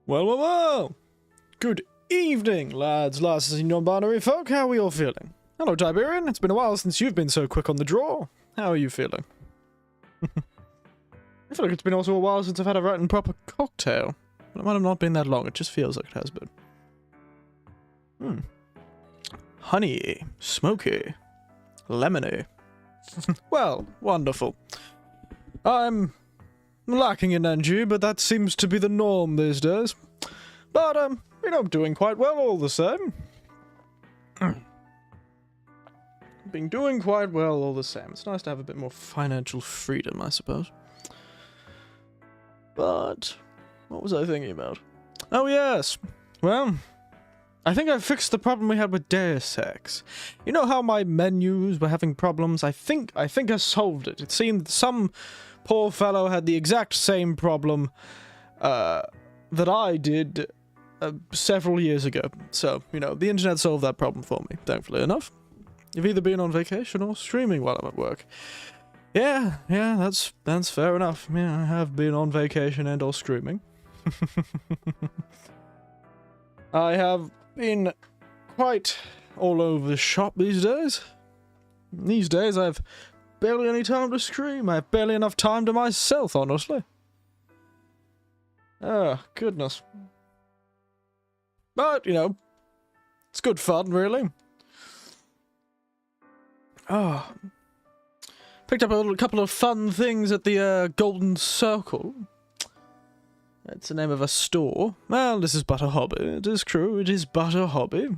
Well. Good evening, lads, lasses, and non-binary folk. How are we all feeling? Hello, Tiberian. It's been a while since you've been so quick on the draw. How are you feeling? I feel like it's been also a while since I've had a right and proper cocktail. But it might have not been that long. It just feels like it has been. Honey, smoky, lemony. Well, wonderful. I'm lacking in energy, but that seems to be the norm these days. But, I'm doing quite well all the same. Been doing quite well all the same. It's nice to have a bit more financial freedom, I suppose. But, what was I thinking about? Oh, yes. Well, I think I fixed the problem we had with Deus Ex. You know how my menus were having problems? I think I solved it. It seemed that some poor fellow had the exact same problem that I did several years ago. So, the internet solved that problem for me, thankfully enough. You've either been on vacation or streaming while I'm at work. Yeah, that's fair enough. Yeah, I have been on vacation and or streaming. I have been quite all over the shop these days. These days I've barely any time to stream. I have barely enough time to myself, honestly. Oh, goodness. But, it's good fun, really. Oh. Picked up a couple of fun things at the Golden Circle. That's the name of a store. Well, this is but a hobby. It is true, it is but a hobby.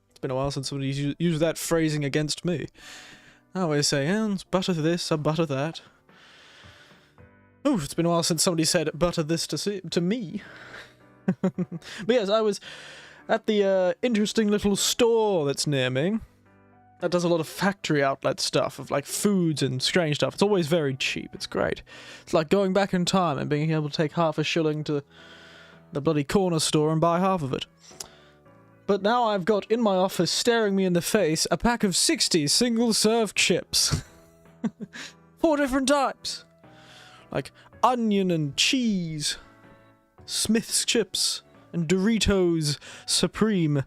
It's been a while since somebody's used that phrasing against me. I always say, it's butter this, or butter that. Ooh, it's been a while since somebody said butter this to me. But yes, I was at the interesting little store that's near me. That does a lot of factory outlet stuff, of like foods and strange stuff. It's always very cheap. It's great. It's like going back in time and being able to take half a shilling to the bloody corner store and buy half of it. But now I've got in my office, staring me in the face, a pack of 60 single-serve chips. 4 different types. Like onion and cheese, Smith's chips, and Doritos Supreme.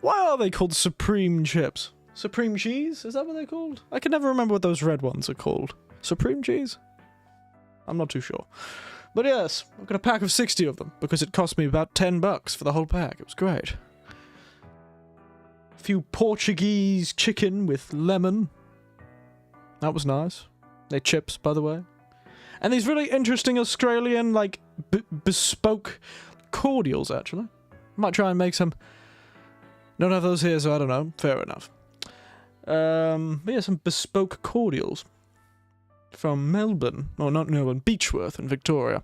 Why are they called Supreme chips? Supreme cheese? Is that what they're called? I can never remember what those red ones are called. Supreme cheese? I'm not too sure. But yes, I've got a pack of 60 of them, because it cost me about $10 for the whole pack. It was great. A few Portuguese chicken with lemon. That was nice. They're chips, by the way. And these really interesting Australian, like, bespoke cordials, actually. Might try and make some. Don't have those here, so I don't know. Fair enough. But yeah, some bespoke cordials. From Melbourne. Oh, not Melbourne. Beechworth in Victoria.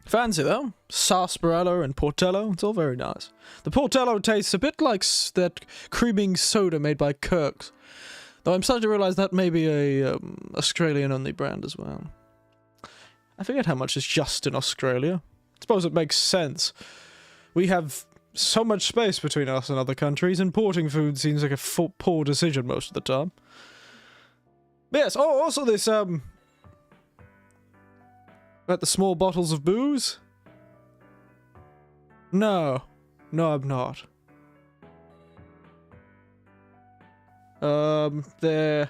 Fancy, though. Sarsaparilla and Portello. It's all very nice. The Portello tastes a bit like that creaming soda made by Kirk's. Though I'm starting to realise that may be a Australian-only brand as well. I forget how much is just in Australia. I suppose it makes sense. We have so much space between us and other countries. Importing food seems like a poor decision most of the time. But yes, also this, at the small bottles of booze? No, I'm not. They're...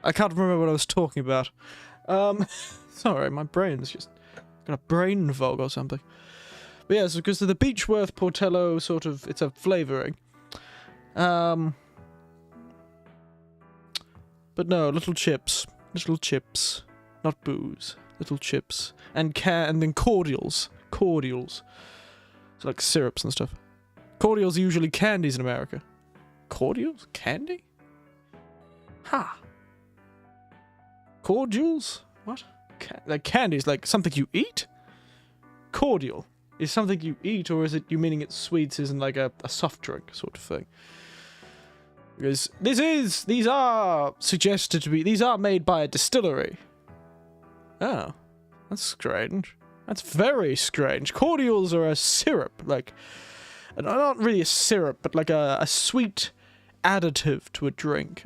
I can't remember what I was talking about. Sorry, my brain's just got a brain fog or something. But yes, because of the Beechworth Portello sort of, it's a flavouring. But no, little chips, not booze, little chips, and then cordials, so like syrups and stuff. Cordials are usually candies in America. Cordials? Candy? Ha! Cordials? What? Like candies, like something you eat? Cordial is something you eat, or is it you meaning it's sweets isn't like a soft drink sort of thing? Because these are suggested to be, these are made by a distillery. Oh, that's strange. That's very strange. Cordials are a syrup, like, not really a syrup, but like a sweet additive to a drink.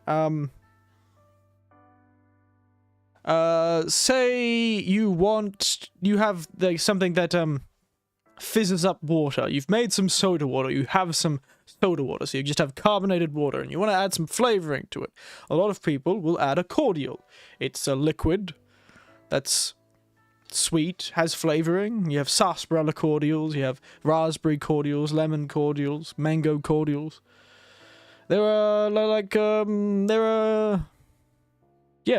say you have like something that fizzes up water. You've made some soda water. You have some soda water, so you just have carbonated water, and you want to add some flavoring to it. A lot of people will add a cordial. It's a liquid that's sweet, has flavoring. You have sarsaparilla cordials, you have raspberry cordials, lemon cordials, mango cordials. Yeah,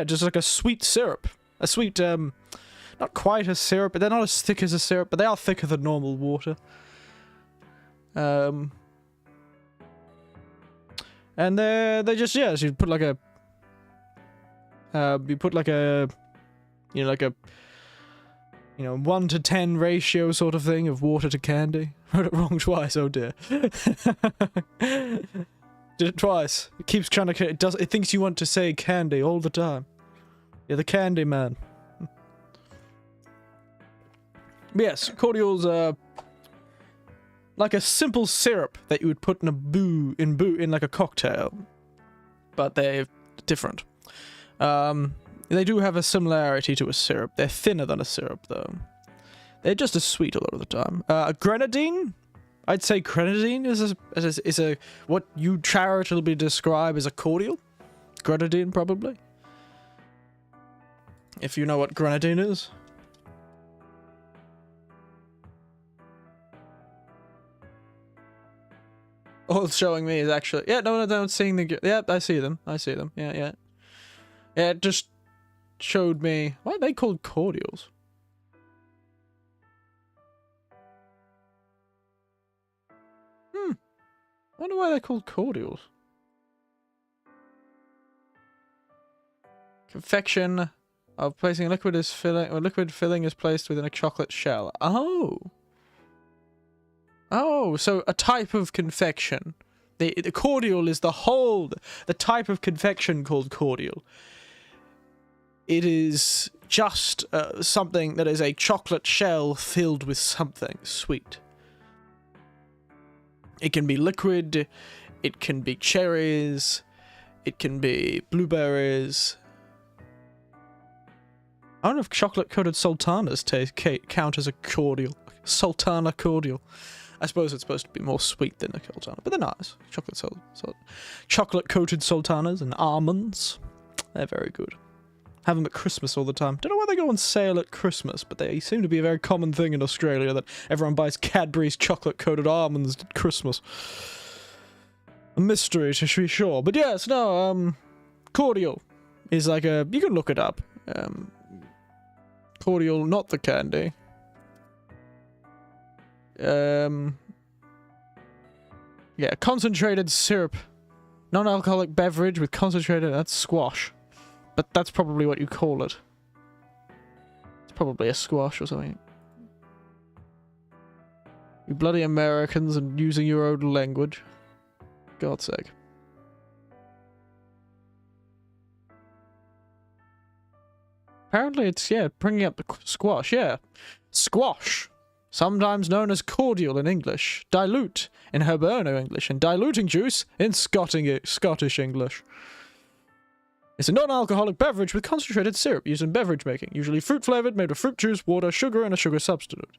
just like a sweet syrup. A sweet, not quite a syrup, but they're not as thick as a syrup, but they are thicker than normal water. And they're just, yeah, so you put like a, you know, like a, 1 to 10 ratio sort of thing of water to candy. Wrote it wrong twice, oh dear. Did it twice. It keeps trying to, it thinks you want to say candy all the time. You're the candy man. Yes, cordials are like a simple syrup that you would put in in like a cocktail. But they're different. They do have a similarity to a syrup. They're thinner than a syrup, though. They're just as sweet a lot of the time. Grenadine? I'd say grenadine is a what you charitably describe as a cordial. Grenadine, probably. If you know what grenadine is. All it's showing me is actually... Yeah, no, I'm seeing the... Yeah, I see them. Yeah. Yeah, it just showed me... Why are they called cordials? I wonder why they're called cordials. Confection of placing liquid is filling, or liquid filling is placed within a chocolate shell. Oh, so a type of confection. The cordial is the type of confection called cordial. It is just something that is a chocolate shell filled with something sweet. It can be liquid, it can be cherries, it can be blueberries. I don't know if chocolate-coated sultanas count as a cordial. Sultana cordial. I suppose it's supposed to be more sweet than a sultana, but they're nice. Chocolate-coated sultanas and almonds. They're very good. Have them at Christmas all the time. Don't know why they go on sale at Christmas, but they seem to be a very common thing in Australia that everyone buys Cadbury's chocolate-coated almonds at Christmas. A mystery, to be sure. But yes, no, cordial is like a... You can look it up. Cordial, not the candy. Yeah, concentrated syrup. Non-alcoholic beverage with concentrated... That's squash. But that's probably what you call it. It's probably a squash or something. You bloody Americans and using your own language. God's sake. Apparently it's, yeah, bringing up the squash, yeah. Squash. Sometimes known as cordial in English. Dilute in Hiberno English. And diluting juice in Scottish English. It's a non-alcoholic beverage with concentrated syrup used in beverage making, usually fruit-flavored, made with fruit juice, water, sugar, and a sugar substitute.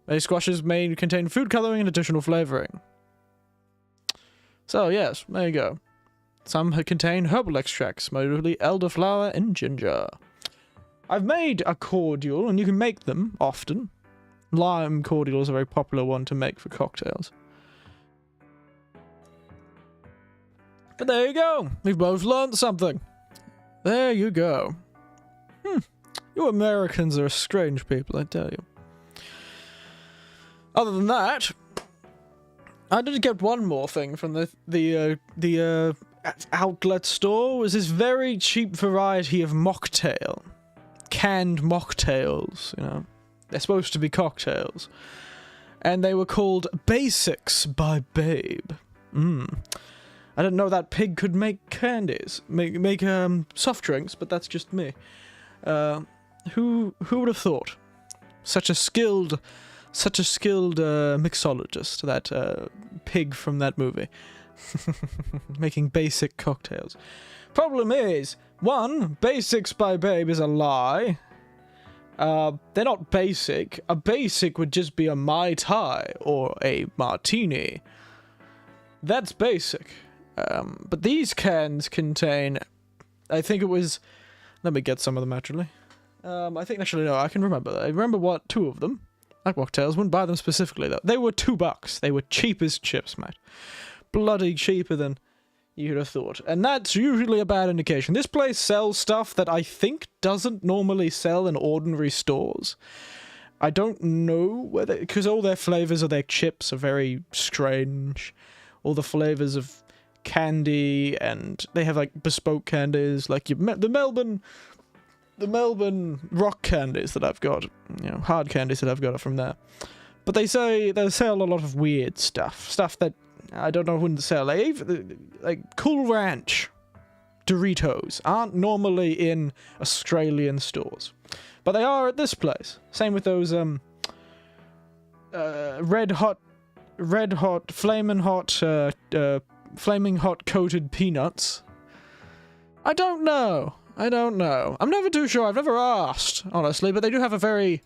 Many squashes may contain food coloring and additional flavoring. So, yes, there you go. Some contain herbal extracts, mostly elderflower and ginger. I've made a cordial, and you can make them often. Lime cordial is a very popular one to make for cocktails. But there you go. We've both learned something. There you go. You Americans are strange people, I tell you. Other than that, I did get one more thing from the outlet store. It was this very cheap variety of mocktail. Canned mocktails, you know. They're supposed to be cocktails. And they were called Basics by Babe. I didn't know that pig could make candies, make soft drinks, but that's just me. Who would have thought? Such a skilled mixologist, that pig from that movie, making basic cocktails. Problem is, one, Basics by Babe is a lie. They're not basic. A basic would just be a Mai Tai or a martini. That's basic. But these cans contain, I think it was, let me get some of them actually. I think actually no, I can remember that. I remember two of them. Like mocktails, wouldn't buy them specifically though. They were $2. They were cheap as chips, mate. Bloody cheaper than you'd have thought. And that's usually a bad indication. This place sells stuff that I think doesn't normally sell in ordinary stores. I don't know whether, because all their flavors of their chips are very strange. All the flavors of candy, and they have like bespoke candies, like the Melbourne rock candies that I've got, you know, hard candies that I've got are from there. But they sell a lot of weird stuff that I don't know wouldn't sell. Like Cool Ranch Doritos aren't normally in Australian stores, but they are at this place. Same with those red hot, flaming hot coated peanuts. I don't know. I'm never too sure. I've never asked, honestly, but they do have a very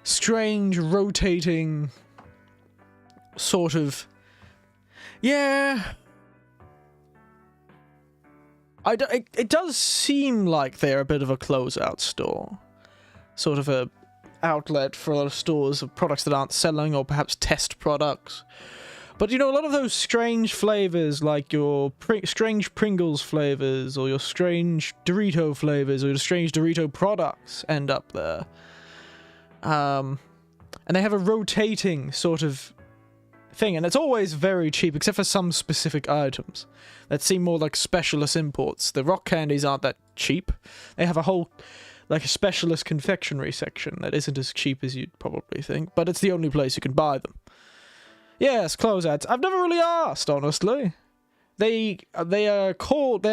strange, rotating sort of... Yeah. It does seem like they're a bit of a closeout store. Sort of a outlet for a lot of stores of products that aren't selling, or perhaps test products. But, you know, a lot of those strange flavors, like your strange Pringles flavors, or your strange Dorito flavors, or your strange Dorito products end up there. And they have a rotating sort of thing, and it's always very cheap, except for some specific items that seem more like specialist imports. The rock candies aren't that cheap. They have a whole, like, a specialist confectionery section that isn't as cheap as you'd probably think, but it's the only place you can buy them. Yes, closeouts. I've never really asked, honestly. They're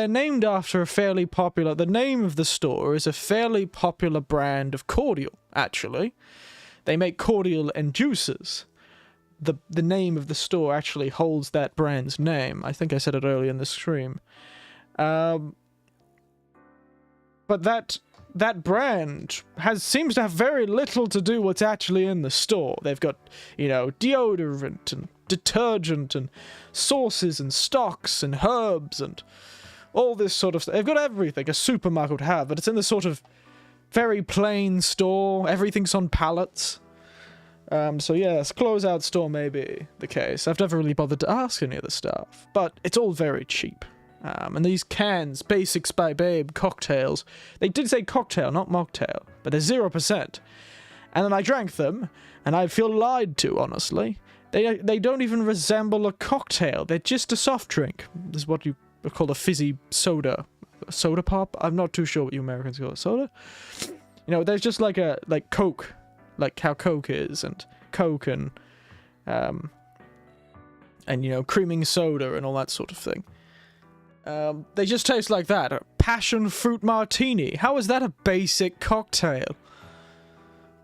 named after a fairly popular... The name of the store is a fairly popular brand of cordial, actually. They make cordial and juices. The name of the store actually holds that brand's name. I think I said it earlier in the stream. But that brand seems to have very little to do what's actually in the store. They've got, you know, deodorant and detergent and sauces and stocks and herbs and all this sort of stuff. They've got everything a supermarket would have, but it's in this sort of very plain store. Everything's on pallets. So yes, closeout store may be the case. I've never really bothered to ask any of the stuff, but it's all very cheap. And these cans, Basics by Babe cocktails, they did say cocktail, not mocktail, but they're 0%. And then I drank them, and I feel lied to, honestly. They don't even resemble a cocktail. They're just a soft drink. This is what you call a fizzy soda. A soda pop? I'm not too sure what you Americans call it. Soda? You know, there's just like Coke. Like how Coke is, and Coke and you know, creaming soda and all that sort of thing. They just taste like that. A passion fruit martini. How is that a basic cocktail?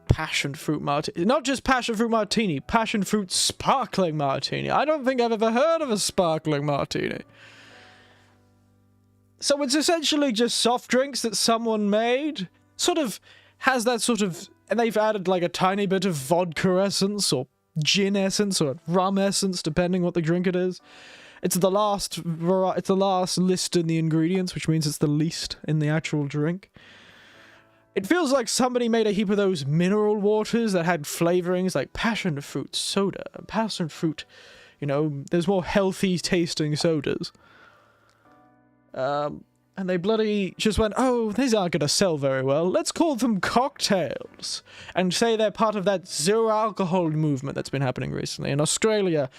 Passion fruit martini. Not just passion fruit martini. Passion fruit sparkling martini. I don't think I've ever heard of a sparkling martini. So it's essentially just soft drinks that someone made. Sort of has that sort of... And they've added like a tiny bit of vodka essence, or gin essence, or rum essence, depending what the drink it is. It's the last list in the ingredients, which means it's the least in the actual drink. It feels like somebody made a heap of those mineral waters that had flavorings like passion fruit soda, passion fruit, you know, there's more healthy tasting sodas. And they bloody just went, oh, these aren't going to sell very well. Let's call them cocktails. And say they're part of that zero alcohol movement that's been happening recently. In Australia,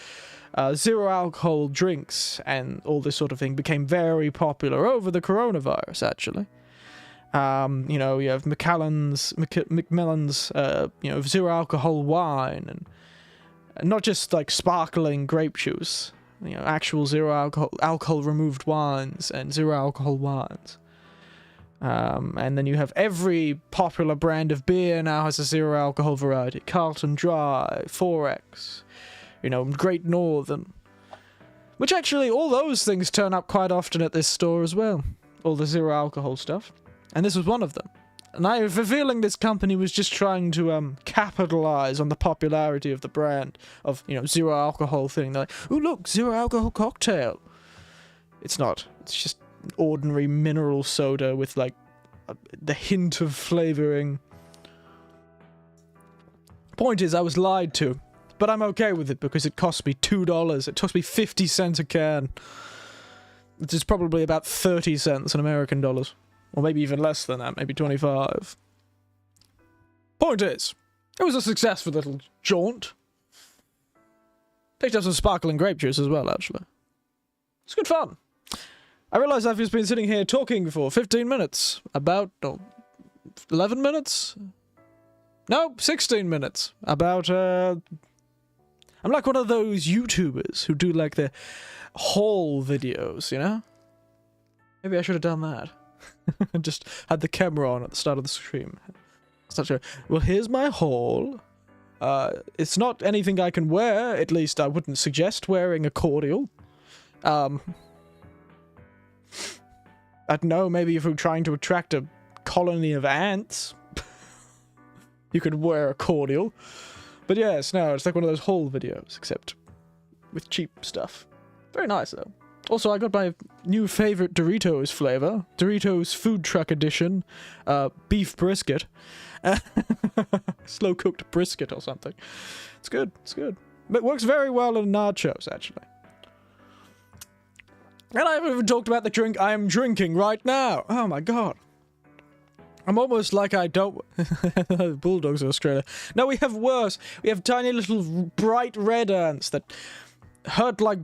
zero alcohol drinks and all this sort of thing became very popular over the coronavirus, actually. You know, you have Macmillan's, you know, zero alcohol wine, and not just like sparkling grape juice. You know, actual zero alcohol removed wines and zero alcohol wines. And then you have every popular brand of beer now has a zero alcohol variety. Carlton Dry, 4X, you know, Great Northern. Which actually, all those things turn up quite often at this store as well. All the zero alcohol stuff. And this was one of them. And I have a feeling this company was just trying to capitalize on the popularity of the brand of, you know, zero alcohol thing. They're like, oh look, zero alcohol cocktail. It's not. It's just ordinary mineral soda with like the hint of flavoring. Point is, I was lied to, but I'm okay with it because it cost me $2. It cost me 50 cents a can. Which is probably about 30 cents in American dollars. Or maybe even less than that, maybe 25. Point is, it was a successful little jaunt. Picked up some sparkling grape juice as well, actually. It's good fun. I realise I've just been sitting here talking for 15 minutes. About, 11 minutes? No, 16 minutes. About, I'm like one of those YouTubers who do, like, the haul videos, you know? Maybe I should have done that. Just had the camera on at the start of the stream. Well, here's my haul. It's not anything I can wear. At least I wouldn't suggest wearing a cordial. I don't know, maybe if you're trying to attract a colony of ants, you could wear a cordial. But yes, no, it's like one of those haul videos, except with cheap stuff. Very nice, though. Also, I got my new favorite Doritos flavor. Doritos Food Truck Edition. Beef brisket. Slow-cooked brisket or something. It's good, it's good. But it works very well in nachos, actually. And I haven't even talked about the drink I am drinking right now. Oh my god. I'm almost like I don't... Bulldogs of Australia. No, we have worse. We have tiny little bright red ants that hurt like...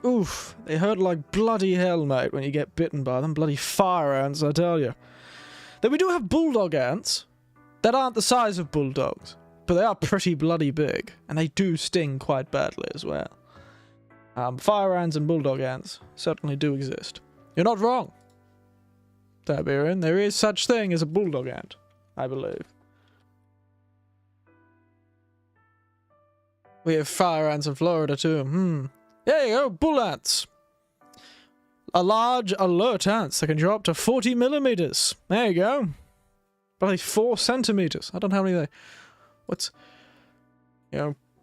Oof, they hurt like bloody hell, mate, when you get bitten by them. Bloody fire ants, I tell you. Then we do have bulldog ants that aren't the size of bulldogs, but they are pretty bloody big, and they do sting quite badly as well. Fire ants and bulldog ants certainly do exist. You're not wrong, Tiberian. There is such thing as a bulldog ant, I believe. We have fire ants in Florida too. There you go, bull ants. A large, alert ants that can drop to 40 millimeters. There you go. Probably 4 centimeters. I don't know how many they... What's...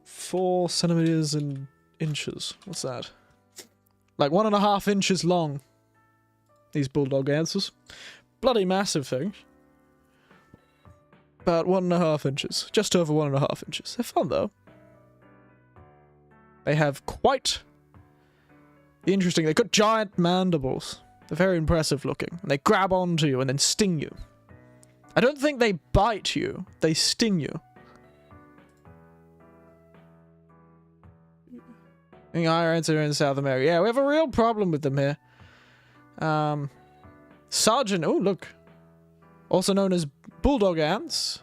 4 centimeters in inches. What's that? Like 1.5 inches long. These bulldog ants. Bloody massive thing. About 1.5 inches. Just over 1.5 inches. They're fun, though. They have quite... interesting. They've got giant mandibles. They're very impressive looking. And they grab onto you and then sting you. I don't think they bite you. They sting you. Our ants are in South America. Yeah, we have a real problem with them here. Sergeant... Oh, look. Also known as bulldog ants.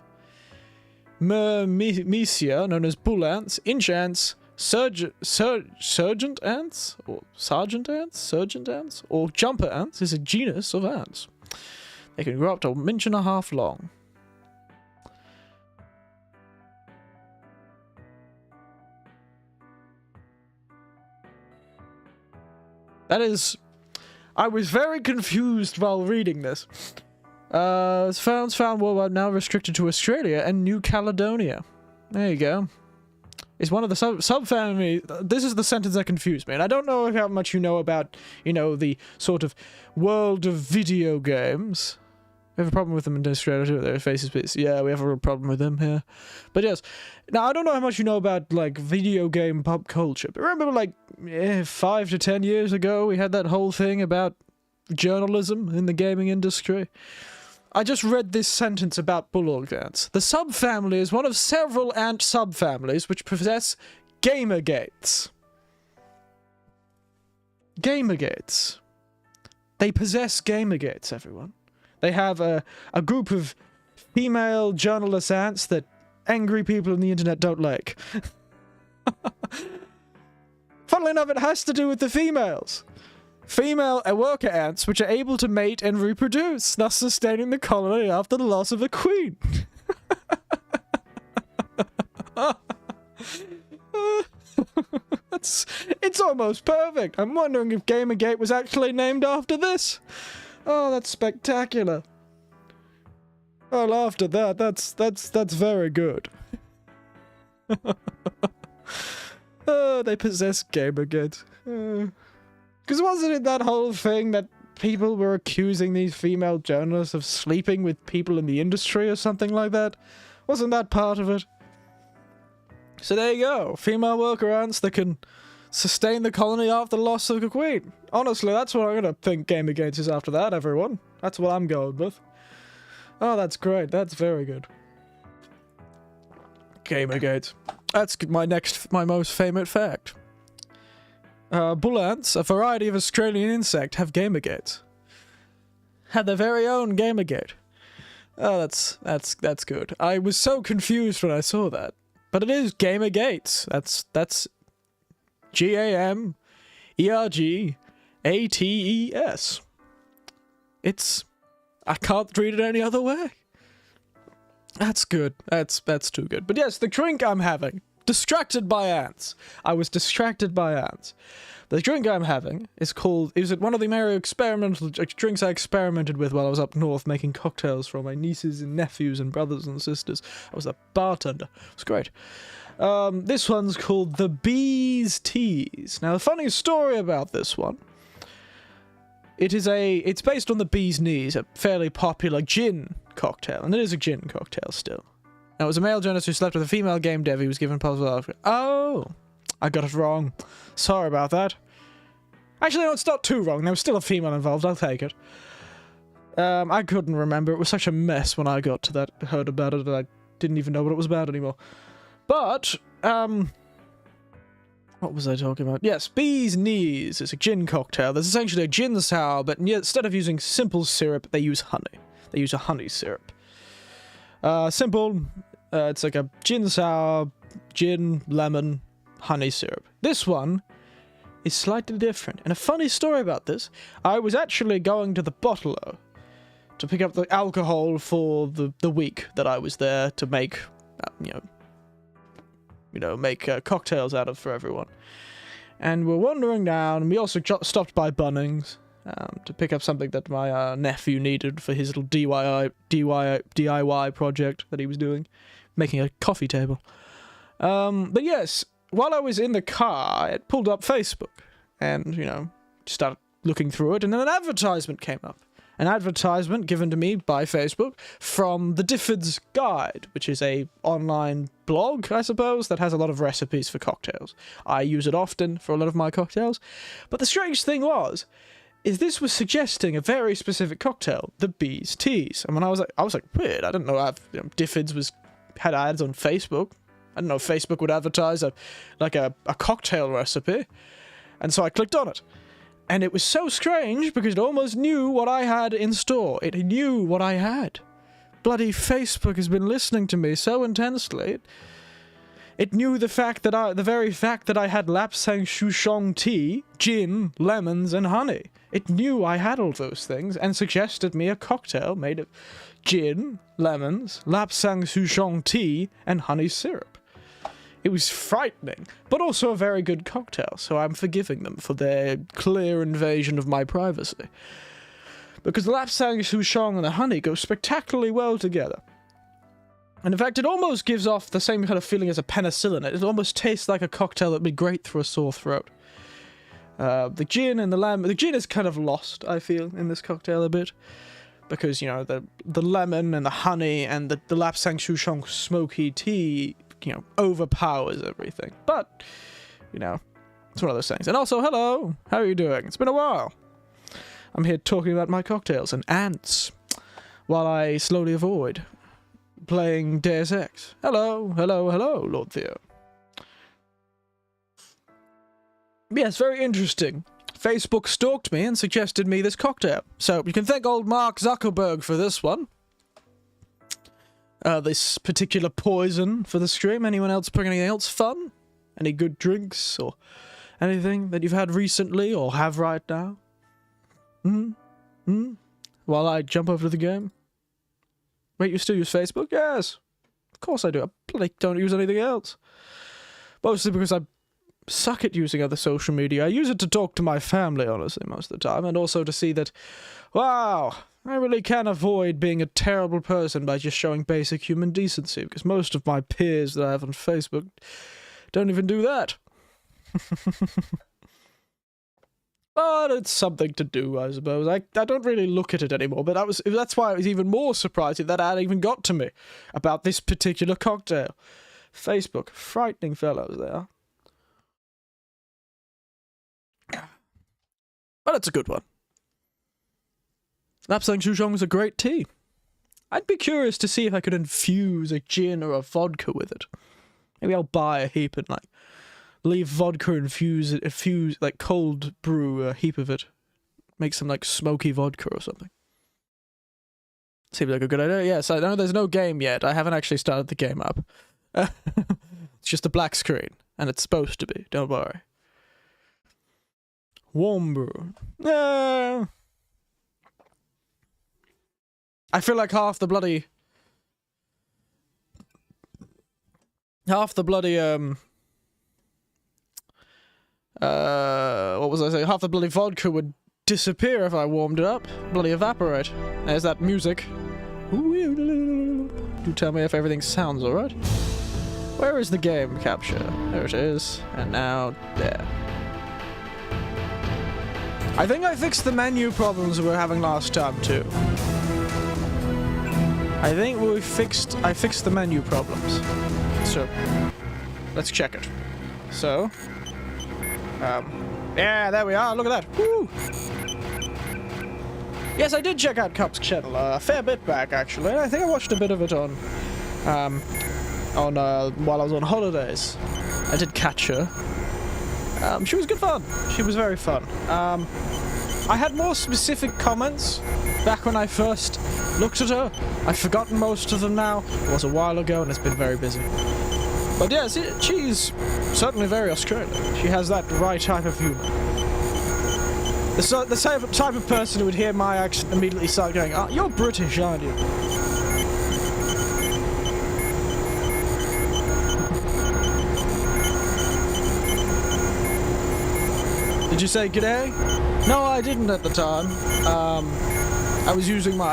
Myrmecia, known as bull ants. Inch ants. Sergeant ants? Or sergeant ants? Sergeant ants? Or jumper ants is a genus of ants. They can grow up to 1.5 inches long. That is... I was very confused while reading this. Found worldwide, now restricted to Australia and New Caledonia. There you go. Is one of the subfamily... This is the sentence that confused me, and I don't know how much you know about, the sort of world of video games. We have a problem with them in Australia too. Their faces, please. Yeah, we have a real problem with them here. But yes, now I don't know how much you know about, like, video game pop culture, but remember, like, 5 to 10 years ago, we had that whole thing about journalism in the gaming industry? I just read this sentence about bulldog ants. The subfamily is one of several ant subfamilies which possess gamergates. Gamergates. They possess gamergates, everyone. They have a group of female journalist ants that angry people on the internet don't like. Funnily enough, it has to do with the females. Female worker ants which are able to mate and reproduce, thus sustaining the colony after the loss of a queen. it's almost perfect. I'm wondering if Gamergate was actually named after this. Oh, that's spectacular. Well, after that, that's very good. Oh, they possess Gamergate. Because wasn't it that whole thing that people were accusing these female journalists of sleeping with people in the industry or something like that? Wasn't that part of it? So there you go. Female worker ants that can sustain the colony after the loss of the queen. Honestly, that's what I'm gonna think Gamergate is after that, everyone. That's what I'm going with. Oh, that's great. That's very good. Gamergate. That's my most famous fact. Bull ants, a variety of Australian insect, have Gamergates. Had their very own Gamergate. Oh, that's good. I was so confused when I saw that. But it is Gamergates. That's Gamergates. It's... I can't read it any other way. That's good. That's too good. But yes, the drink I'm having. Distracted by ants. I was distracted by ants. The drink I'm having is called... It was one of the merry experimental drinks I experimented with while I was up north making cocktails for my nieces and nephews and brothers and sisters. I was a bartender. It was great. This one's called the Bee's Teas. Now, the funny story about this one... It's based on the Bee's Knees, a fairly popular gin cocktail. And it is a gin cocktail still. Now, it was a male journalist who slept with a female game dev who was given puzzle. Oh, I got it wrong. Sorry about that. Actually, no, it's not too wrong. There was still a female involved. I'll take it. I couldn't remember. It was such a mess when I got to that, heard about it, that I didn't even know what it was about anymore. But, what was I talking about? Yes, Bee's Knees is a gin cocktail. There's essentially a gin sour, but instead of using simple syrup, they use honey. They use a honey syrup. Simple. It's like a gin sour, gin, lemon, honey syrup. This one is slightly different. And a funny story about this, I was actually going to the bottler to pick up the alcohol for the week that I was there to make, make cocktails out of for everyone. And we're wandering down, and we also stopped by Bunnings to pick up something that my nephew needed for his little DIY project that he was doing, making a coffee table. But yes, while I was in the car, it pulled up Facebook, and, started looking through it, and then an advertisement came up. An advertisement given to me by Facebook from the Difford's Guide, which is a online blog, I suppose, that has a lot of recipes for cocktails. I use it often for a lot of my cocktails. But the strange thing is this was suggesting a very specific cocktail, the Bee's Teas. And when I was like, weird, I didn't know Difford's had ads on Facebook. I didn't know Facebook would advertise a cocktail recipe. And so I clicked on it. And it was so strange because it almost knew what I had in store. It knew what I had. Bloody Facebook has been listening to me so intensely. It knew the very fact that I had lapsang souchong tea, gin, lemons, and honey. It knew I had all those things and suggested me a cocktail made of gin, lemons, lapsang souchong tea, and honey syrup. It was frightening, but also a very good cocktail, so I'm forgiving them for their clear invasion of my privacy. Because the lapsang souchong and the honey go spectacularly well together. And in fact, it almost gives off the same kind of feeling as a penicillin. It almost tastes like a cocktail that'd be great for a sore throat. The gin and the lemon... The gin is kind of lost, I feel, in this cocktail a bit. Because, the lemon and the honey and the lapsang souchong smoky tea... overpowers everything. But, it's one of those things. And also, hello! How are you doing? It's been a while. I'm here talking about my cocktails and ants, while I slowly avoid playing Deus Ex. Hello, hello, hello, Lord Theo. Yes, very interesting. Facebook stalked me and suggested me this cocktail. So, you can thank old Mark Zuckerberg for this one. This particular poison for the stream. Anyone else bring anything else fun? Any good drinks or anything that you've had recently or have right now? While I jump over to the game? Wait, you still use Facebook? Yes. Of course I do. I bloody don't use anything else. Mostly because suck at using other social media. I use it to talk to my family, honestly, most of the time, and also to see that, wow, I really can avoid being a terrible person by just showing basic human decency, because most of my peers that I have on Facebook don't even do that. But it's something to do, I suppose. I don't really look at it anymore, but that's why it was even more surprising that ad even got to me about this particular cocktail. Facebook. Frightening fellows they are. But it's a good one. Lapsang Souchong is a great tea. I'd be curious to see if I could infuse a gin or a vodka with it. Maybe I'll buy a heap and, like, leave vodka infuse, like, cold brew a heap of it. Make some, like, smoky vodka or something. Seems like a good idea. Yes, I know there's no game yet. I haven't actually started the game up. It's just a black screen, and it's supposed to be. Don't worry. Warm brew. No. I feel like half the bloody what was I saying? Half the bloody vodka would disappear if I warmed it up. Bloody evaporate. There's that music. Do tell me if everything sounds alright. Where is the game capture? There it is. And now, there. I think I fixed the menu problems we were having last time, too. I think I fixed the menu problems. So, let's check it. So, yeah, there we are, look at that. Woo! Yes, I did check out Cup's channel a fair bit back, actually. I think I watched a bit of it on while I was on holidays. I did catch her. She was good fun. She was very fun. I had more specific comments back when I first looked at her. I've forgotten most of them now. It was a while ago and it's been very busy. But yes, she's certainly very Australian. She has that right type of humour. The type of person who would hear my accent immediately start going, "Oh, you're British, aren't you?" Did you say g'day? No, I didn't at the time. I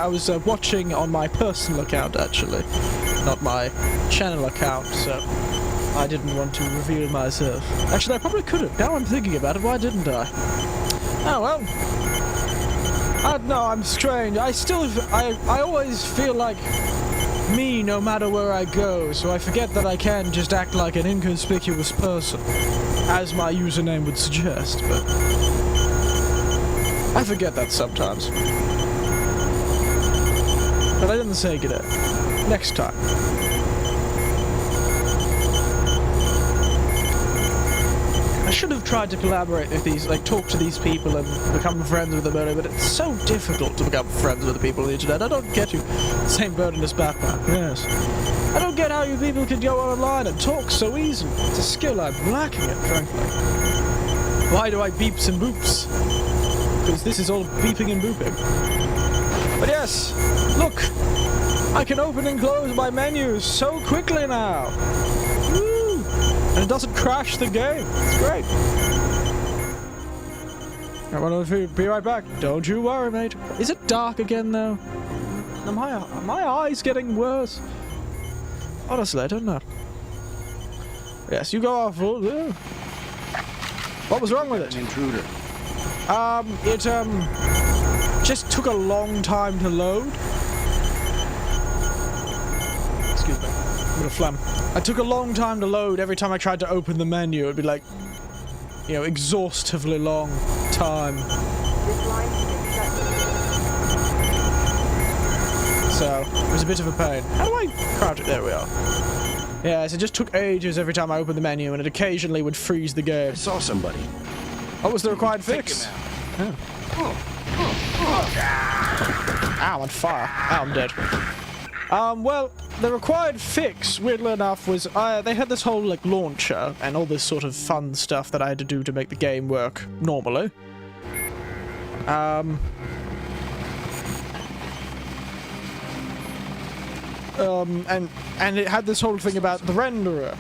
was watching on my personal account, actually, not my channel account, so I didn't want to reveal myself. Actually, I probably could have. Now I'm thinking about it, why didn't I? Oh, well. I don't know, I'm strange. I always feel like me no matter where I go, so I forget that I can just act like an inconspicuous person, as my username would suggest, but I forget that sometimes. But I didn't say g'day. Next time. I should have tried to collaborate with these, like, talk to these people and become friends with them earlier, but it's so difficult to become friends with the people on the internet. I don't get you. Same burdenless background, yes. I don't get how you people can go online and talk so easily. It's a skill I'm lacking at, frankly. Why do I beeps and boops? Because this is all beeping and booping. But yes, look! I can open and close my menus so quickly now! Woo! And it doesn't crash the game. It's great. I want to be right back. Don't you worry, mate. Is it dark again, though? Are my eyes getting worse? Honestly, I don't know. Yes, you go off. What was wrong with it? An intruder. It just took a long time to load. Excuse me. I'm gonna phlegm. It took a long time to load. Every time I tried to open the menu, it'd be like, you know, exhaustively long time. So, it was a bit of a pain. How do I crouch it? There we are. Yes, it just took ages every time I opened the menu, and it occasionally would freeze the game. I saw somebody. What was the required fix? Oh. Ow, I'm on fire. Ow, I'm dead. Well, the required fix, weirdly enough, was they had this whole, like, launcher and all this sort of fun stuff that I had to do to make the game work normally. And it had this whole thing about the renderer.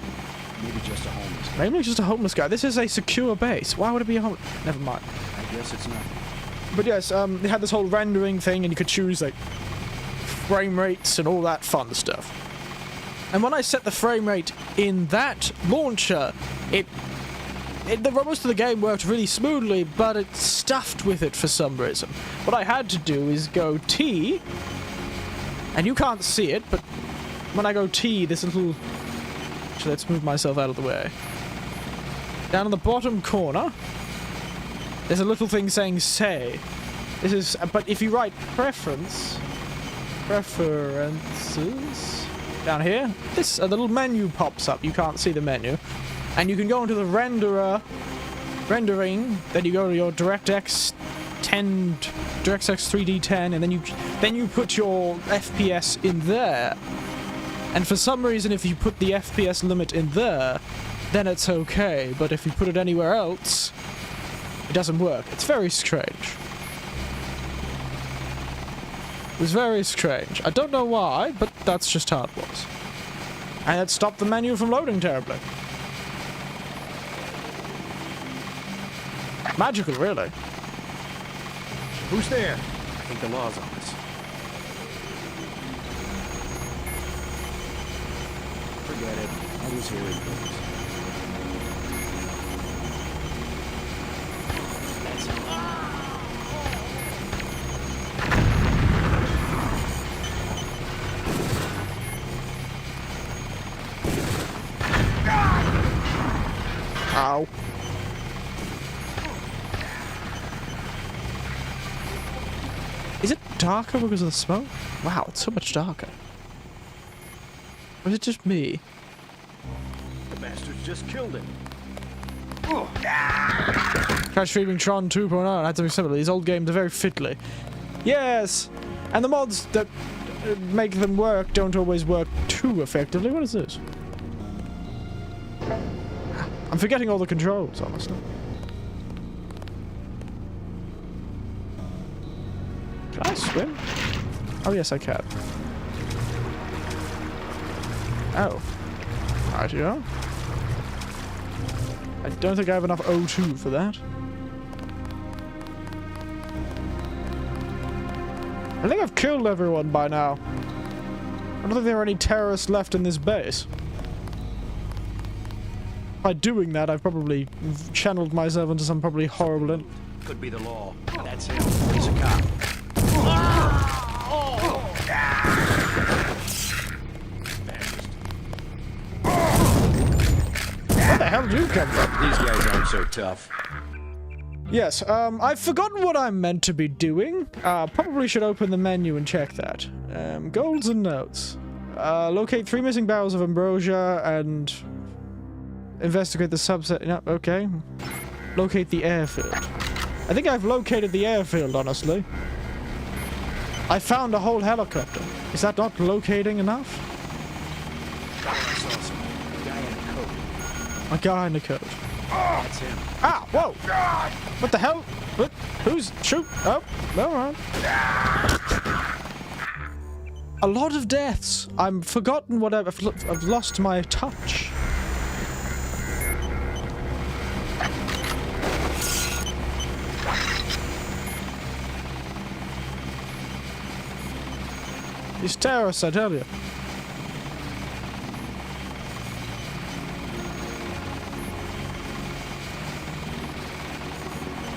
Maybe just a homeless guy. Maybe just a homeless guy. This is a secure base. Why would it be a homeless? Never mind. I guess it's nothing. But yes, they had this whole rendering thing, and you could choose like frame rates and all that fun stuff. And when I set the frame rate in that launcher, most of the game worked really smoothly, but it stuffed with it for some reason. What I had to do is go T, and you can't see it, but when I go T, this little... Actually, let's move myself out of the way. Down in the bottom corner, there's a little thing saying say. This is... But if you write preferences... Down here, this a little menu pops up. You can't see the menu. And you can go into the rendering, then you go to your DirectX 10, DirectX 3D10, and then you put your FPS in there. And for some reason, if you put the FPS limit in there, then it's okay. But if you put it anywhere else, it doesn't work. It's very strange. It was very strange. I don't know why, but that's just how it was. And it stopped the menu from loading terribly. Magical, really. Who's there? I think the law's on us. Forget it. I was here in place. That's it. Ow. Is it darker because of the smoke? Wow, it's so much darker. Or is it just me? The bastards just killed him. Try streaming Tron 2.0 had something similar. These old games are very fiddly. Yes! And the mods that make them work don't always work too effectively. What is this? I'm forgetting all the controls, honestly. Can I swim? Oh, yes, I can. Oh. Right, yeah. I don't think I have enough O2 for that. I think I've killed everyone by now. I don't think there are any terrorists left in this base. By doing that, I've probably channeled myself into some probably horrible... Could be the law. That's him. He's a cop. Where the hell did you come from? These guys aren't so tough. Yes, I've forgotten what I'm meant to be doing. Probably should open the menu and check that. Goals and notes. Locate 3 missing barrels of ambrosia and... investigate the subset... No, okay. Locate the airfield. I think I've located the airfield, honestly. I found a whole helicopter. Is that not locating enough? I saw some guy in a coat. A guy in a coat. That's him. Ah! Whoa! What the hell? What? Who's... Shoot! Oh, alright. A lot of deaths. I'm forgotten what I've lost my touch. These terrorists, I tell you.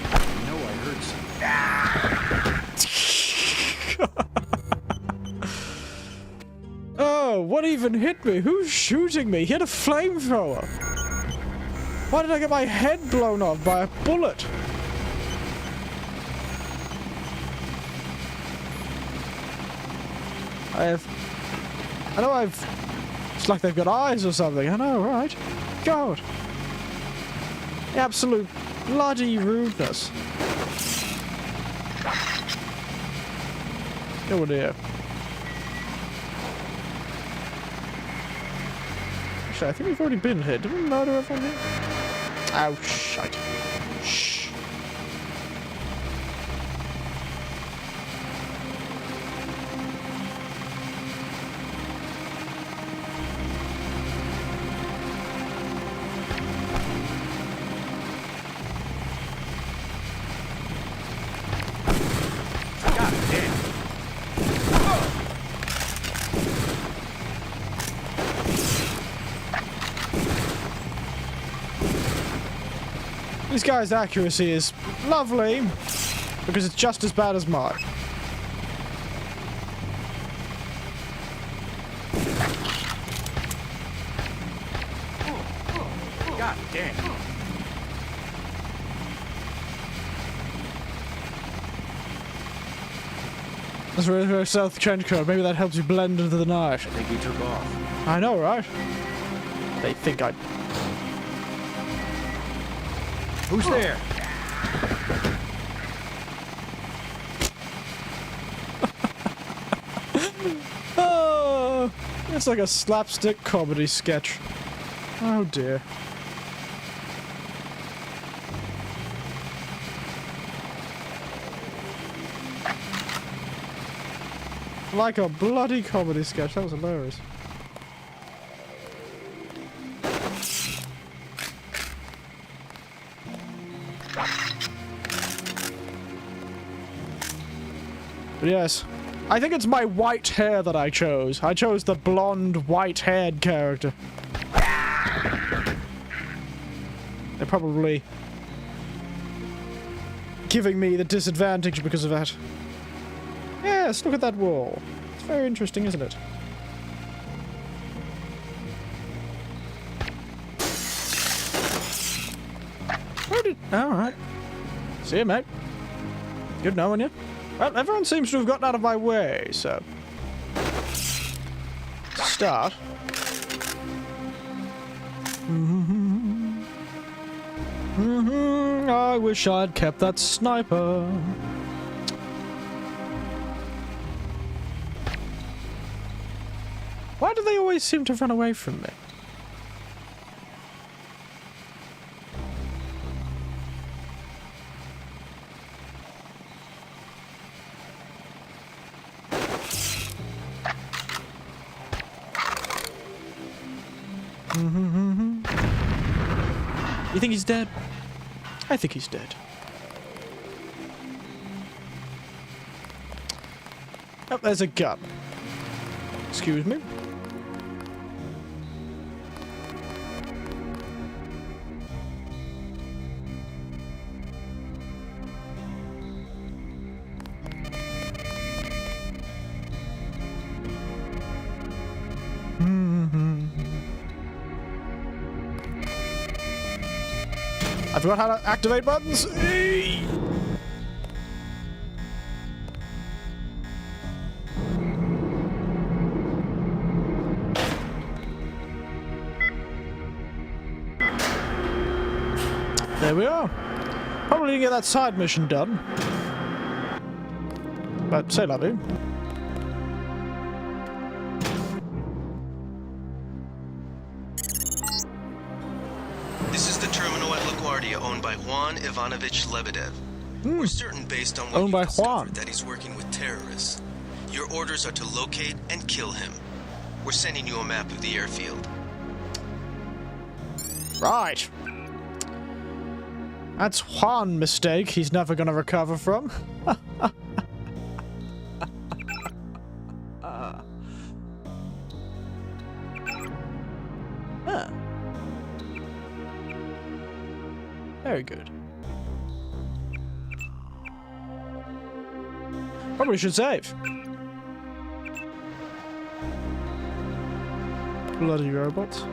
I know I heard something. Oh, what even hit me? Who's shooting me? He had a flamethrower. Why did I get my head blown off by a bullet? I know it's like they've got eyes or something. I know, right? God. The absolute bloody rudeness. Oh dear. Actually, I think we've already been here. Did we murder everyone here? Oh, shite. Shh. This guy's accuracy is lovely, because it's just as bad as mine. God damn. That's very, very south trench coat. Maybe that helps you blend into the night. I think he took off. I know, right? They think I... Who's there? Oh, it's like a slapstick comedy sketch. Oh dear. Like a bloody comedy sketch. That was hilarious. But yes, I think it's my white hair that I chose. I chose the blonde, white-haired character. They're probably giving me the disadvantage because of that. Yes, look at that wall. It's very interesting, isn't it? Where did... Alright. See you, mate. Good knowing you. Well, everyone seems to have gotten out of my way, so... Start. I wish I'd kept that sniper. Why do they always seem to run away from me? You think he's dead? I think he's dead. Oh, there's a gun. Excuse me. I forgot how to activate buttons. Eee! There we are. Probably didn't get that side mission done. But say la vie. This is the terminal at LaGuardia owned by Juan Ivanovich Lebedev. We're certain based on what Owned by you've discovered Juan. that he's working with terrorists. Your orders are to locate and kill him. We're sending you a map of the airfield. Right. That's one mistake he's never gonna recover from. Very good. Probably should save. Bloody robots.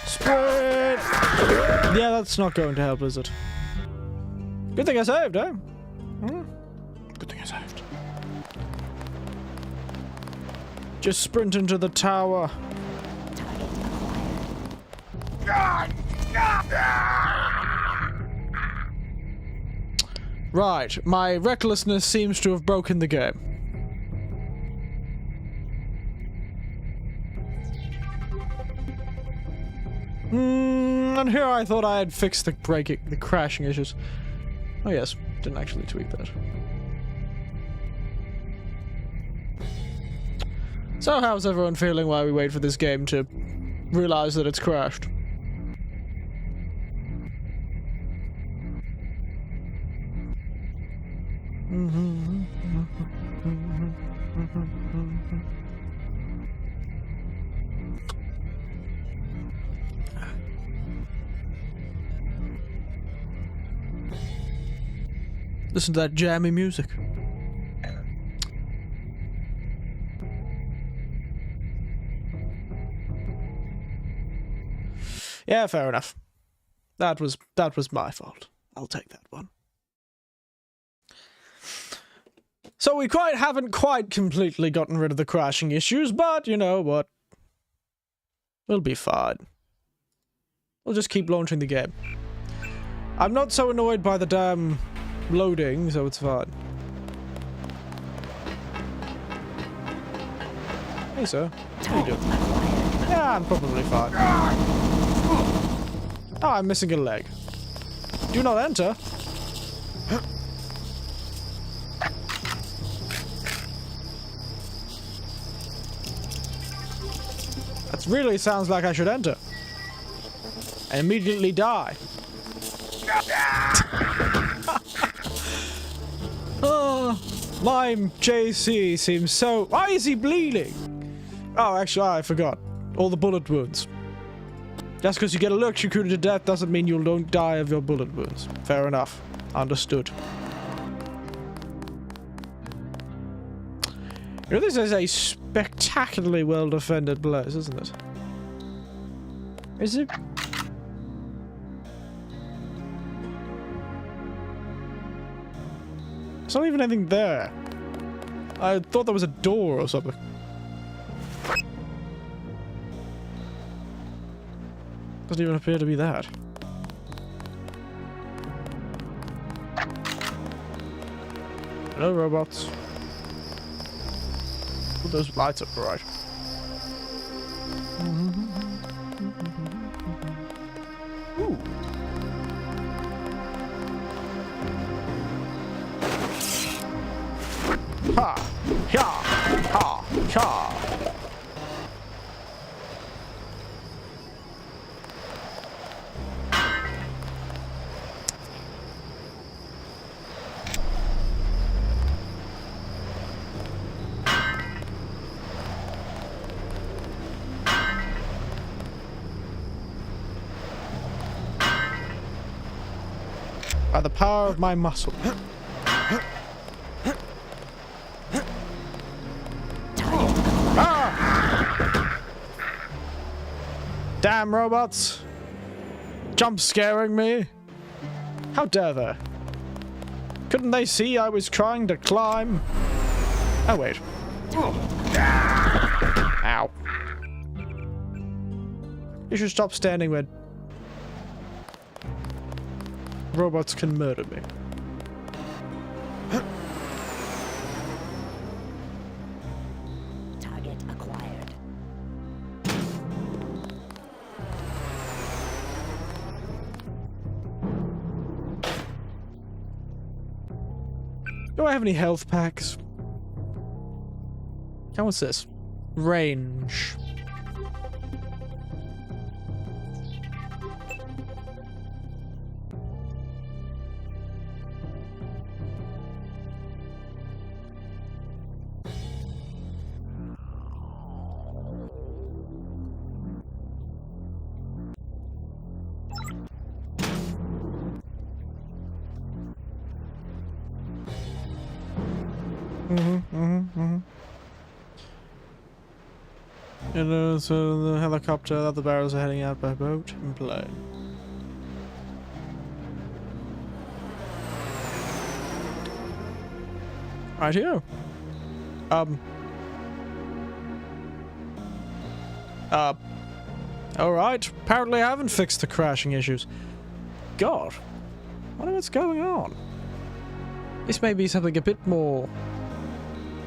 Sprint! Yeah, that's not going to help, is it? Good thing I saved, eh? Good thing I saved. Just sprint into the tower. Right, my recklessness seems to have broken the game. And here I thought I had fixed the crashing issues. Oh yes, didn't actually tweak that. So how's everyone feeling while we wait for this game to realize that it's crashed? Listen to that jammy music. Yeah, fair enough. That was my fault. I'll take that one. So we haven't quite completely gotten rid of the crashing issues, but you know what? We'll be fine. We'll just keep launching the game. I'm not so annoyed by the damn loading, so it's fine. Hey, sir. How you doing? Yeah, I'm probably fine. Oh, I'm missing a leg. Do not enter. That really sounds like I should enter. And immediately die. Oh, my JC seems so... Why is he bleeding? Oh, actually, I forgot. All the bullet wounds. Just because you get electrocuted to death doesn't mean you don't die of your bullet wounds. Fair enough. Understood. You know, this is a spectacularly well-defended place, isn't it? Is it? There's not even anything there. I thought there was a door or something. Doesn't even appear to be that. Hello, robots. Put those lights up right. Ooh. Ha! Ha! Ha! Ha! By the power of my muscle. Ah! Damn robots! Jump scaring me! How dare they? Couldn't they see I was trying to climb? Oh wait. Ow. You should stop standing where robots can murder me. Target acquired. Do I have any health packs? And what's this? Range. And so the helicopter that the barrels are heading out by boat and plane. Right here. Alright. Apparently I haven't fixed the crashing issues. God. I wonder what's going on. This may be something a bit more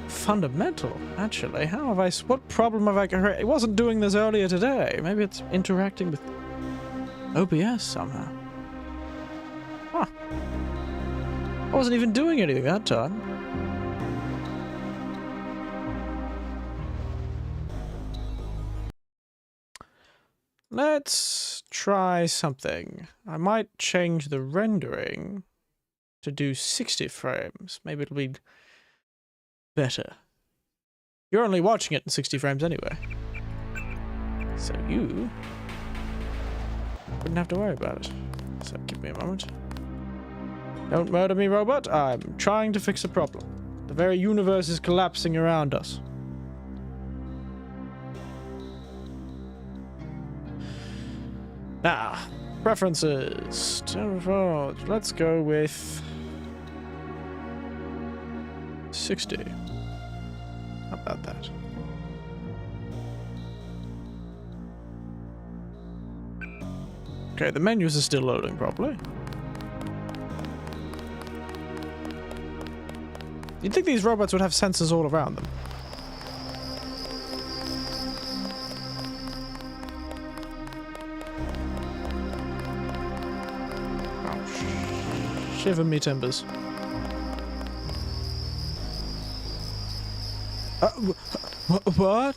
fundamental, actually. How have I... What problem have I... It wasn't doing this earlier today. Maybe it's interacting with OBS somehow. Huh. I wasn't even doing anything that time. Let's try something. I might change the rendering to do 60 frames. Maybe it'll be better. You're only watching it in 60 frames anyway. So you wouldn't have to worry about it. So give me a moment. Don't murder me, robot. I'm trying to fix a problem. The very universe is collapsing around us. Now, preferences. Let's go with 60. How about that? Okay, the menus are still loading properly. You'd think these robots would have sensors all around them. Oh, shiver me timbers. What?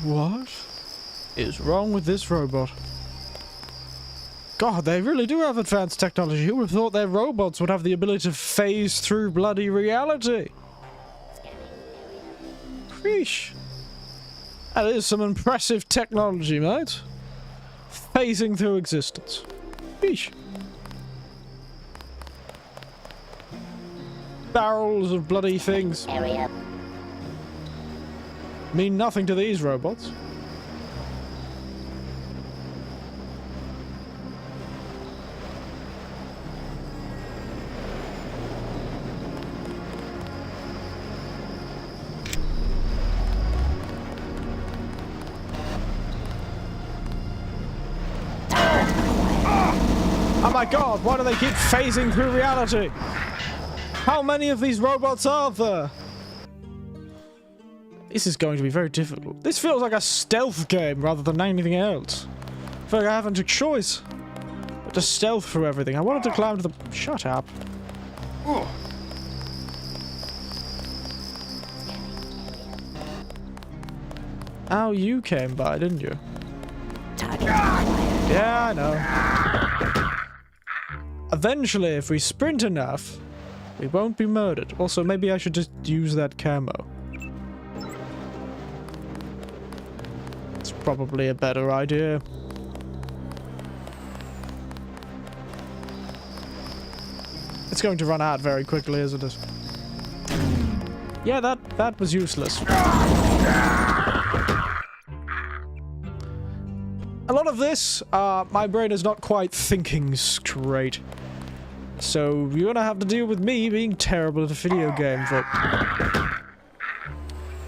What is wrong with this robot? God, they really do have advanced technology. Who would have thought their robots would have the ability to phase through bloody reality? Preesh. That is some impressive technology, mate. Phasing through existence. Preesh. Barrels of bloody things mean nothing to these robots. Oh my god, why do they keep phasing through reality? How many of these robots are there? This is going to be very difficult. This feels like a stealth game rather than anything else. I feel like I haven't a choice but to stealth through everything. I wanted to climb to the... Shut up. Oh, you came by, didn't you? Yeah, I know. Eventually, if we sprint enough, we won't be murdered. Also, maybe I should just use that camo. It's probably a better idea. It's going to run out very quickly, isn't it? Yeah, that was useless. A lot of this, my brain is not quite thinking straight. So you're gonna have to deal with me being terrible at a video game. But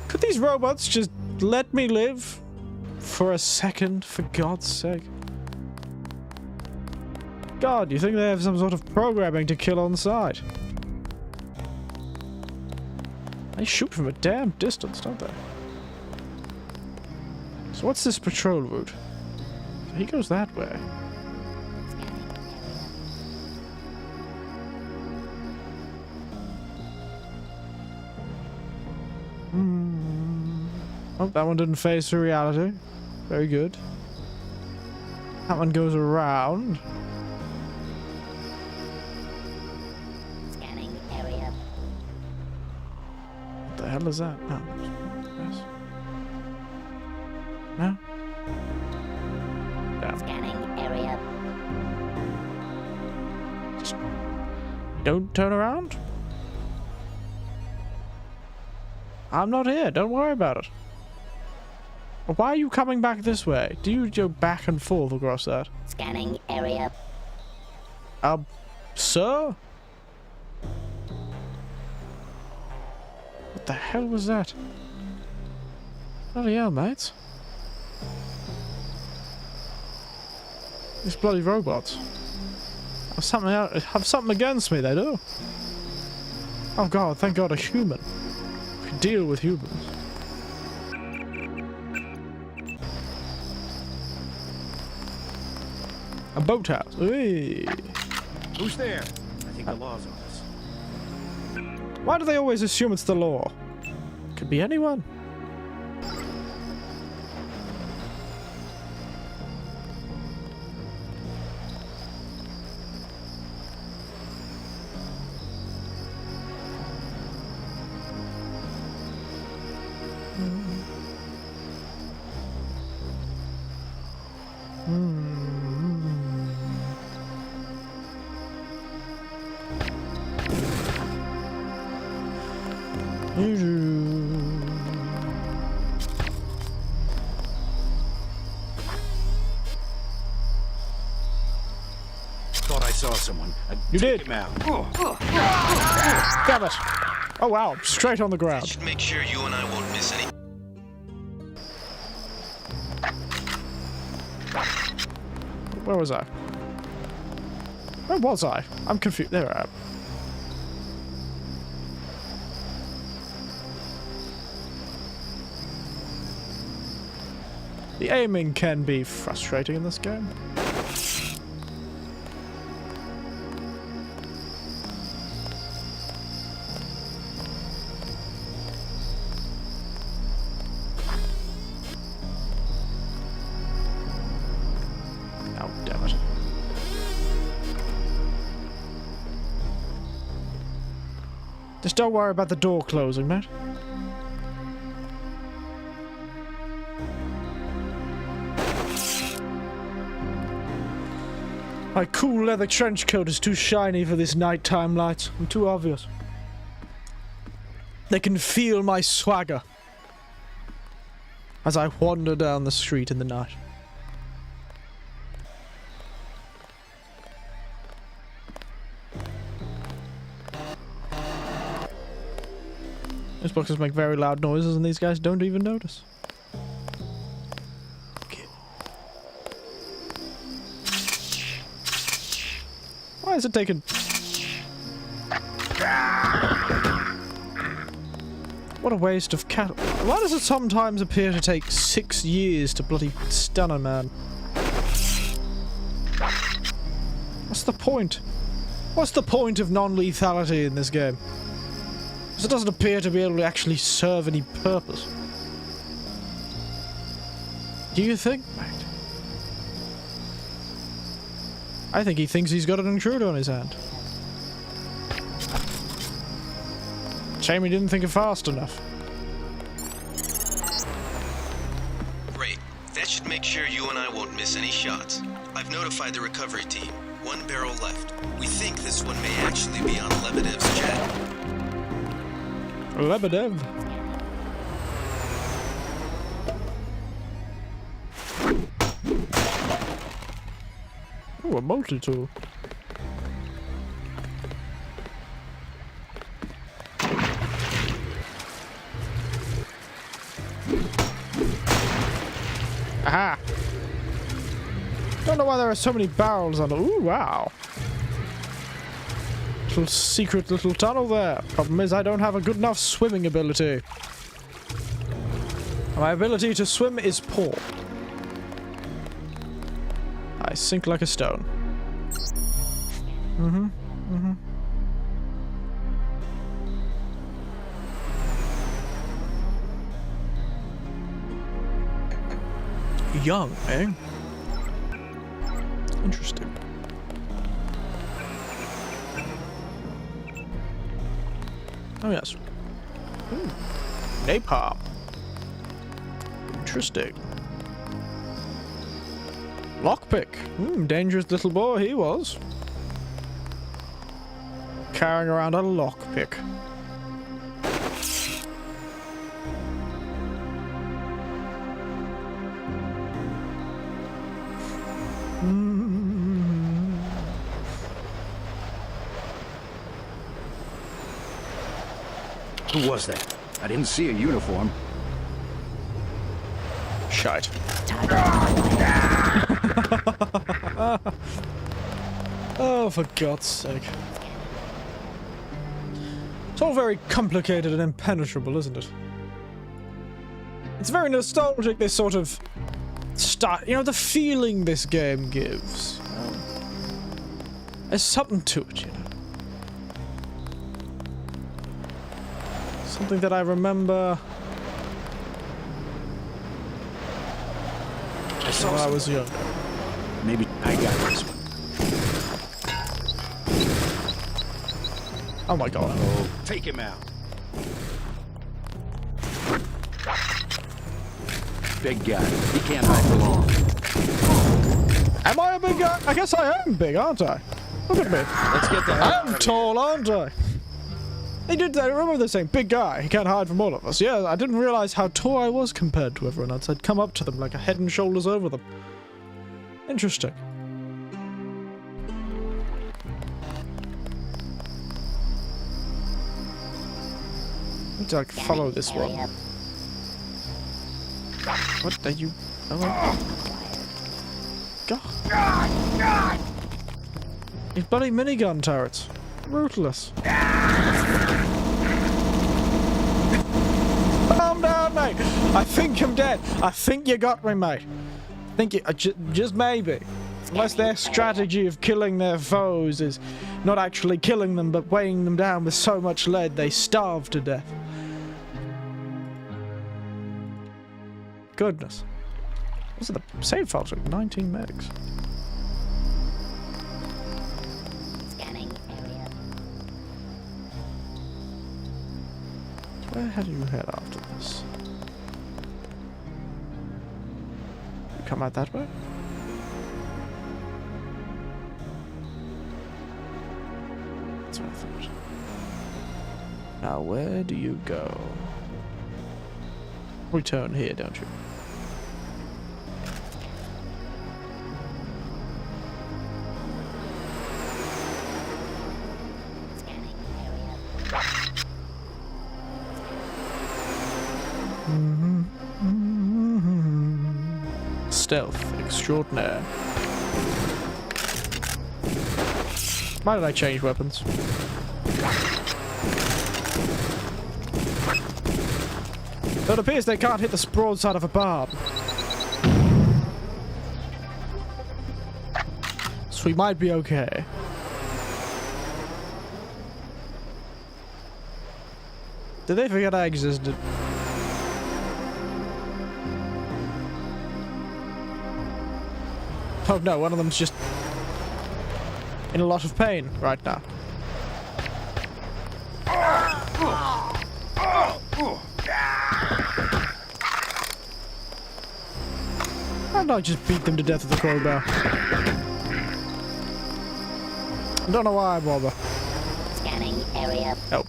could these robots just let me live for a second, for God's sake? God, you think they have some sort of programming to kill on sight? They shoot from a damn distance, don't they? So what's this patrol route? So he goes that way. Oh, that one didn't phase through reality. Very good. That one goes around. Scanning area. What the hell is that? No. Yes. No? Damn. Scanning area. Just don't turn around. I'm not here. Don't worry about it. Why are you coming back this way? Do you go back and forth across that? Scanning area. Sir? What the hell was that? Bloody hell, mate. These bloody robots. Have something against me, they do. Oh god, thank god a human. I can deal with humans. A boathouse. Hey. Who's there? I think the law's on us. Why do they always assume it's the law? Could be anyone. Thought I saw someone. You Take did. him out. Damn it! Oh wow, straight on the ground. Should make sure you and I won't miss any. Where was I? Where was I? I'm confused. There I am. The aiming can be frustrating in this game. Oh, damn it. Just don't worry about the door closing, mate. My cool leather trench coat is too shiny for this nighttime light. I'm too obvious. They can feel my swagger as I wander down the street in the night. These boxes make very loud noises and these guys don't even notice. Why is it taking... What a waste of cattle. Why does it sometimes appear to take 6 years to bloody stun a man? What's the point? What's the point of non-lethality in this game? Because it doesn't appear to be able to actually serve any purpose. Do you think? I think he thinks he's got an intruder on his hand. Shame he didn't think it fast enough. Great. That should make sure you and I won't miss any shots. I've notified the recovery team. 1 barrel left. We think this one may actually be on Lebedev's jet. Lebedev. Oh, a multi-tool. Aha! Don't know why there are so many barrels on it. Ooh, wow. Little secret little tunnel there. Problem is I don't have a good enough swimming ability. My ability to swim is poor. I sink like a stone. Young, eh? Interesting. Oh yes. Ooh. Napalm. Interesting. Lockpick. Dangerous little boy he was. Carrying around a lockpick. Who was that? I didn't see a uniform. Shite. Oh, for God's sake. It's all very complicated and impenetrable, isn't it? It's very nostalgic, this sort of start. You know, the feeling this game gives. There's something to it, you know. Something that I remember when I was young. Maybe I got this one. Oh my God. Oh, take him out. big guy. He can't hide for long. Am I a big guy? I guess I am big, aren't I? Look at me. Let's get the hell out I'm of tall, aren't I? They did that. I remember they saying, big guy, he can't hide from all of us. Yeah, I didn't realize how tall I was compared to everyone else. I'd come up to them like a head and shoulders over them. Interesting. I need to like follow this one. Area. What are you? Oh, God. These bloody minigun turrets. Ruthless. Calm down, mate. I think I'm dead. I think you got me, mate. I think you, just maybe. Unless their strategy of killing their foes is not actually killing them, but weighing them down with so much lead they starve to death. Goodness. What's the save files with 19 megs? Scanning area. Where do you head after this? You come out that way? That's what I thought. Now where do you go? Return here, don't you? Scanning area. Stealth extraordinaire. Why did I change weapons? So it appears they can't hit the broadside of a barb. So we might be okay. Did they forget I existed? Oh no, one of them's just in a lot of pain right now. And I just beat them to death with the crowbar. I don't know why I bother. Scanning area. Oh.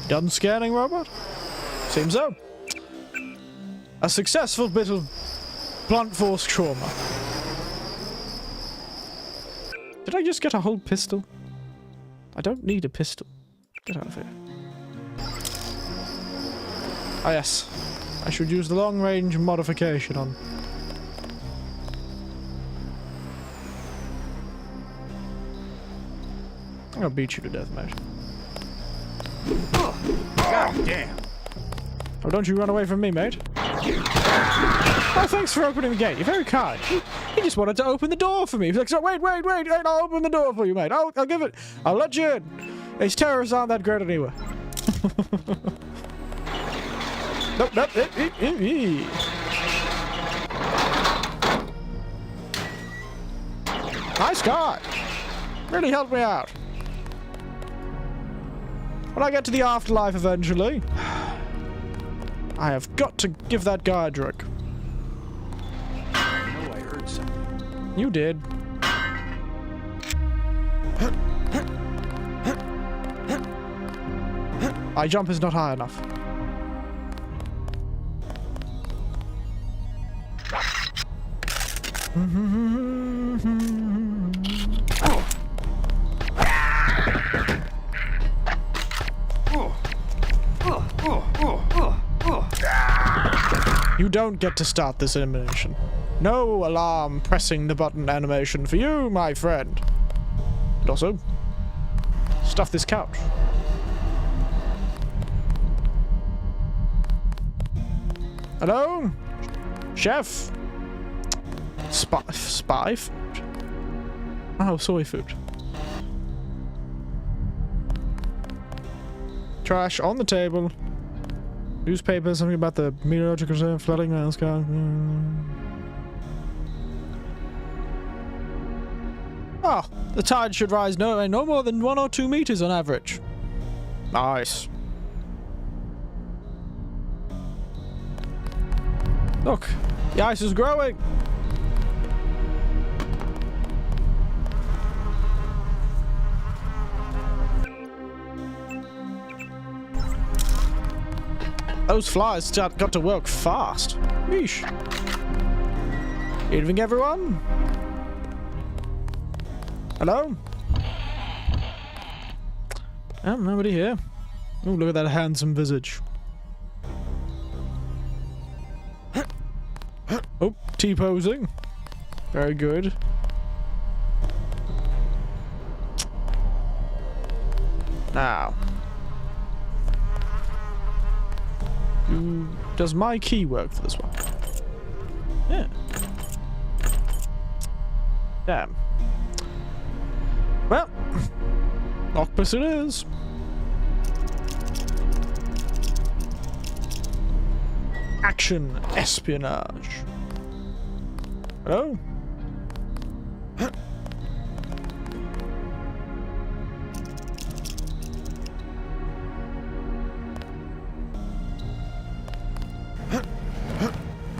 Done scanning, robot? Seems so. A successful bit of blunt force trauma. Did I just get a whole pistol? I don't need a pistol. Get out of here. Ah yes. I should use the long range modification on. I'm gonna beat you to death, mate. God damn. Oh, don't you run away from me, mate. Oh, thanks for opening the gate. You're very kind. He just wanted to open the door for me. He's like, so wait, I'll open the door for you, mate. I'll give it. I'll let you in. These terrorists aren't that great anyway. Nope. Nice guy. Really helped me out. When I get to the afterlife eventually, I have got to give that guy a drink. I know I heard something. You did. My jump is not high enough. You don't get to start this animation. No alarm pressing the button animation for you, my friend. And also, stuff this couch. Hello? Chef? Spy food? Oh, soy food. Trash on the table. Newspaper, something about the meteorological flooding around the sky. Oh, the tide should rise no more than 1 or 2 meters on average. Nice. Look, the ice is growing. Those flies got to work fast. Yeesh. Evening, everyone. Hello? Oh, nobody here. Oh, look at that handsome visage. Oh, T-posing. Very good. Now. Does my key work for this one? Yeah. Damn. Well, octopus it is. Action espionage. Hello?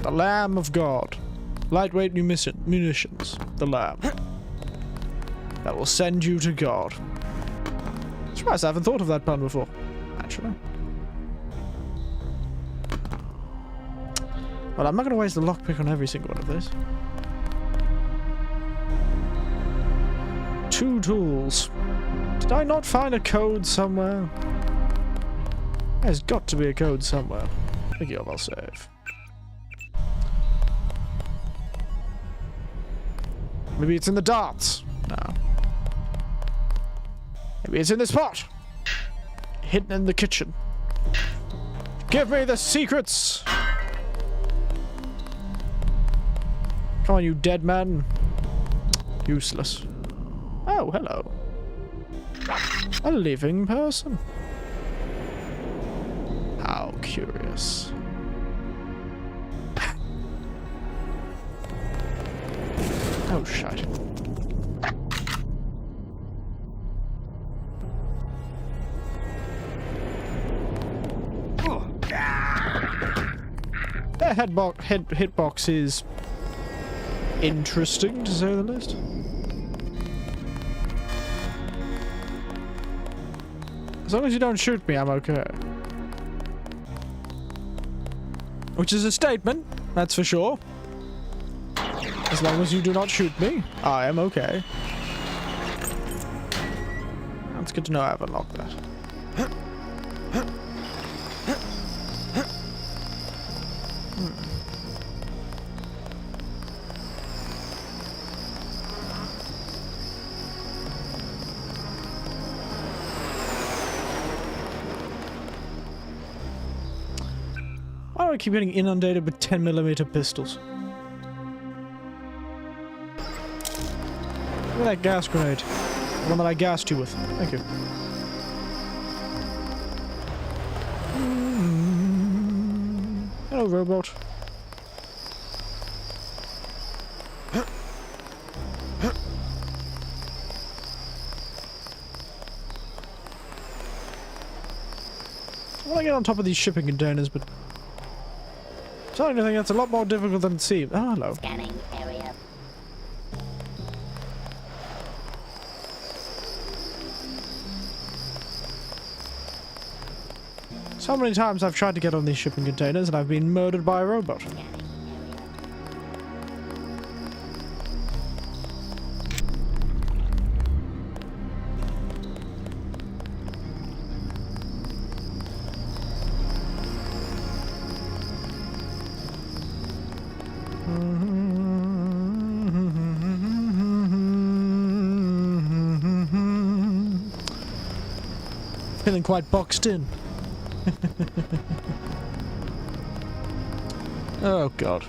The Lamb of God. Lightweight munitions. The Lamb. That will send you to God. Surprised I haven't thought of that pun before, actually. Well, I'm not going to waste the lockpick on every single one of these. 2 tools. Did I not find a code somewhere? There's got to be a code somewhere. I think I'll save. Maybe it's in the darts. No. Maybe it's in this pot. Hidden in the kitchen. Give me the secrets. Come on, you dead man. Useless. Oh, hello. A living person. How curious. Oh, shite. Their hitbox is interesting, to say the least. As long as you don't shoot me, I'm okay. Which is a statement, that's for sure. As long as you do not shoot me, I am okay. That's good to know I have unlocked that. Why do I keep getting inundated with 10mm pistols? Look at that gas grenade. The one that I gassed you with. Thank you. Hello, robot. I want to get on top of these shipping containers, but I'm starting to think that's a lot more difficult than it seems. Oh, hello. Scanning area. So many times I've tried to get on these shipping containers and I've been murdered by a robot. Scanning area. Feeling quite boxed in. Oh god.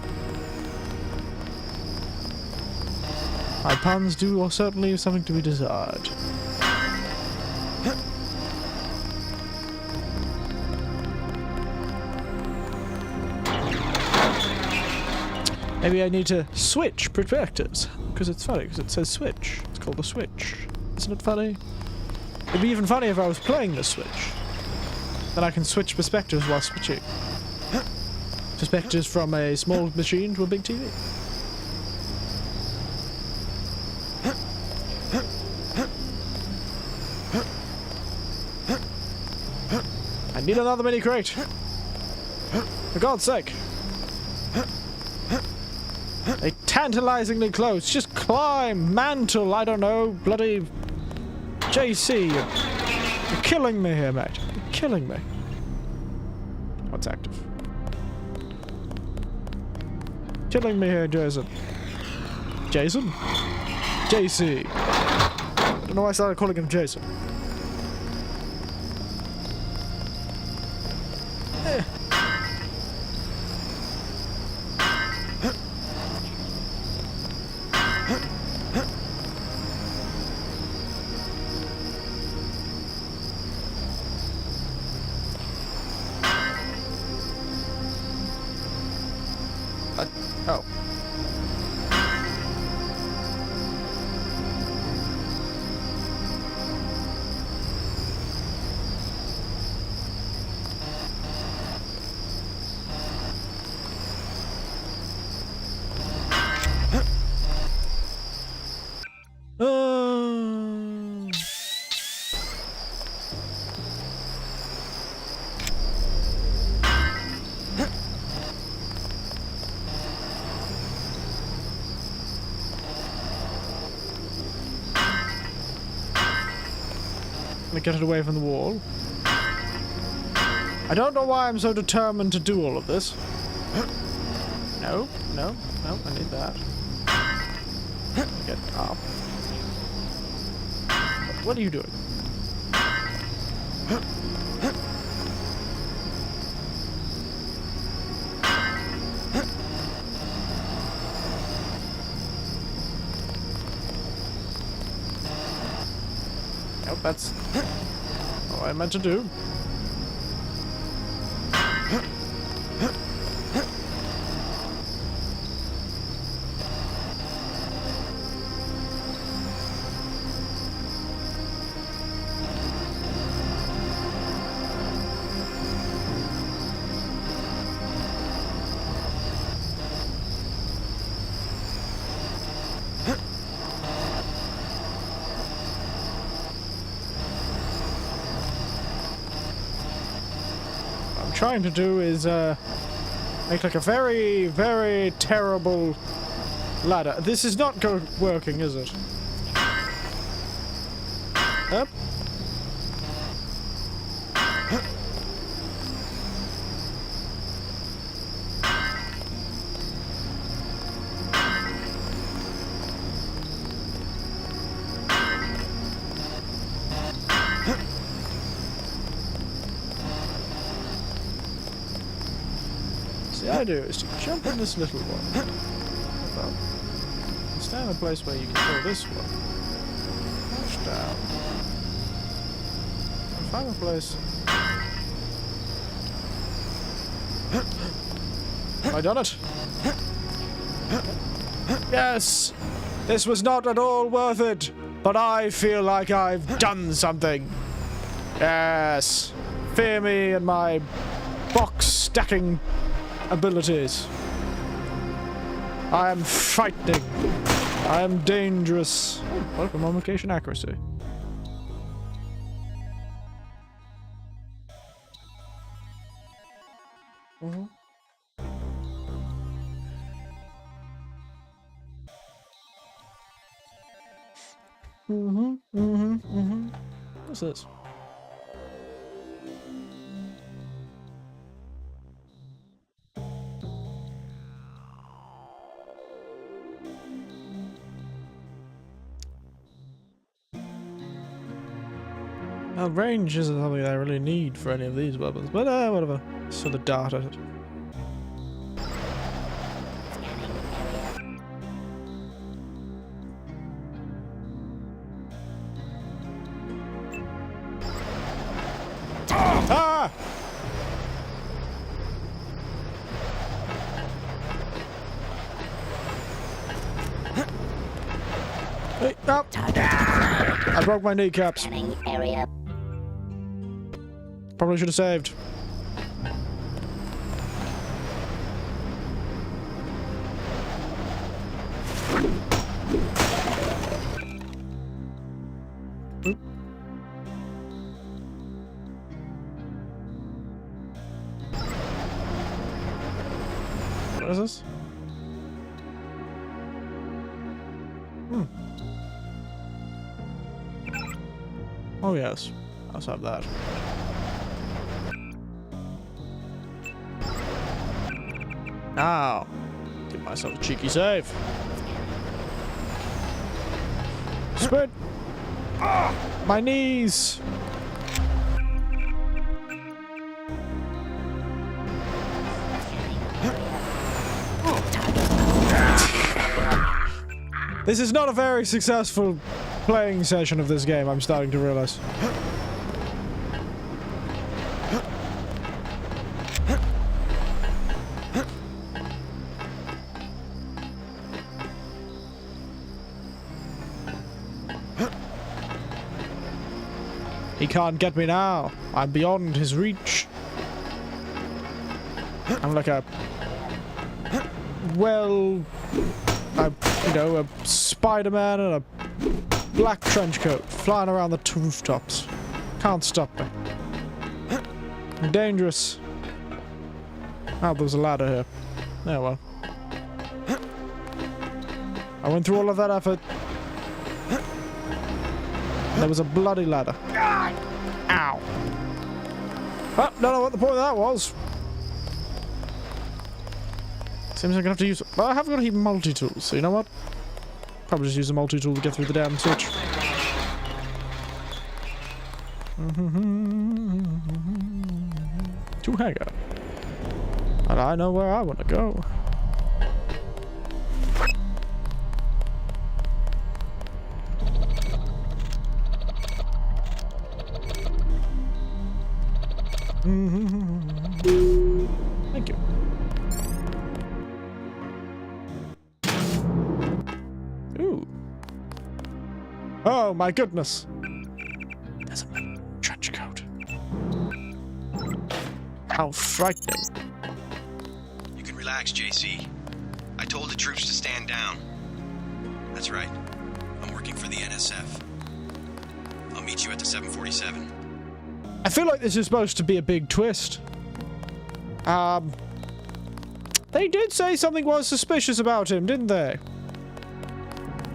My puns do certainly leave something to be desired. Maybe I need to switch perspectives. Because it's funny, because it says switch. It's called pull the switch. Isn't it funny? It'd be even funny if I was playing this switch. Then I can switch perspectives while switching. Perspectives from a small machine to a big TV. I need another mini crate. For God's sake. They tantalizingly close. Just climb, mantle, I don't know, bloody JC. You're killing me here, mate. You're killing me. What's active? Killing me here, Jason. Jason? JC. I don't know why I started calling him Jason. Oh. Get it away from the wall. I don't know why I'm so determined to do all of this. No, no, no, I need that. Get up. What are you doing? Nope, that's what I meant to do. Trying to do is make like a very, very terrible ladder. This is not working, is it? Up. The idea is to jump in this little one. Well, stand in a place where you can kill this one. Push down. And find a place. Have I done it? Yes! This was not at all worth it, but I feel like I've done something. Yes! Fear me and my box stacking abilities. I am frightening. I am dangerous. Oh, welcome on location accuracy. What's this? Range isn't something I really need for any of these weapons, but whatever. So the data. Ah! Hey, Oh. I broke my kneecaps. Scanning area. Probably should have saved. Oop. What is this? Oh yes, let's have that. Now, give myself a cheeky save. Sprint! My knees! This is not a very successful playing session of this game, I'm starting to realize. He can't get me now. I'm beyond his reach. I'm like a... well... you know, a Spider-Man and a black trench coat flying around the rooftops. Can't stop me. I'm dangerous. Oh, there's a ladder here. Oh well. I went through all of that effort. There was a bloody ladder. Ow. Oh, don't know what the point of that was. Seems I'm gonna have to use... well, I haven't got a heap of multi-tools, so you know what? Probably just use a multi-tool to get through the damn switch. To hangar. And I know where I want to go. Thank you. Ooh. Oh my goodness. There's a trench coat. How frightening. You can relax, JC. I told the troops to stand down. That's right. I'm working for the NSF. I'll meet you at the 747. I feel like this is supposed to be a big twist. They did say something was suspicious about him, didn't they?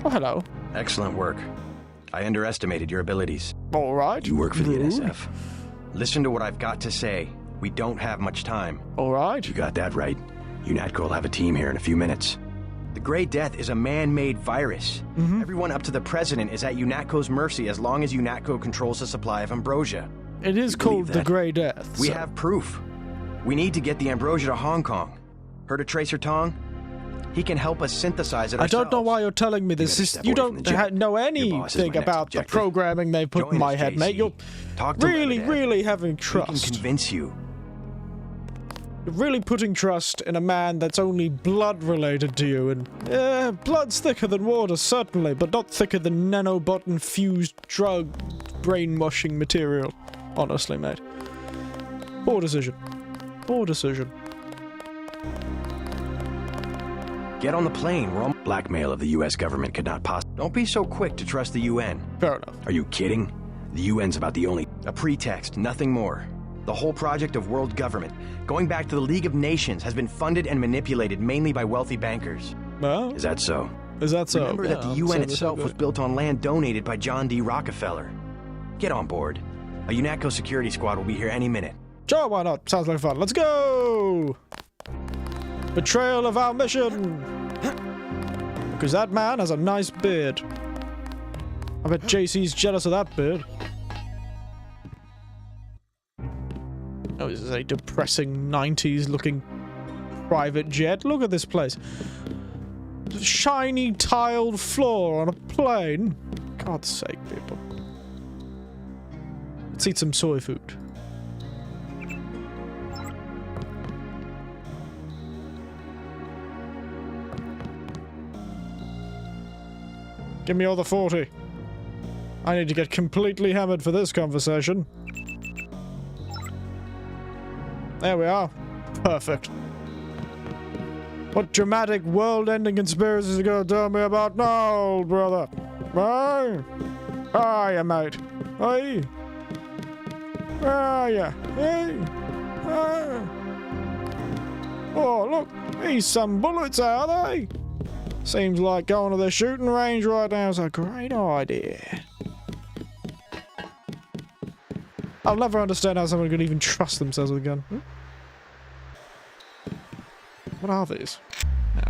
Oh, hello. Excellent work. I underestimated your abilities. All right. You work for the Rude. NSF. Listen to what I've got to say. We don't have much time. All right. You got that right. UNATCO will have a team here in a few minutes. The Grey Death is a man-made virus. Everyone up to the president is at UNATCO's mercy as long as UNATCO controls the supply of ambrosia. It is You called believe the that? Grey Death. We so- have proof. We need to get the ambrosia to Hong Kong. Heard of Tracer Tong? He can help us synthesize it I don't know ourselves. why you're telling me this. gotta This step you away from don't the jet. know Your boss is my anything next about the objective. programming they put Join in my us, head, JC. mate. You're Talk to really, Lemonade. really having We can trust. convince you. You're really putting trust in a man that's only blood related to you, and blood's thicker than water, certainly, but not thicker than nanobot-infused drug brainwashing material. Honestly, mate. Poor decision. Poor decision. Get on the plane. We're on blackmail of the U.S. government could not possibly. Don't be so quick to trust the UN. Fair enough. Are you kidding? The UN's about the only... a pretext, nothing more. The whole project of world government, going back to the League of Nations, has been funded and manipulated mainly by wealthy bankers. Well, Is that so? is that so? Remember that the Yeah, UN so itself was good. built on land donated by John D. Rockefeller. Get on board. A UNATCO security squad will be here any minute. Sure, why not? Sounds like fun. Let's go! Betrayal of our mission! Because that man has a nice beard. I bet JC's jealous of that beard. Oh, this is a depressing 90s looking private jet. Look at this place. Shiny tiled floor on a plane. God's sake, people. Let's eat some soy food. Give me all the 40. I need to get completely hammered for this conversation. There we are. Perfect. What dramatic world-ending conspiracies are you gonna tell me about now, brother? Hey? Hiya, mate. Hey? Hiya. Hey? Oh, look. These some bullets, are they? Seems like going to the shooting range right now is a great idea. I'll never understand how someone could even trust themselves with a gun. Hmm? What are these? No.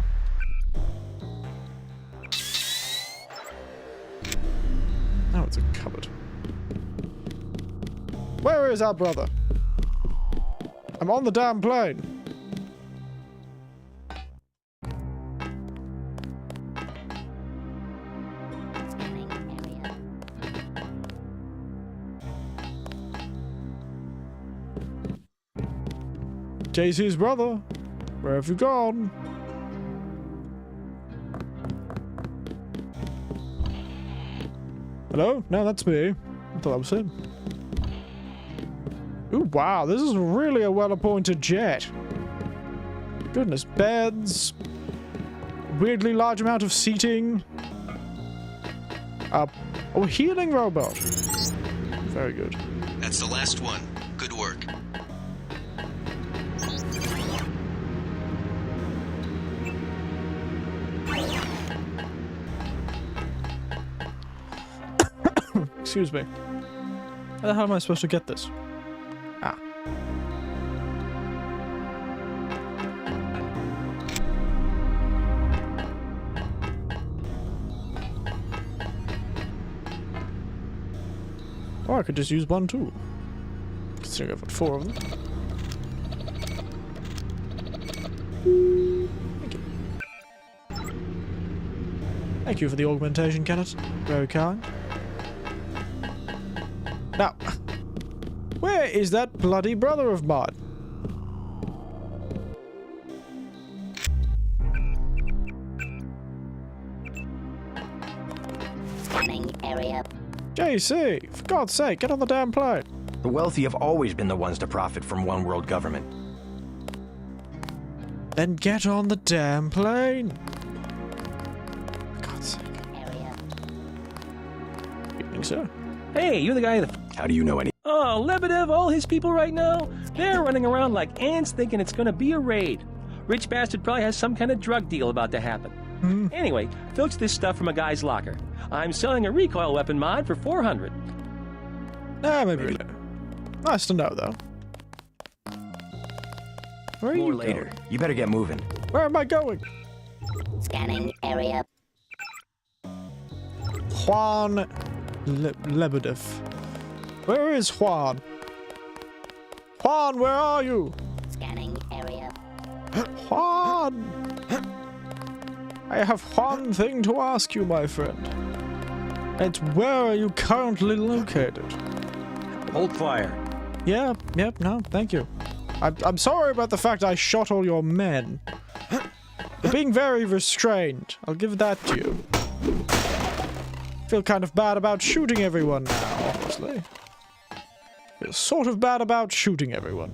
Oh, it's a cupboard. Where is our brother? I'm on the damn plane. Scanning area. JC's brother. Where have you gone? Hello? No, that's me. I thought that was him. Ooh, wow, this is really a well-appointed jet. Goodness, beds. Weirdly large amount of seating. Oh, a healing robot. Very good. That's the last one. Good work. Excuse me. How the hell am I supposed to get this? Ah. Or I could just use one too. Considering I've got 4 of them. Thank you. Thank you for the augmentation, Kenneth. Very kind. Now, where is that bloody brother of mine? Scanning area. JC, for God's sake, get on the damn plane. The wealthy have always been the ones to profit from one world government. Then get on the damn plane. For God's sake. Area. Evening, sir. Hey, you're the guy that... How do you know any? Oh, Lebedev, all his people right now? They're running around like ants thinking it's gonna be a raid. Rich bastard probably has some kind of drug deal about to happen. Anyway, filch this stuff from a guy's locker. I'm selling a recoil weapon mod for 400. Maybe later. Nice to know, though. Where are More you later. going? You better get moving. Where am I going? Scanning area. Juan Lebedev. Where is Juan? Juan, where are you? Scanning area. Juan! I have one thing to ask you, my friend. And where are you currently located? Hold fire. Yeah, yep, no, thank you. I'm sorry about the fact I shot all your men. You're being very restrained. I'll give that to you. Feel kind of bad about shooting everyone now, honestly. Feel sort of bad about shooting everyone.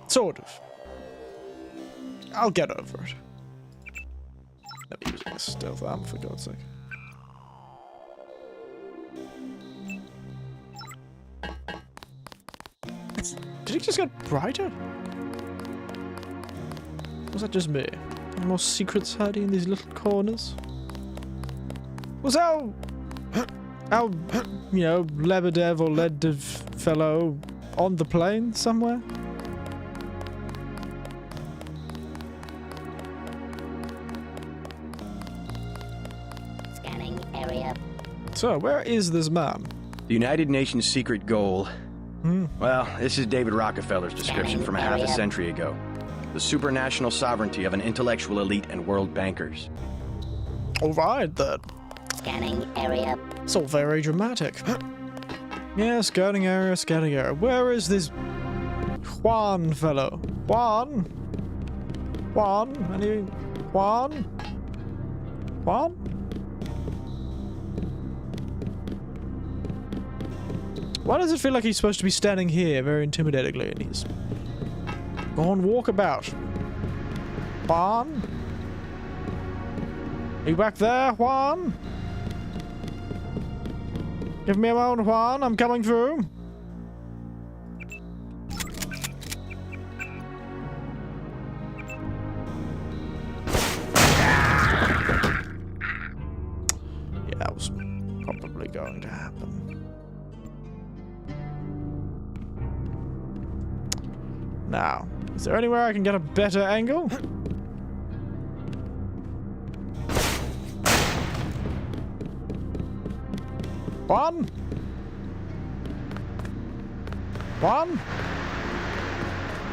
Sort of. I'll get over it. Never using a stealth arm, for God's sake. Did it just get brighter? Was that just me? Any more secrets hiding in these little corners? Was our you know, Lebedev or Lebedev fellow on the plane somewhere? Scanning area. So, where is this man? The United Nations' secret goal. Well, this is David Rockefeller's description from a half a century ago. The supranational sovereignty of an intellectual elite and world bankers. Alright then. Scanning area. It's all very dramatic. Yeah, scouting area, scouting area. Where is this Juan fellow? Juan? Juan? Any... Juan? Juan? Why does it feel like he's supposed to be standing here very intimidatingly and he's gone walkabout? Juan? Are you back there, Juan? Give me a moment, Juan. I'm coming through. Yeah, that was probably going to happen. Now, is there anywhere I can get a better angle? Juan? Juan?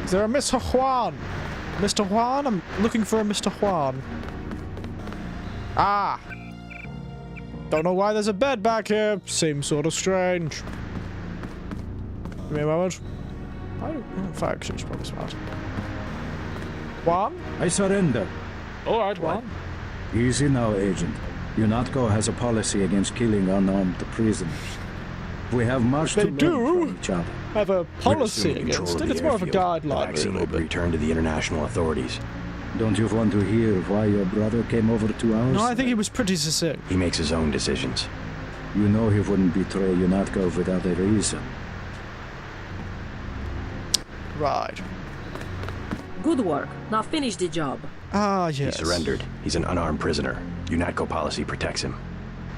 Is there a Mr. Juan? Mr. Juan? I'm looking for a Mr. Juan. Ah! Don't know why there's a bed back here. Seems sort of strange. Give me a moment. Fire exchange probably smart. Juan? I surrender. Alright, Juan. Easy now, Agent. UNATCO has a policy against killing unarmed prisoners. We have much They to learn do? from each other. Have a We're policy assuming control against of it. the It's more of a airfield. The guideline, vaccine really, will be but... returned to the international authorities. Don't you want to hear why your brother came over to ours? No, I think he was pretty succinct. He makes his own decisions. You know he wouldn't betray UNATCO without a reason. Right. Good work. Now finish the job. Ah, He yes. surrendered. He's an unarmed prisoner. UNATCO policy protects him.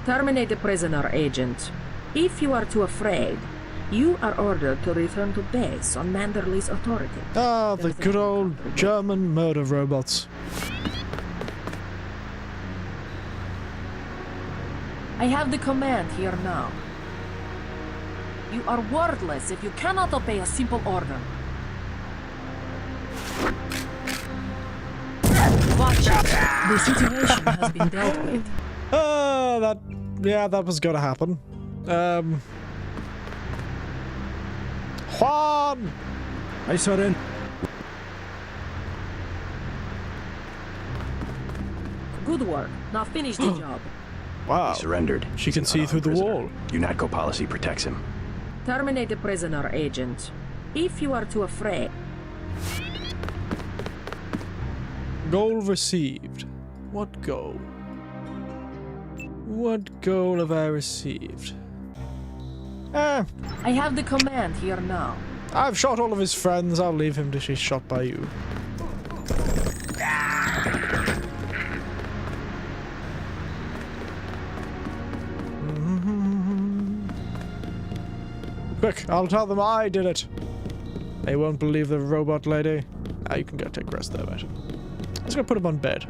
Terminate the prisoner, Agent. If you are too afraid, you are ordered to return to base on Manderley's authority. Ah, the good old German murder robots. I have the command here now. You are worthless if you cannot obey a simple order. Watch it. The situation has been dealt with. Yeah, that was gonna happen. Juan! I surrender. Good work. Now finish the job. Wow. He surrendered. She He's can an see through unarmed the prisoner. wall. UNATCO policy protects him. Terminate the prisoner, Agent. If you are too afraid, Goal received. What goal? What goal have I received? I have the command here now. I've shot all of his friends. I'll leave him to be shot by you. Quick, I'll tell them I did it. They won't believe the robot lady. Ah, you can go take rest there, mate. Let's go put him on bed.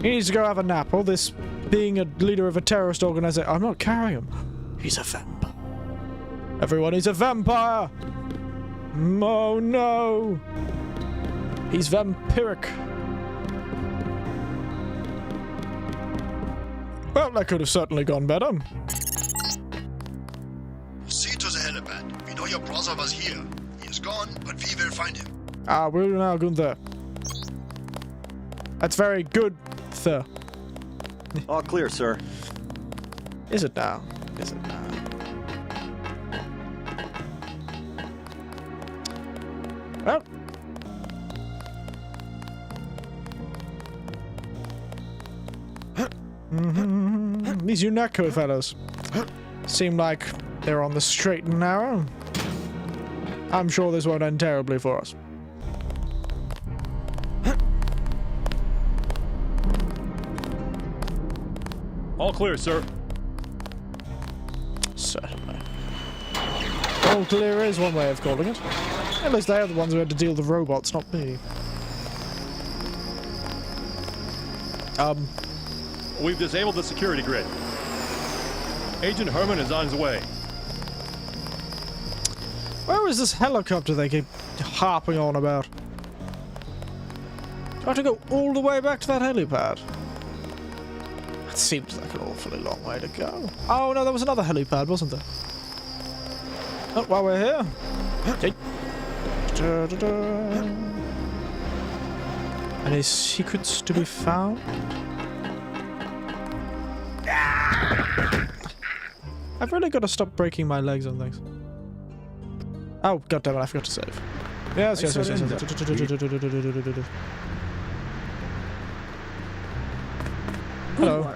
He needs to go have a nap. All this being a leader of a terrorist organization. I'm not carrying him. He's a vampire. Everyone, he's a vampire! Oh no! He's vampiric. Well, that could have certainly gone better. See to the helipad. We know your brother was here. He is gone, but we will find him. Ah, we're now good there. That's very good, sir. All clear, sir. Is it now? Is it now? Well. These UNATCO fellows seem like they're on the straight and narrow. I'm sure this won't end terribly for us. All clear, sir. Certainly. All clear is one way of calling it. At least they are the ones who had to deal with the robots, not me. We've disabled the security grid. Agent Herman is on his way. Where is this helicopter they keep harping on about? Do I have to go all the way back to that helipad? That seems like an awfully long way to go. Oh no, there was another helipad, wasn't there? Oh, while we're here. Okay. Any secrets to be found? I I've really got to stop breaking my legs on things. Oh, goddammit, I forgot to save. Yes. Hello.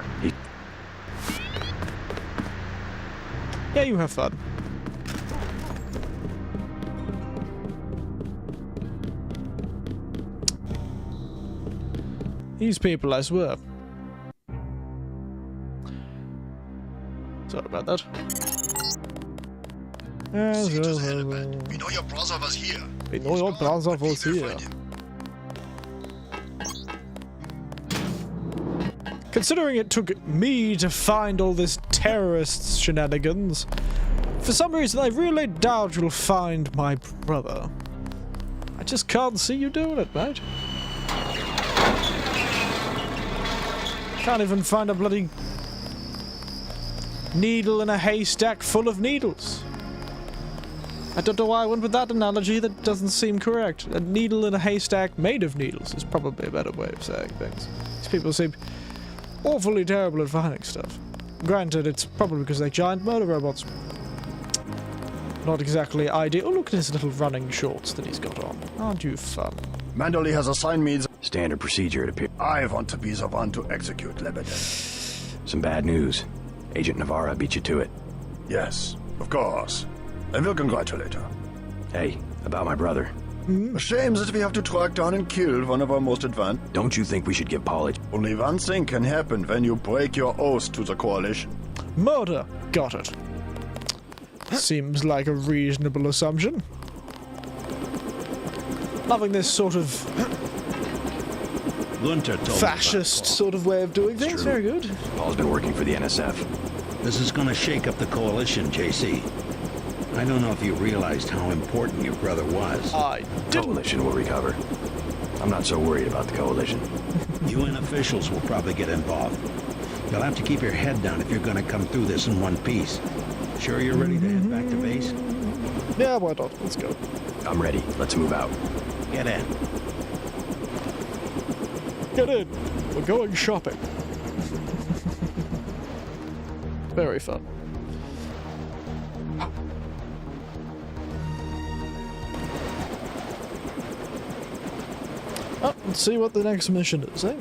Yeah, you have fun. These people, I swear. Sorry about that. See to the helipad. We know your brother was here. We know your brother was here. Considering it took me to find all this terrorist shenanigans, for some reason I really doubt you'll find my brother. I just can't see you doing it, mate. Can't even find a bloody needle in a haystack full of needles. I don't know why I went with that analogy. That doesn't seem correct. A needle in a haystack made of needles is probably a better way of saying things. These people seem awfully terrible at finding stuff. Granted, it's probably because they're giant murder robots. Not exactly ideal. Oh, look at his little running shorts that he's got on. Aren't you fun? Mandoli has assigned me the... Standard procedure, it appears. I want to be the one to execute Lebedev. Some bad news. Agent Navarra beat you to it. Yes, of course. I will congratulate her. Hey, about my brother. A shame that we have to track down and kill one of our most advanced. Don't you think we should give Paul a... Only one thing can happen when you break your oath to the coalition. Murder. Got it. Seems like a reasonable assumption. Loving this sort of fascist sort of way of doing things. Very good. Paul's been working for the NSF. This is gonna shake up the coalition, JC. I don't know if you realized how important your brother was. I didn't. Coalition will recover. I'm not so worried about the coalition. UN officials will probably get involved. You'll have to keep your head down if you're gonna come through this in one piece. Sure you're ready to head back to base? Yeah, why not? Let's go. I'm ready. Let's move out. Get in. Get in. We're going shopping. Very fun. Oh, let's see what the next mission is, eh?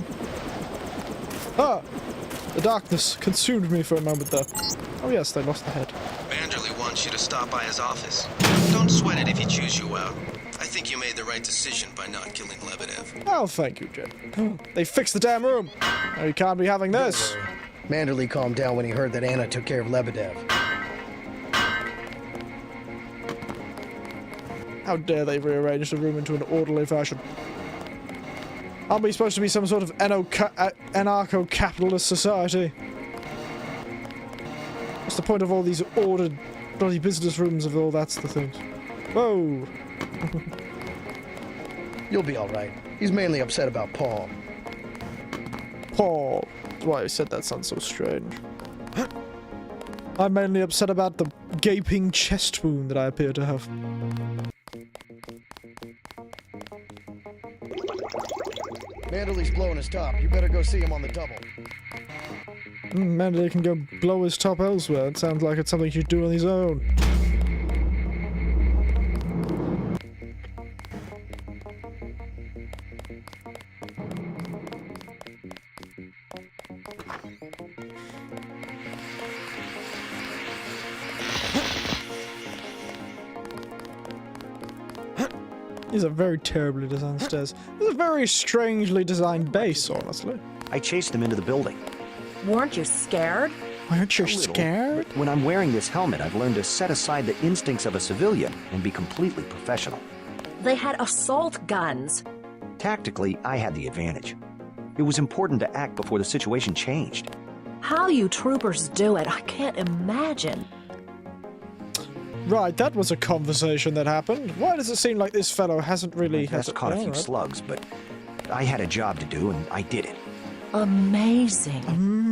Ah! The darkness consumed me for a moment there. Oh yes, they lost the head. Vanderlei wants you to stop by his office. Don't sweat it if he chews you out. I think you made the right decision by not killing Lebedev. Oh, thank you, Jim. They fixed the damn room. Now you can't be having this. Vanderlei calmed down when he heard that Anna took care of Lebedev. How dare they rearrange the room into an orderly fashion? Aren't we supposed to be some sort of anarcho-capitalist society? What's the point of all these ordered bloody business rooms if all that's the thing? Whoa! You'll be alright. He's mainly upset about Paul. Paul. That's why I said that sounds so strange. I'm mainly upset about the gaping chest wound that I appear to have. Manderley's blowing his top. You better go see him on the double. Manderley can go blow his top elsewhere. It sounds like it's something he should do on his own. These are very terribly designed stairs. This is a very strangely designed base, honestly. I chased him into the building. Weren't you scared? Aren't you scared? When I'm wearing this helmet, I've learned to set aside the instincts of a civilian and be completely professional. They had assault guns. Tactically, I had the advantage. It was important to act before the situation changed. How you troopers do it, I can't imagine. Right, that was a conversation that happened. Why does it seem like this fellow hasn't really... I've caught a few slugs, but I had a job to do, and I did it. Amazing.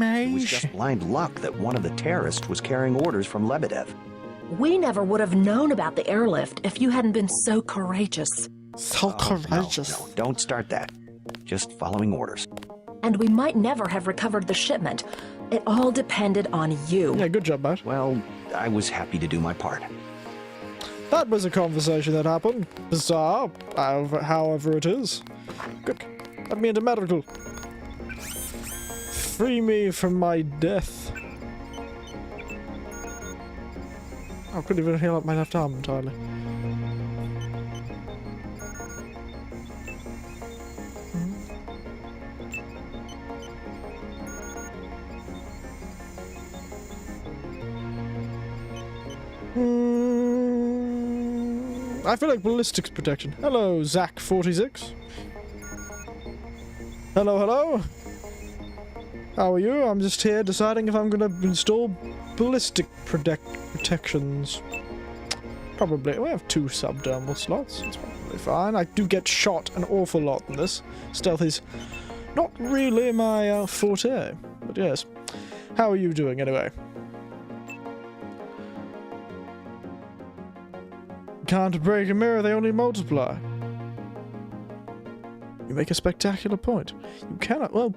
It was just blind luck that one of the terrorists was carrying orders from Lebedev. We never would have known about the airlift if you hadn't been so courageous. So courageous. No, don't start that. Just following orders. And we might never have recovered the shipment. It all depended on you. Yeah, good job, Matt. Well, I was happy to do my part. That was a conversation that happened. Bizarre, however it is. Quick, let me into medical. Free me from my death. I couldn't even heal up my left arm entirely. I feel like ballistics protection. Hello, Zach46. Hello, hello. How are you? I'm just here deciding if I'm gonna install ballistic protections. Probably. We have 2 subdermal slots. It's probably fine. I do get shot an awful lot in this. Stealth is not really my forte. But yes. How are you doing anyway? Can't break a mirror, they only multiply. You make a spectacular point. You cannot, well...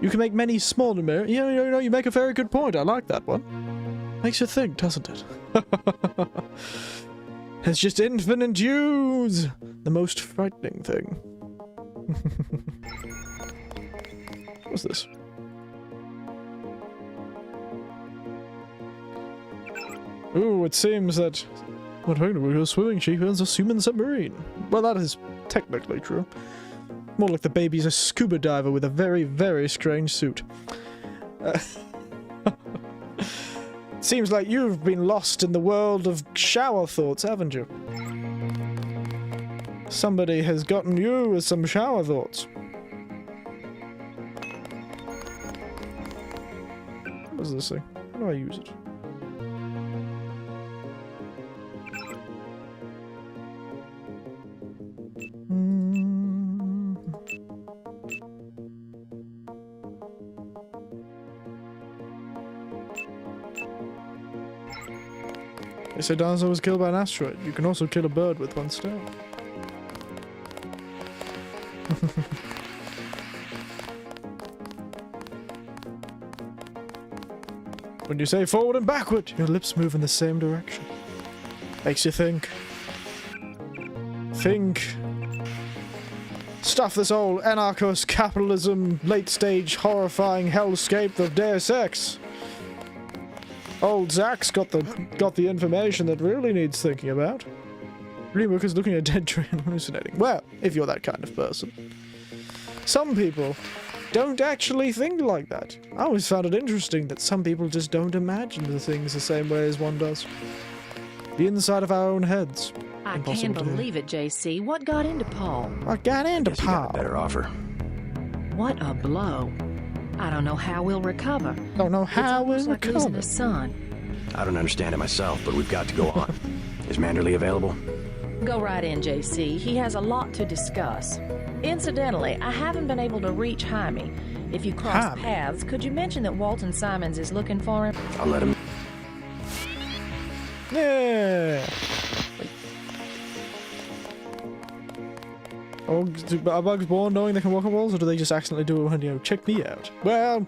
You can make many smaller mirrors. You make a very good point. I like that one. Makes you think, doesn't it? It's just infinite use! The most frightening thing. What's this? Ooh, it seems that when pregnant with her swimming, she earns a human submarine. Well, that is technically true. More like the baby's a scuba diver with a very, very strange suit. Seems like you've been lost in the world of shower thoughts, haven't you? Somebody has gotten you with some shower thoughts. What is this thing? How do I use it? They say dinosaur was killed by an asteroid. You can also kill a bird with 1 stone. When you say forward and backward, your lips move in the same direction. Makes you think. Think. Stuff this old anarchist capitalism late stage horrifying hellscape of Deus Ex. Old Zach's got the information that really needs thinking about. Rework is looking at dead tree and hallucinating. Well, if you're that kind of person. Some people don't actually think like that. I always found it interesting that some people just don't imagine the things the same way as one does. The inside of our own heads. I can't believe it, JC. What got into Paul? What got into Guess you got a better offer. What a blow. I don't know how we'll recover. Don't know how we'll like recover. losing a son. I don't understand it myself, but we've got to go on. Is Manderley available? Go right in, JC. He has a lot to discuss. Incidentally, I haven't been able to reach Jaime. If you cross paths, could you mention that Walton Simons is looking for him? I'll let him... Yeah! Oh, are bugs born knowing they can walk on walls, or do they just accidentally do it when, check me out? Well...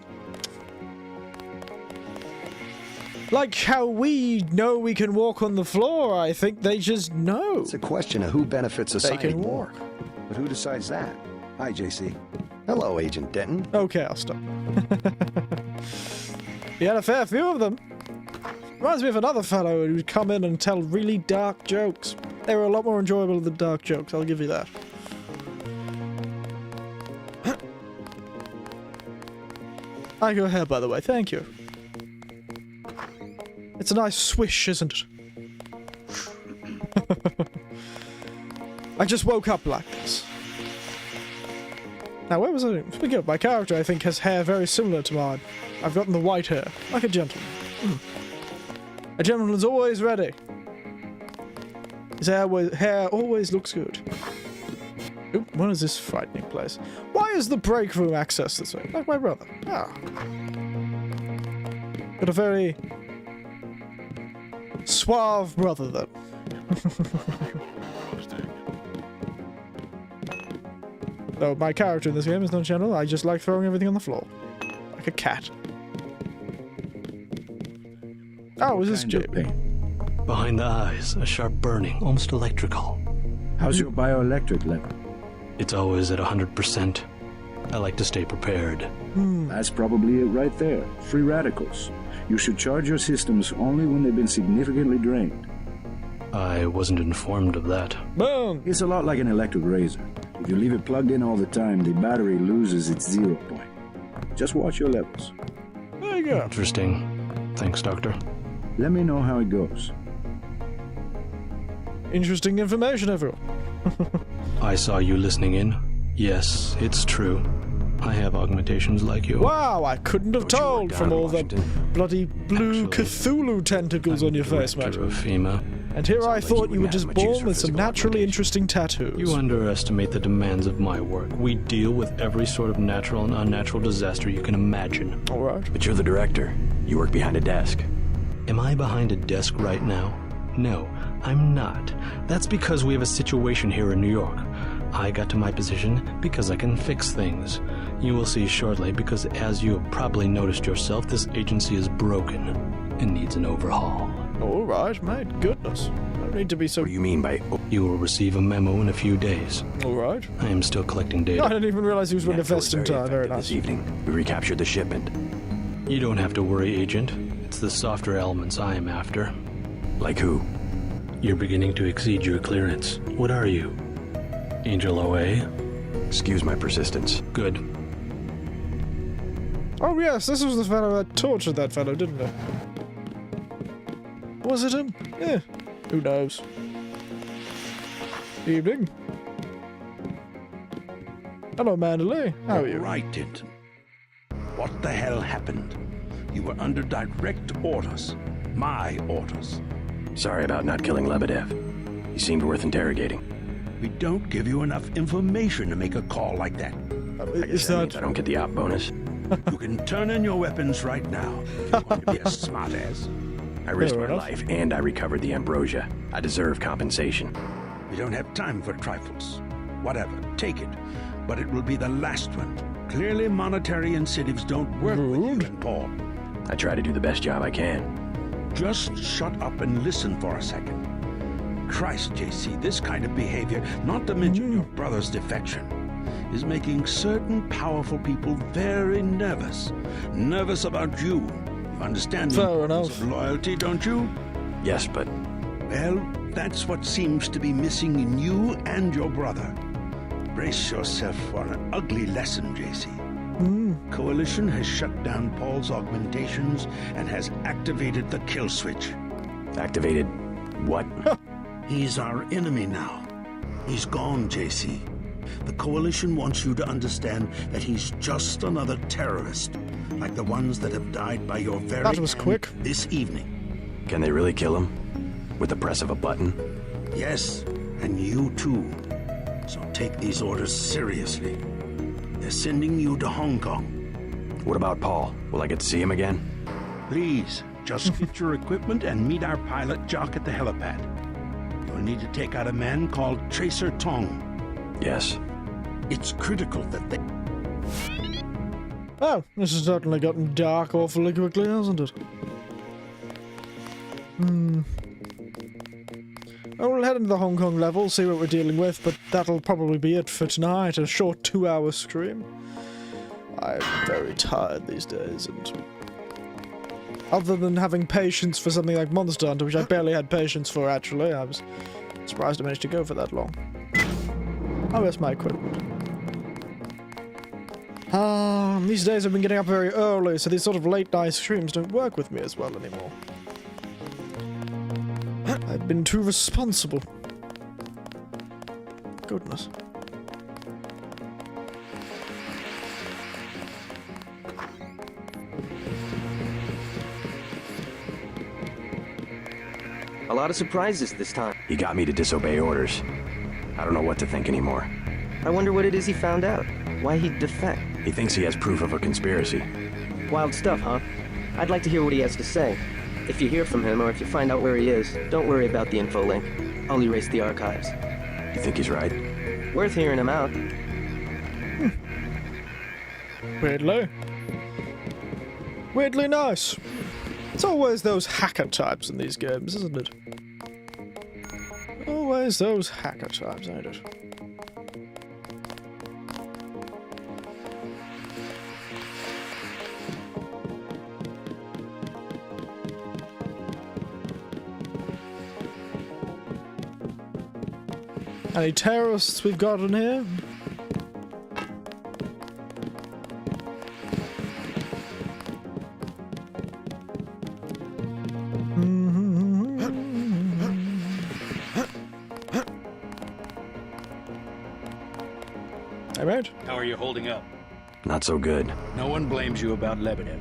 Like how we know we can walk on the floor, I think they just know. It's a question of who benefits society can more. But who decides that? Hi, JC. Hello, Agent Denton. Okay, I'll stop. You had a fair few of them. Reminds me of another fellow who'd come in and tell really dark jokes. They were a lot more enjoyable than dark jokes, I'll give you that. I like your hair, by the way, thank you. It's a nice swish, isn't it? I just woke up like this. Now, where was I? Speaking of, my character, I think, has hair very similar to mine. I've gotten the white hair, like a gentleman. A gentleman's always ready. His hair always looks good. Oop, what is this frightening place? Why is the break room accessed this way? Like my brother. Ah. Got a very suave brother, then. No, my character in this game is not general. I just like throwing everything on the floor. Like a cat. Oh, is this Jake? Behind the eyes, a sharp burning, almost electrical. How's your bioelectric level? It's always at 100%. I like to stay prepared. That's probably it right there. Free radicals. You should charge your systems only when they've been significantly drained. I wasn't informed of that. Boom! It's a lot like an electric razor. If you leave it plugged in all the time, the battery loses its 0 point. Just watch your levels. There you go. Interesting. Thanks, Doctor. Let me know how it goes. Interesting information, everyone. I saw you listening in. Yes, it's true. I have augmentations like you. Wow, I couldn't have told from all the bloody blue Cthulhu tentacles on your face, mate. Of FEMA. And here I thought you were just born with some naturally interesting tattoos. You underestimate the demands of my work. We deal with every sort of natural and unnatural disaster you can imagine. All right. But you're the director. You work behind a desk. Am I behind a desk right now? No, I'm not. That's because we have a situation here in New York. I got to my position because I can fix things. You will see shortly, because as you have probably noticed yourself, this agency is broken and needs an overhaul. All right, my goodness. No need to be so... What do you mean by... You will receive a memo in a few days. All right. I am still collecting data. I didn't even realize he was running a vest in time. Very nice. This evening, we recaptured the shipment. You don't have to worry, Agent. It's the softer elements I am after. Like who? You're beginning to exceed your clearance. What are you? Angel OA? Excuse my persistence. Good. Oh yes, this was the fellow that tortured that fellow, didn't it? Was it him? Yeah. Who knows? Evening. Hello, Mandalay. How are you? Right, Tintin. What the hell happened? You were under direct orders. My orders. Sorry about not killing Lebedev. He seemed worth interrogating. We don't give you enough information to make a call like that. Is that... I don't get the op bonus. You can turn in your weapons right now if you want to be a smartass. I risked my life and I recovered the ambrosia. I deserve compensation. We don't have time for trifles. Whatever, take it. But it will be the last one. Clearly monetary incentives don't work with you and Paul. I try to do the best job I can. Just shut up and listen for a second. Christ, JC, this kind of behavior, not to mention your brother's defection, is making certain powerful people very nervous. Nervous about you. You understand the importance of loyalty, don't you? Yes, but... Well, that's what seems to be missing in you and your brother. Brace yourself for an ugly lesson, JC. Coalition has shut down Paul's augmentations and has activated the kill switch. Activated what? He's our enemy now. He's gone, JC. The Coalition wants you to understand that he's just another terrorist, like the ones that have died by your very That was quick. This evening. Can they really kill him? With the press of a button? Yes, and you too. So take these orders seriously. They're sending you to Hong Kong. What about Paul? Will I get to see him again? Please, just get your equipment and meet our pilot Jock at the helipad. You'll need to take out a man called Tracer Tong. Yes. It's critical that they... Oh, this has certainly gotten dark awfully quickly, hasn't it? Oh, we'll head into the Hong Kong level, see what we're dealing with, but that'll probably be it for tonight, a short 2-hour stream. I'm very tired these days, and... Other than having patience for something like Monster Hunter, which I barely had patience for, actually, I was surprised I managed to go for that long. Oh, that's my equipment. These days I've been getting up very early, so these sort of late-night streams don't work with me as well anymore. I've been too responsible. Goodness. A lot of surprises this time. He got me to disobey orders. I don't know what to think anymore. I wonder what it is he found out. Why he'd defect. He thinks he has proof of a conspiracy. Wild stuff, huh? I'd like to hear what he has to say. If you hear from him, or if you find out where he is, don't worry about the info link. I'll erase the archives. You think he's right? Worth hearing him out. Weirdly. Weirdly nice. It's always those hacker types in these games, isn't it? Always those hacker types, ain't it? Any terrorists we've got in here? Hey, mate. How are you holding up? Not so good. No one blames you about Lebedev.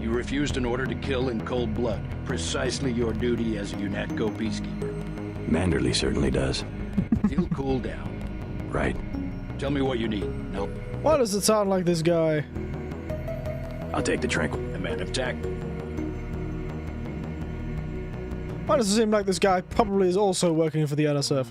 You refused an order to kill in cold blood. Precisely your duty as a UNATCO peacekeeper. Manderley certainly does. He'll cool down. Right. Tell me what you need. No. Why does it sound like this guy? I'll take the tranquil. A man of tact. Why does it seem like this guy probably is also working for the NSF?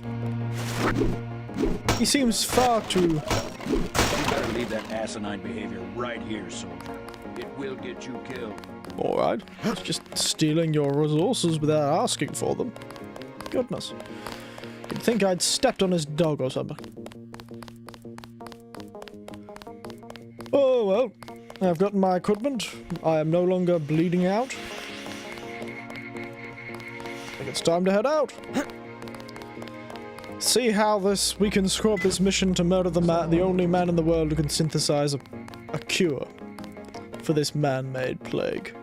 He seems far too... You better leave that asinine behavior right here, soldier. It will get you killed. Alright. It's just stealing your resources without asking for them. Goodness. You'd think I'd stepped on his dog or something. Oh well. I've gotten my equipment. I am no longer bleeding out. I think it's time to head out. See how we can screw up this mission to murder the only man in the world who can synthesize a cure for this man-made plague.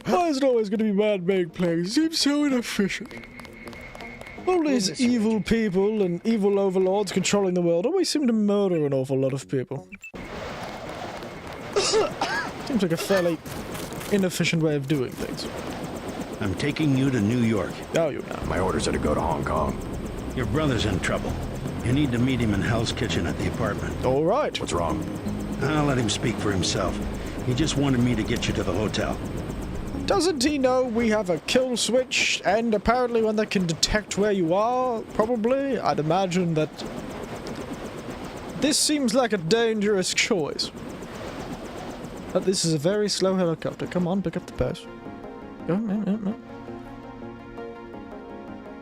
Why is it always going to be man-made plagues? It seems so inefficient. All these evil people and evil overlords controlling the world always seem to murder an awful lot of people. Seems like a fairly inefficient way of doing things. I'm taking you to New York. Oh, you know. My orders are to go to Hong Kong. Your brother's in trouble. You need to meet him in Hell's Kitchen at the apartment. All right. What's wrong? I'll let him speak for himself. He just wanted me to get you to the hotel. Doesn't he know we have a kill switch, and apparently when they can detect where you are, probably? I'd imagine that... This seems like a dangerous choice. But this is a very slow helicopter. Come on, pick up the pace. No.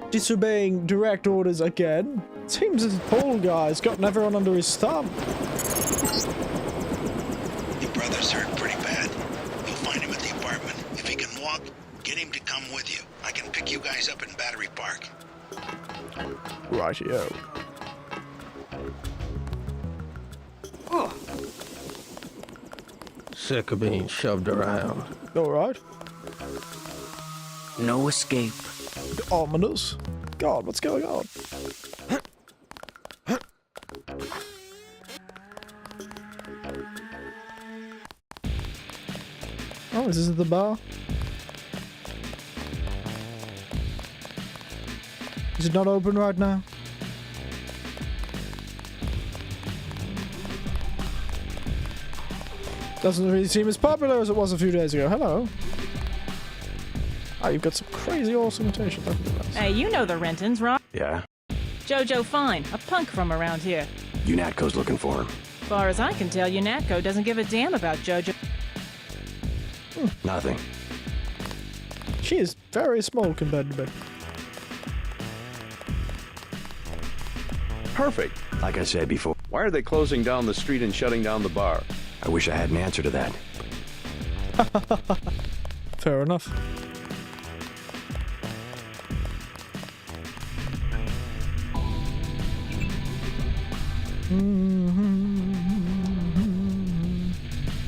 Disobeying direct orders again? Seems this Paul guy's gotten everyone under his thumb. Your brother's hurt pretty bad. You'll find him at the apartment. If he can walk, get him to come with you. I can pick you guys up in Battery Park. Rightio. Oh. Sick of being shoved around. Alright. No escape. Ominous. God, what's going on? Oh, is this the bar? Is it not open right now? Doesn't really seem as popular as it was a few days ago. Hello. Oh, you've got some crazy awesome mutation. Hey, you know the Rentons, right? Yeah. Jojo Fine, a punk from around here. UNATCO's looking for him. As far as I can tell, UNATCO doesn't give a damn about Jojo. Nothing. She is very small compared to me. Perfect. Like I said before. Why are they closing down the street and shutting down the bar? I wish I had an answer to that. Fair enough.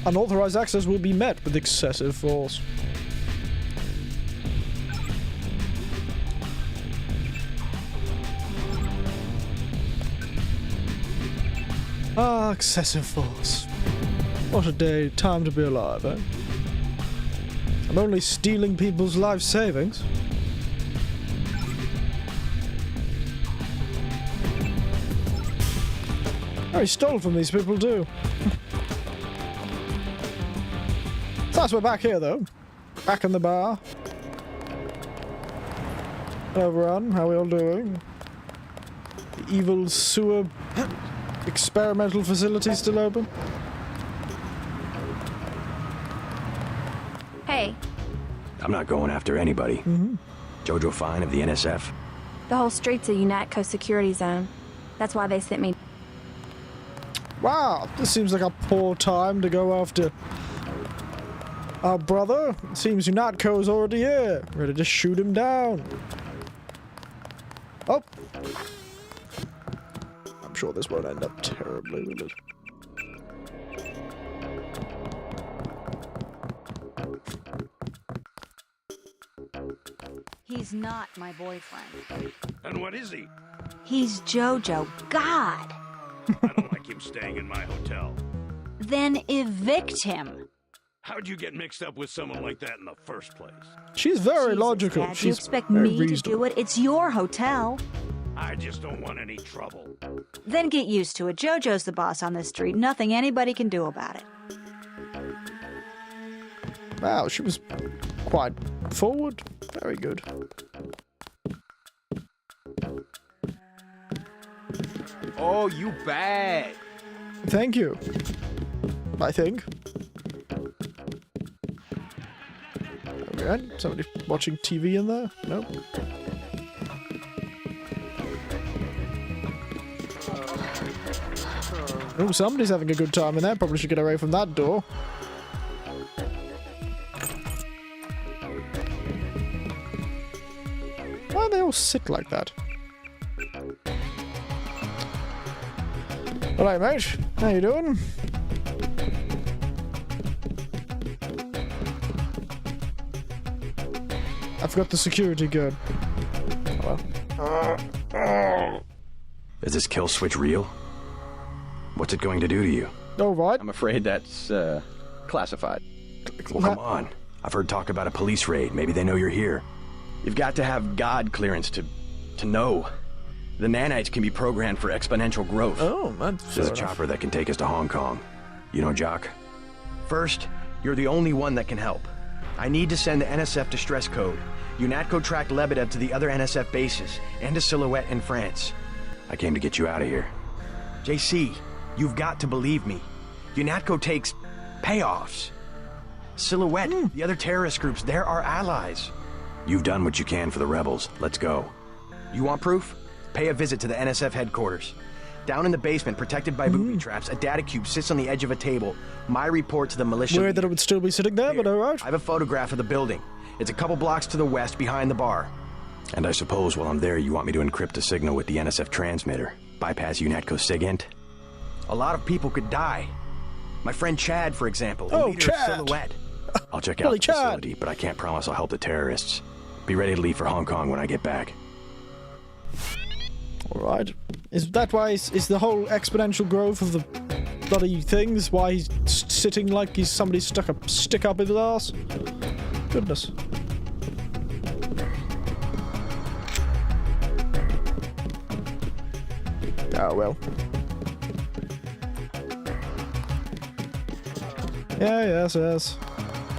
Unauthorized access will be met with excessive force. Ah, excessive force. What a day, time to be alive, eh? I'm only stealing people's life savings. Oh, he stole from these people too. So we're back here though. Back in the bar. Overrun, how are we all doing? The evil sewer experimental facility still open? Hey, I'm not going after anybody. Jojo Fine of the NSF. the whole street's a UNATCO security zone. That's why they sent me. Wow, this seems like a poor time to go after our brother. It seems UNATCO's already here, ready to shoot him down. Oh. I'm sure this won't end up terribly, will it? He's not my boyfriend. And what is he? He's Jojo. God! I don't like him staying in my hotel. Then evict him. How'd you get mixed up with someone like that in the first place? She's very logical. Dad, She's you expect very me reasonable. to do it? It's your hotel. I just don't want any trouble. Then get used to it. Jojo's the boss on this street. Nothing anybody can do about it. Wow, she was quite forward. Very good. Oh, you bad. Thank you. I think. Okay, somebody watching TV in there? Nope. Oh, somebody's having a good time in there. Probably should get away from that door. Why do they all sit like that? Alright, mate. How you doing? I forgot the security guard. Hello. Is this kill switch real? What's it going to do to you? All right. I'm afraid that's, classified. Well, come on. I've heard talk about a police raid. Maybe they know you're here. You've got to have God clearance to know. The nanites can be programmed for exponential growth. Oh, man. There's a chopper that can take us to Hong Kong. You know, Jock? First, you're the only one that can help. I need to send the NSF distress code. UNATCO tracked Lebedev to the other NSF bases, and to Silhouette in France. I came to get you out of here. JC, you've got to believe me. UNATCO takes payoffs. Silhouette, the other terrorist groups, they're our allies. You've done what you can for the rebels. Let's go. You want proof? Pay a visit to the NSF headquarters. Down in the basement, protected by booby traps, a data cube sits on the edge of a table. My report to the militia. Weird that it would still be sitting there, but alright. I have a photograph of the building. It's a couple blocks to the west, behind the bar. And I suppose while I'm there, you want me to encrypt a signal with the NSF transmitter. Bypass UNATCO SIGINT. A lot of people could die. My friend Chad, for example, the leader of Silhouette. I'll check out the facility, but I can't promise I'll help the terrorists. Be ready to leave for Hong Kong when I get back. Alright. Is that why is the whole exponential growth of the bloody things why he's sitting like he's somebody stuck a stick up his ass? Goodness. Oh well. Yeah, yes.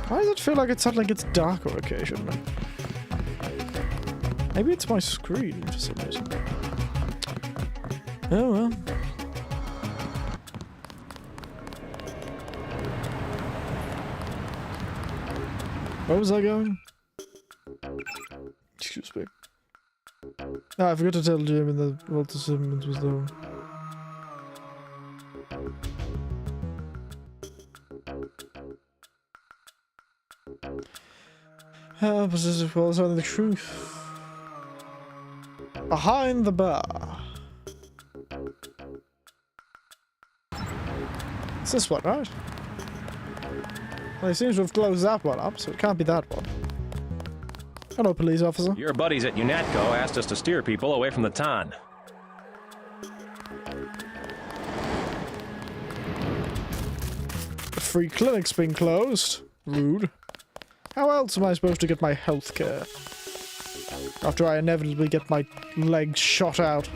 Why does it feel like it suddenly gets darker occasionally? Maybe it's my screen for some reason. Oh well. Where was I going? Excuse me. Oh, I forgot to tell Jim that Walter Simmons was there. But this is well telling the truth. Behind the bar. It's this one, right? Well, he seems to have closed that one up, so it can't be that one. Hello, police officer. Your buddies at UNATCO asked us to steer people away from the Tan. The free clinic's been closed. Rude. How else am I supposed to get my health care? After I inevitably get my legs shot out.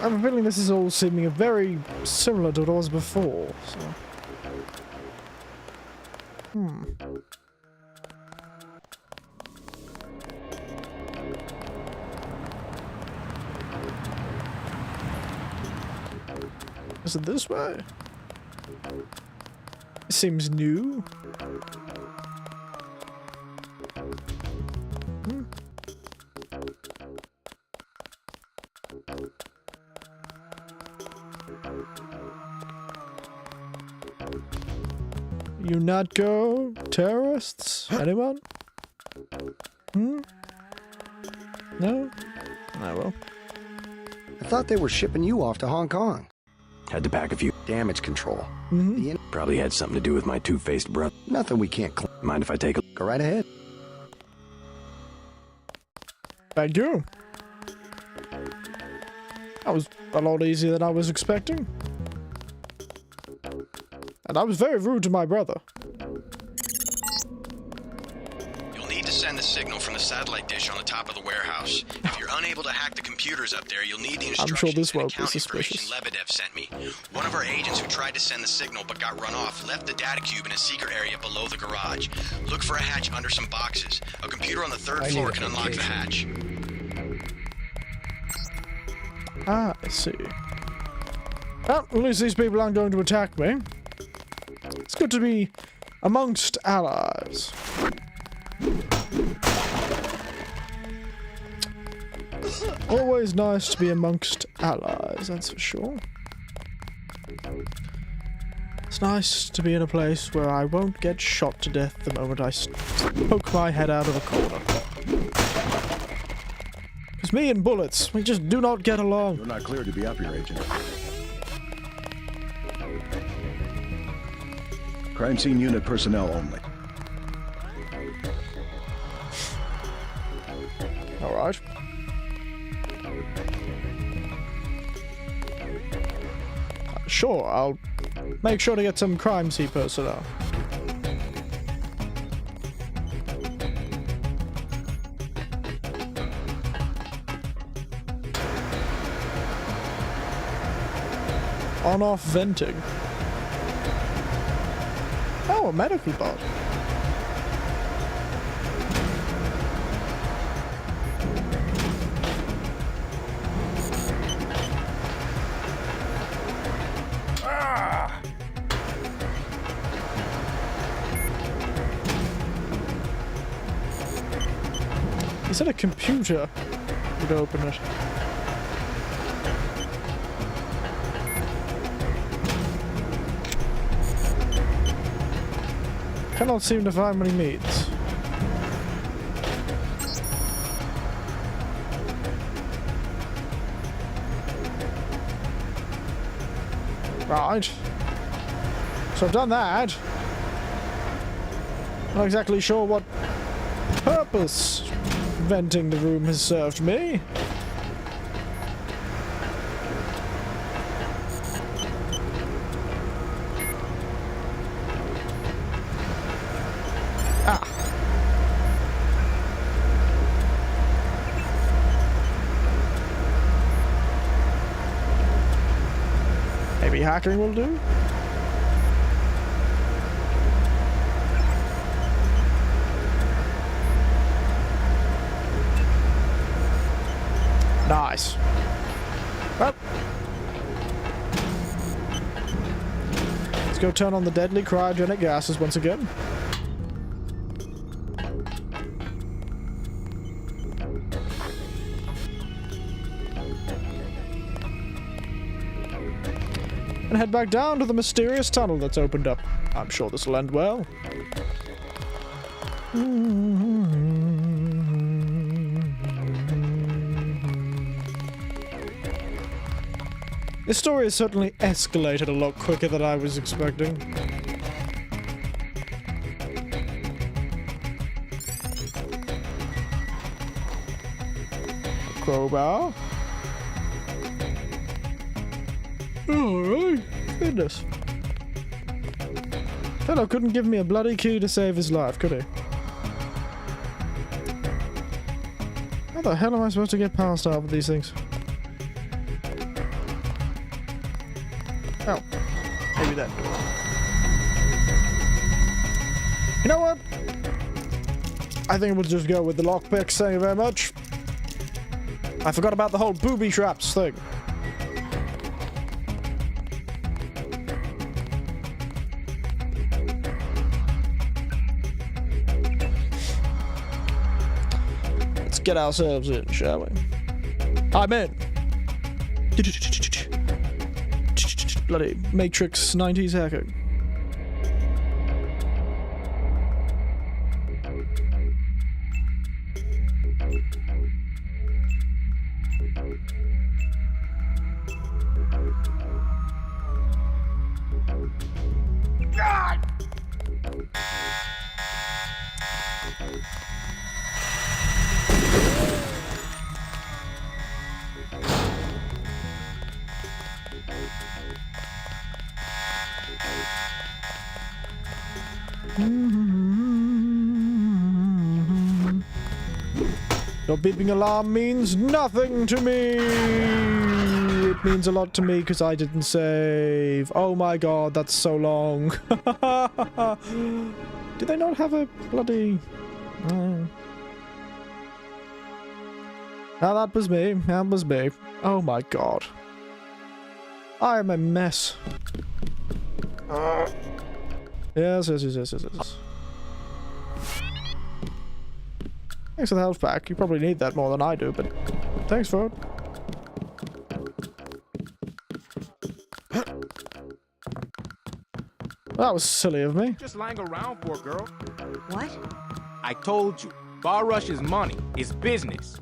have a feeling this is all seeming very similar to what it was before, so... Is it this way? It seems new. You not go terrorists? Anyone? No? Oh well. I thought they were shipping you off to Hong Kong. Had to pack a few. Damage control. Probably had something to do with my two-faced brother. Nothing we can't Mind if I take a... Go right ahead. Thank you. That was a lot easier than I was expecting. And I was very rude to my brother. You'll need to send the signal from the satellite dish on the top of the warehouse. If you're unable to hack the computers up there, you'll need the I'm instructions sure this and won't be account information suspicious. Lebedev sent me. One of our agents who tried to send the signal but got run off left the data cube in a secret area below the garage. Look for a hatch under some boxes. A computer on the third floor can unlock the hatch. Ah, I see. Well, at least these people aren't going to attack me. It's good to be amongst allies. Always nice to be amongst allies, that's for sure. It's nice to be in a place where I won't get shot to death the moment I poke my head out of a corner. Because me and bullets, we just do not get along. You're not cleared to be up here, Agent. Crime scene unit personnel only. Alright. Sure, I'll make sure to get some crime scene personnel. On-off venting. Oh, a medical bot. He said a computer would open it. Cannot seem to find what he means. Right. So I've done that. Not exactly sure what purpose venting the room has served me. Maybe hacking will do? Nice. Well. Let's go turn on the deadly cryogenic gases once again. And head back down to the mysterious tunnel that's opened up. I'm sure this will end well. This story has certainly escalated a lot quicker than I was expecting. Crowbar. Alright. Goodness. Fellow couldn't give me a bloody key to save his life, could he? How the hell am I supposed to get past half of these things? Oh. Maybe that door. You know what? I think we'll just go with the lockpick, thank you very much. I forgot about the whole booby traps thing. Let's get ourselves in, shall we? I'm in. Bloody Matrix 90s hacking. God! Your beeping alarm means nothing to me. It means a lot to me because I didn't save. Oh my god, that's so long. Did they not have a bloody... Now that was me. That was me. Oh my god. I am a mess. Yes. Thanks for the health pack. You probably need that more than I do, but thanks for it. That was silly of me. Just lying around, poor girl. What? I told you, Bar Rush is money, is business.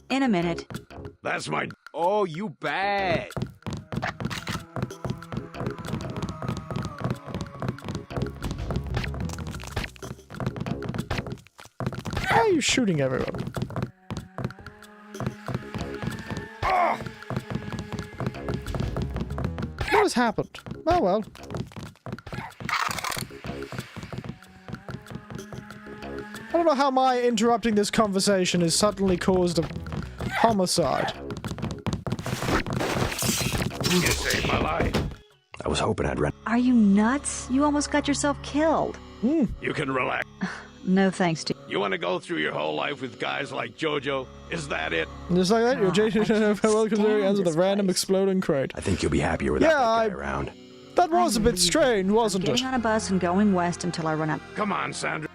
In a minute. That's my... Oh, you bad. Why are you shooting everyone? Oh! What has happened? Oh well. I don't know how my interrupting this conversation has suddenly caused a homicide. You saved my life. I was hoping I'd run. Are you nuts? You almost got yourself killed. You can relax. No thanks to You want to go through your whole life with guys like JoJo? Is that it? Just like that, your Jason farewell considering ends with a random exploding crate. I think you'll be happier without that guy around. That was a bit strange, wasn't Getting on a bus and going west until I run out. Come on, Sandra.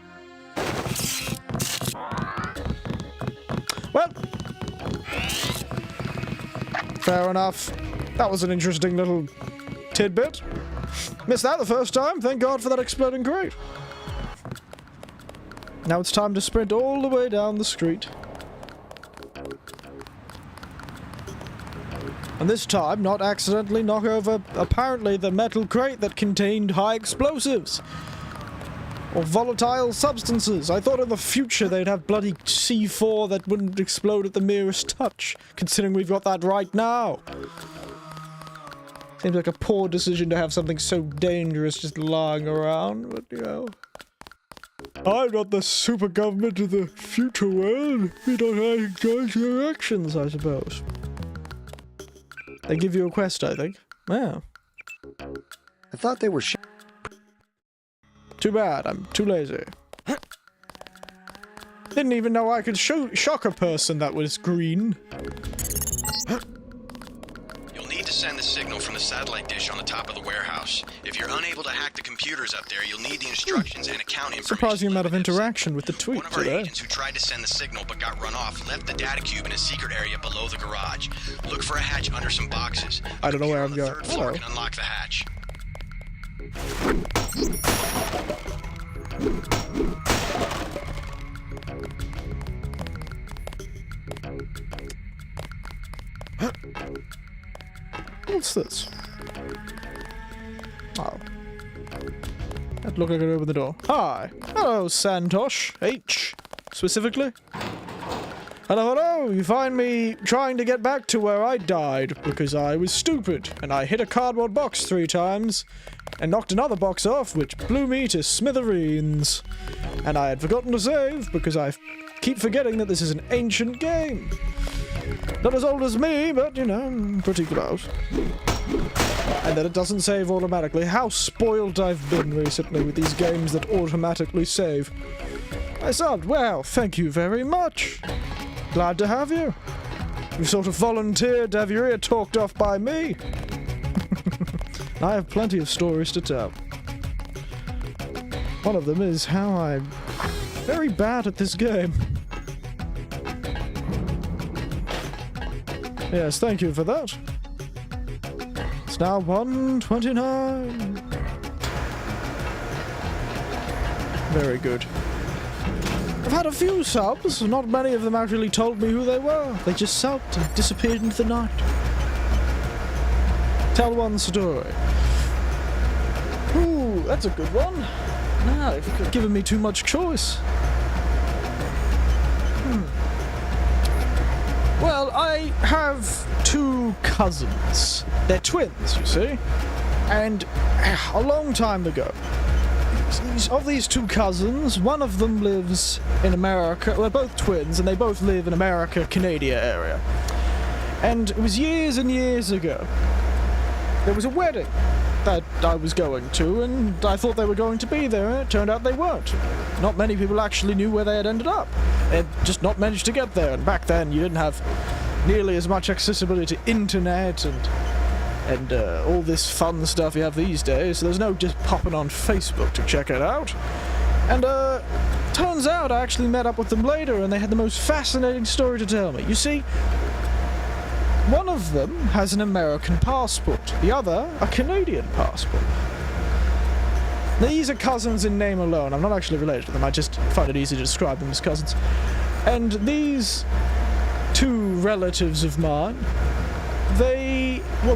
Well, fair enough. That was an interesting little tidbit. Missed that the first time. Thank God for that exploding crate. Now it's time to sprint all the way down the street. And this time, not accidentally knock over, apparently, the metal crate that contained high explosives. Or volatile substances. I thought in the future they'd have bloody C4 that wouldn't explode at the merest touch, considering we've got that right now. Seems like a poor decision to have something so dangerous just lying around, but you know. I'm not the super government of the future world. We don't have to judge their actions, I suppose. They give you a quest, I think. Yeah. I thought they were Too bad, I'm too lazy. Didn't even know I could shock a person that was green. You'll need to send the signal from the satellite dish on the top of the warehouse. If you're unable to hack the computers up there, you'll need the instructions and account information. Surprising amount of interaction with the tweet One of our today. agents who tried to send the signal but got run off left the data cube in a secret area below the garage. Look for a hatch under some boxes. I don't know where I'm going. Third floor can unlock the hatch. What's this? Oh. That looked like it opened the door. Hi. Hello, Santosh. H. Specifically. Hello. You find me trying to get back to where I died because I was stupid and I hit a cardboard box 3 times and knocked another box off which blew me to smithereens. And I had forgotten to save because I keep forgetting that this is an ancient game. Not as old as me, but, you know, pretty close. and that it doesn't save automatically. How spoiled I've been recently with these games that automatically save. I subbed. Well, thank you very much. Glad to have you. You sort of volunteered to have your ear talked off by me. I have plenty of stories to tell. One of them is how I'm very bad at this game. Yes, thank you for that. It's now 1:29. Very good. I've had a few subs. Not many of them actually told me who they were. They just subbed and disappeared into the night. Tell one story. Ooh, that's a good one. Now, you've given me too much choice. Well, I have two cousins. They're twins, you see. And a long time ago, of these two cousins, one of them lives in America. Well, they're both twins, and they both live in America, Canada area. And it was years and years ago. There was a wedding that I was going to, and I thought they were going to be there, and it turned out they weren't. Not many people actually knew where they had ended up. They had just not managed to get there, and back then you didn't have nearly as much accessibility to internet and all this fun stuff you have these days, so there's no just popping on Facebook to check it out. And turns out I actually met up with them later, and they had the most fascinating story to tell me. You see, one of them has an American passport, the other a Canadian passport. These are cousins in name alone. I'm not actually related to them, I just find it easy to describe them as cousins. And these two relatives of mine,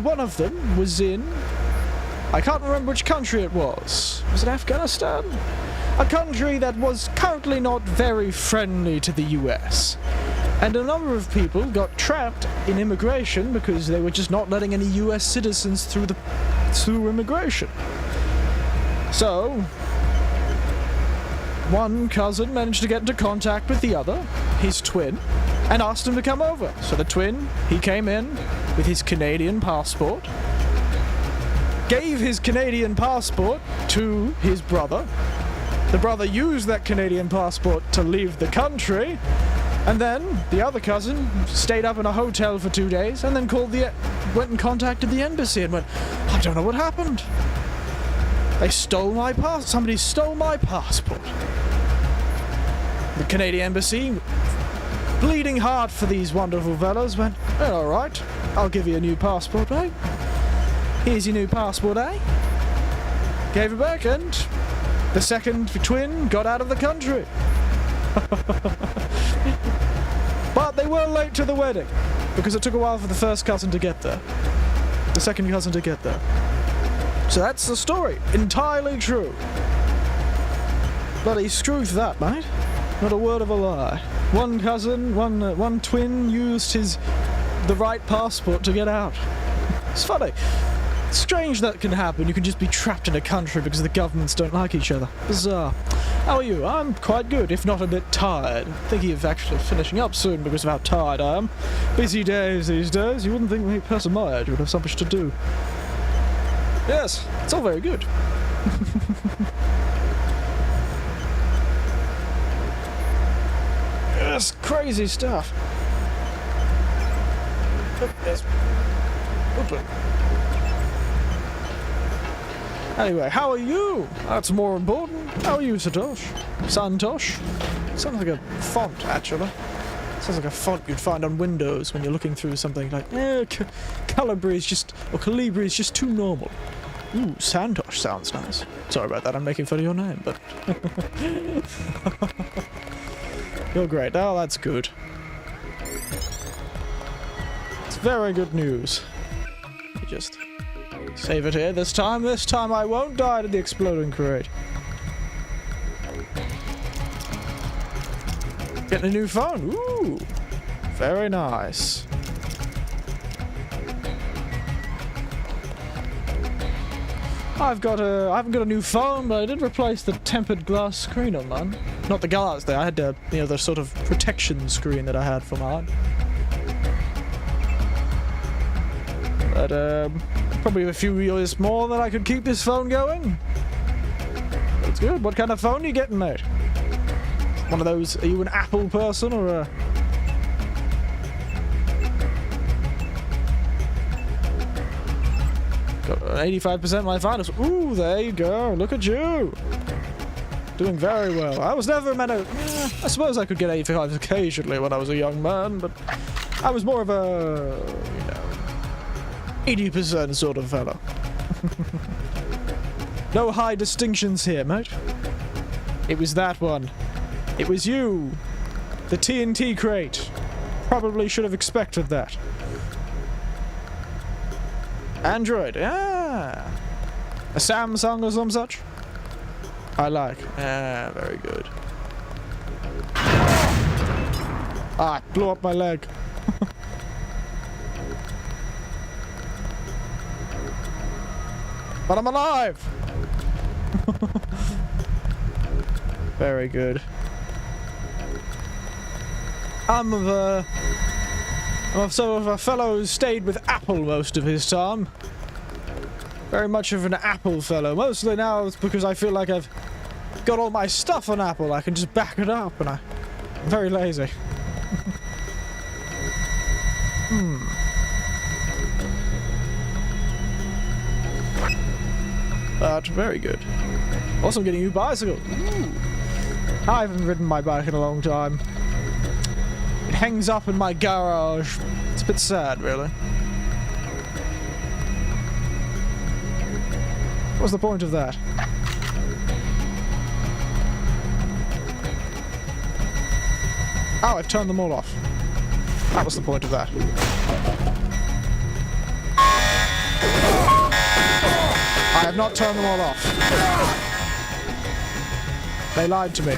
one of them was in, I can't remember which country it was. Was it Afghanistan? A country that was currently not very friendly to the US. And a number of people got trapped in immigration because they were just not letting any US citizens through immigration. So, one cousin managed to get into contact with the other, his twin, and asked him to come over. So the twin, he came in with his Canadian passport, gave his Canadian passport to his brother. The brother used that Canadian passport to leave the country, and then the other cousin stayed up in a hotel for 2 days and then went and contacted the embassy and went, I don't know what happened. They stole my somebody stole my passport. The Canadian embassy, bleeding hard for these wonderful fellas, went, oh, alright, I'll give you a new passport, mate. Here's your new passport, eh? Gave it back, and the second twin got out of the country. But they were late to the wedding, because it took a while for the first cousin to get there. The second cousin to get there. So that's the story. Entirely true. Bloody screw that, mate. Not a word of a lie. One cousin, one twin used the right passport to get out. It's funny. Strange that can happen. You can just be trapped in a country because the governments don't like each other. Bizarre. How are you? I'm quite good, if not a bit tired. Thinking of actually finishing up soon because of how tired I am. Busy days these days. You wouldn't think a person my age would have so much to do. Yes, it's all very good. Yes, crazy stuff. Yes. Open. Anyway, how are you? That's more important. How are you, Satosh? Santosh? Sounds like a font, actually. Sounds like a font you'd find on Windows when you're looking through something like, Calibri is just too normal. Ooh, Santosh sounds nice. Sorry about that, I'm making fun of your name, but... You're great. Oh, that's good. It's very good news. Let me just save it here this time. This time I won't die to the exploding crate. Getting a new phone. Ooh, very nice. I haven't got a new phone, but I did replace the tempered glass screen on mine. Not the glass there. I had the sort of protection screen that I had for mine. But Probably a few years more than I could keep this phone going. That's good. What kind of phone are you getting, mate? One of those, are you an Apple person or a... Got 85% my finals. Ooh, there you go. Look at you. Doing very well. I was never meant to... I suppose I could get 85 occasionally when I was a young man, but I was more of a, you know, 80% sort of fellow. No high distinctions here, mate. It was that one. It was you. The TNT crate. Probably should have expected that. Android. Ah. A Samsung or some such? I like. Ah, very good. Ah, it blew up my leg. But I'm alive! Very good. I'm of sort of a fellow who stayed with Apple most of his time. Very much of an Apple fellow. Mostly now it's because I feel like I've got all my stuff on Apple. I can just back it up, and I'm very lazy. But very good. Also, I'm getting a new bicycle. Ooh. I haven't ridden my bike in a long time. It hangs up in my garage. It's a bit sad, really. What's the point of that? Oh, I've turned them all off. That was the point of that. I have not turned them all off. They lied to me.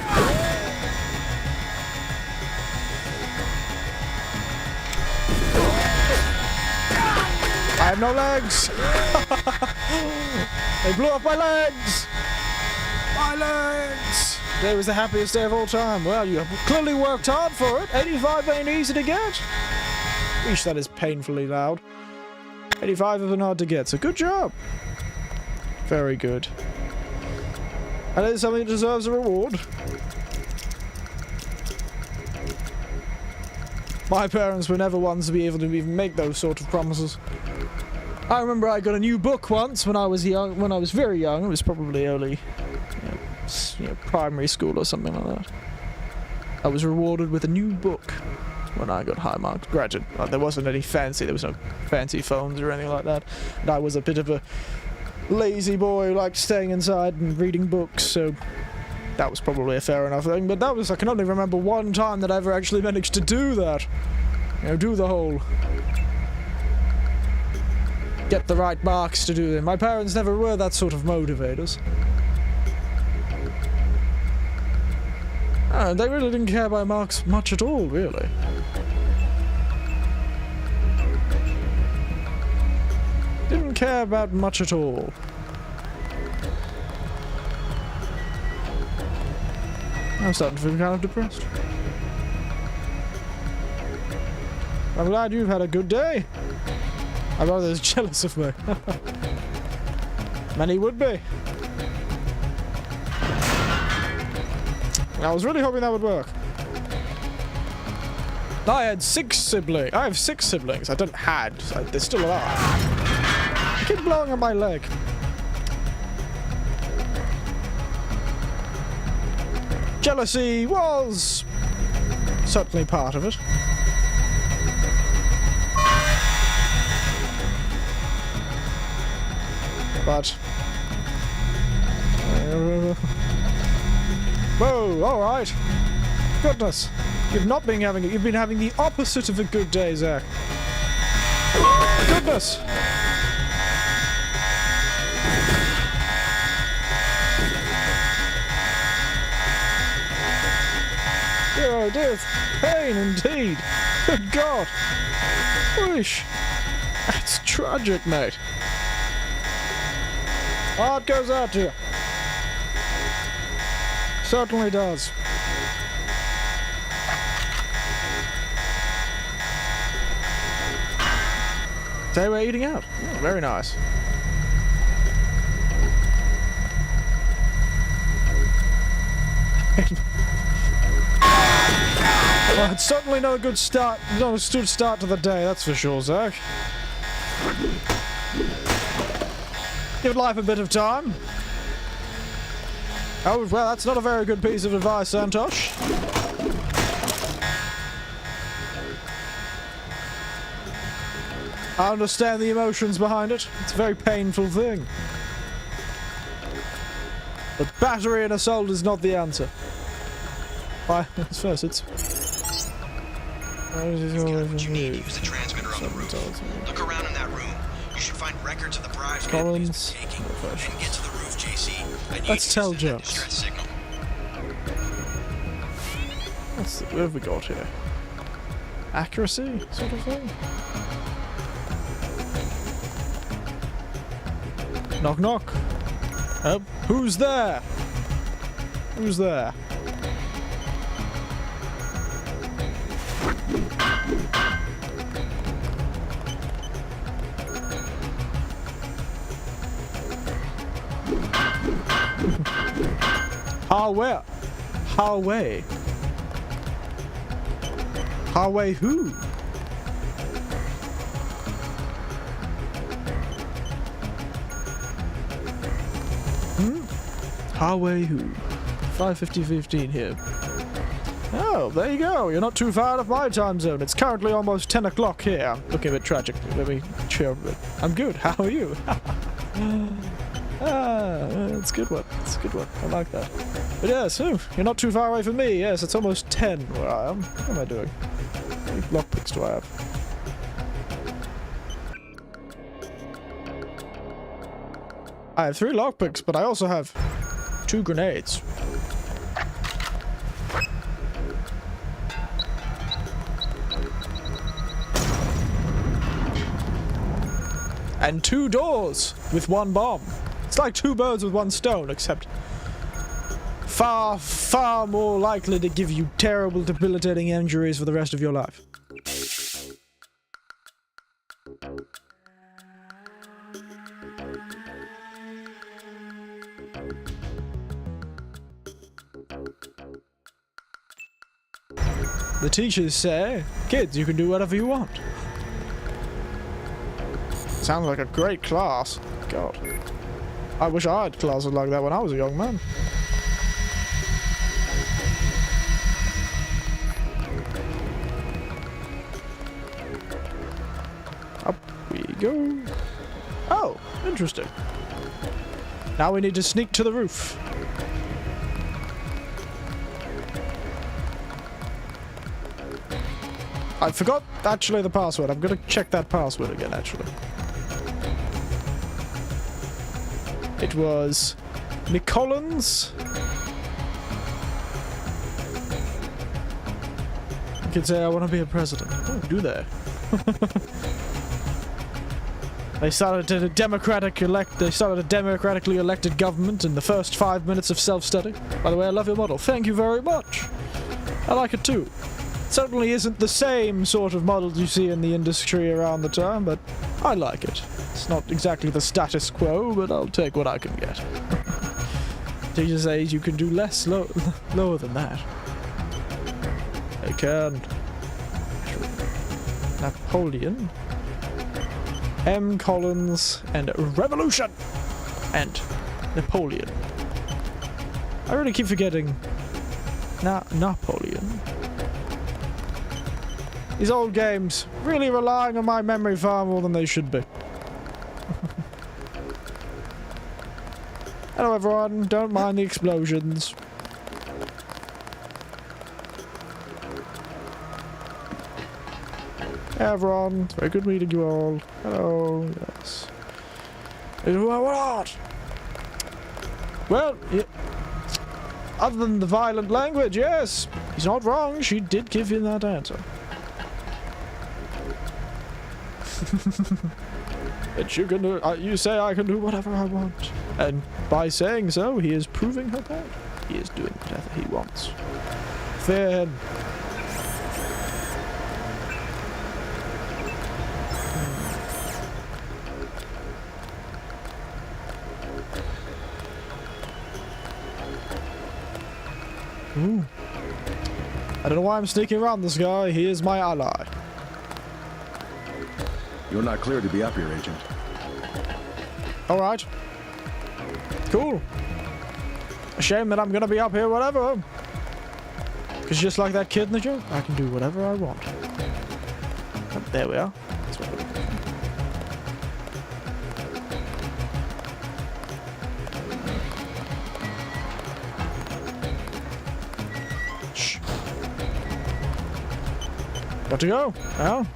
I have no legs! They blew up my legs! My legs! Today was the happiest day of all time. Well, you clearly worked hard for it. 85 ain't easy to get. Eesh, that is painfully loud. 85 isn't hard to get, so good job. Very good. And it is something that deserves a reward. My parents were never ones to be able to even make those sort of promises. I remember I got a new book once when I was young. When I was very young, it was probably early, primary school or something like that. I was rewarded with a new book when I got high marks. Granted, there wasn't any fancy. There was no fancy phones or anything like that. And I was a bit of a lazy boy, like staying inside and reading books. So that was probably a fair enough thing. But that was, I can only remember one time that I ever actually managed to do that. You know, do the whole get the right marks to do them. My parents never were that sort of motivators. They really didn't care about marks much at all, really. Didn't care about much at all. I'm starting to feel kind of depressed. I'm glad you've had a good day. My brother's jealous of me. Many would be. I was really hoping that would work. I had 6 siblings. I have 6 siblings. I don't had. They're still alive. I keep blowing up my leg. Jealousy was certainly part of it. But whoa, alright. Goodness. You've not been having it. You've been having the opposite of a good day, Zach. Goodness. Dear oh dear, pain indeed. Good God. Whoosh. That's tragic, mate. Heart goes out to you. Certainly does. Today we're eating out. Oh, very nice. Well, it's certainly not a good start. Not a good start to the day, that's for sure, Zach. Give life a bit of time. Oh, well, that's not a very good piece of advice, Santosh. I understand the emotions behind it. It's a very painful thing. But battery and assault is not the answer. Why? First, it's... You've got what you need. Use the transmitter on the roof. Look around in that room. You should find records of the bribes Collins. taking. Then get to the roof, JC. Let's tell jokes. What have we got here? Accuracy, sort of thing? Knock knock. Who's there? Who's there? Where? Hallway. Hallway who? Hallway who? 5:50-15 here. Oh, there you go. You're not too far out of my time zone. It's currently almost 10 o'clock here. I'm looking a bit tragic. Let me cheer a bit. I'm good. How are you? It's a good one. It's a good one. I like that. But yes, you're not too far away from me. Yes, it's almost 10 where I am. What am I doing? How many lockpicks do I have? I have 3 lockpicks, but I also have 2 grenades. And 2 doors with 1 bomb. It's like 2 birds with 1 stone, except far, far more likely to give you terrible, debilitating injuries for the rest of your life. The teachers say, kids, you can do whatever you want. Sounds like a great class. God. I wish I had classes like that when I was a young man. Up we go. Oh, interesting. Now we need to sneak to the roof. I forgot, actually, the password. I'm gonna check that password again, actually. It was... Nicolins? You could say I want to be a president. Oh, do they? They started a democratically elected government in the first 5 minutes of self-study. By the way, I love your model. Thank you very much. I like it too. Certainly isn't the same sort of models you see in the industry around the time, but I like it. It's not exactly the status quo, but I'll take what I can get. Teacher says you can do less lower than that. I can. Napoleon. M. Collins and Revolution! And Napoleon. I really keep forgetting Napoleon. These old games really relying on my memory far more than they should be. Hello everyone, don't mind the explosions. Hey everyone, it's very good meeting you all. Hello, yes. What? Well, other than the violent language, yes. He's not wrong, she did give you that answer. But you can do, you say I can do whatever I want. And by saying so, he is proving her point. He is doing whatever he wants. Fear him. I don't know why I'm sneaking around this guy. He is my ally. You're not cleared to be up here, Agent. Alright. Cool. A shame that I'm gonna be up here, whatever. Because just like that kid in the joke, I can do whatever I want. Oh, there we are. That's what we're looking for. Shh. Got to go. Well,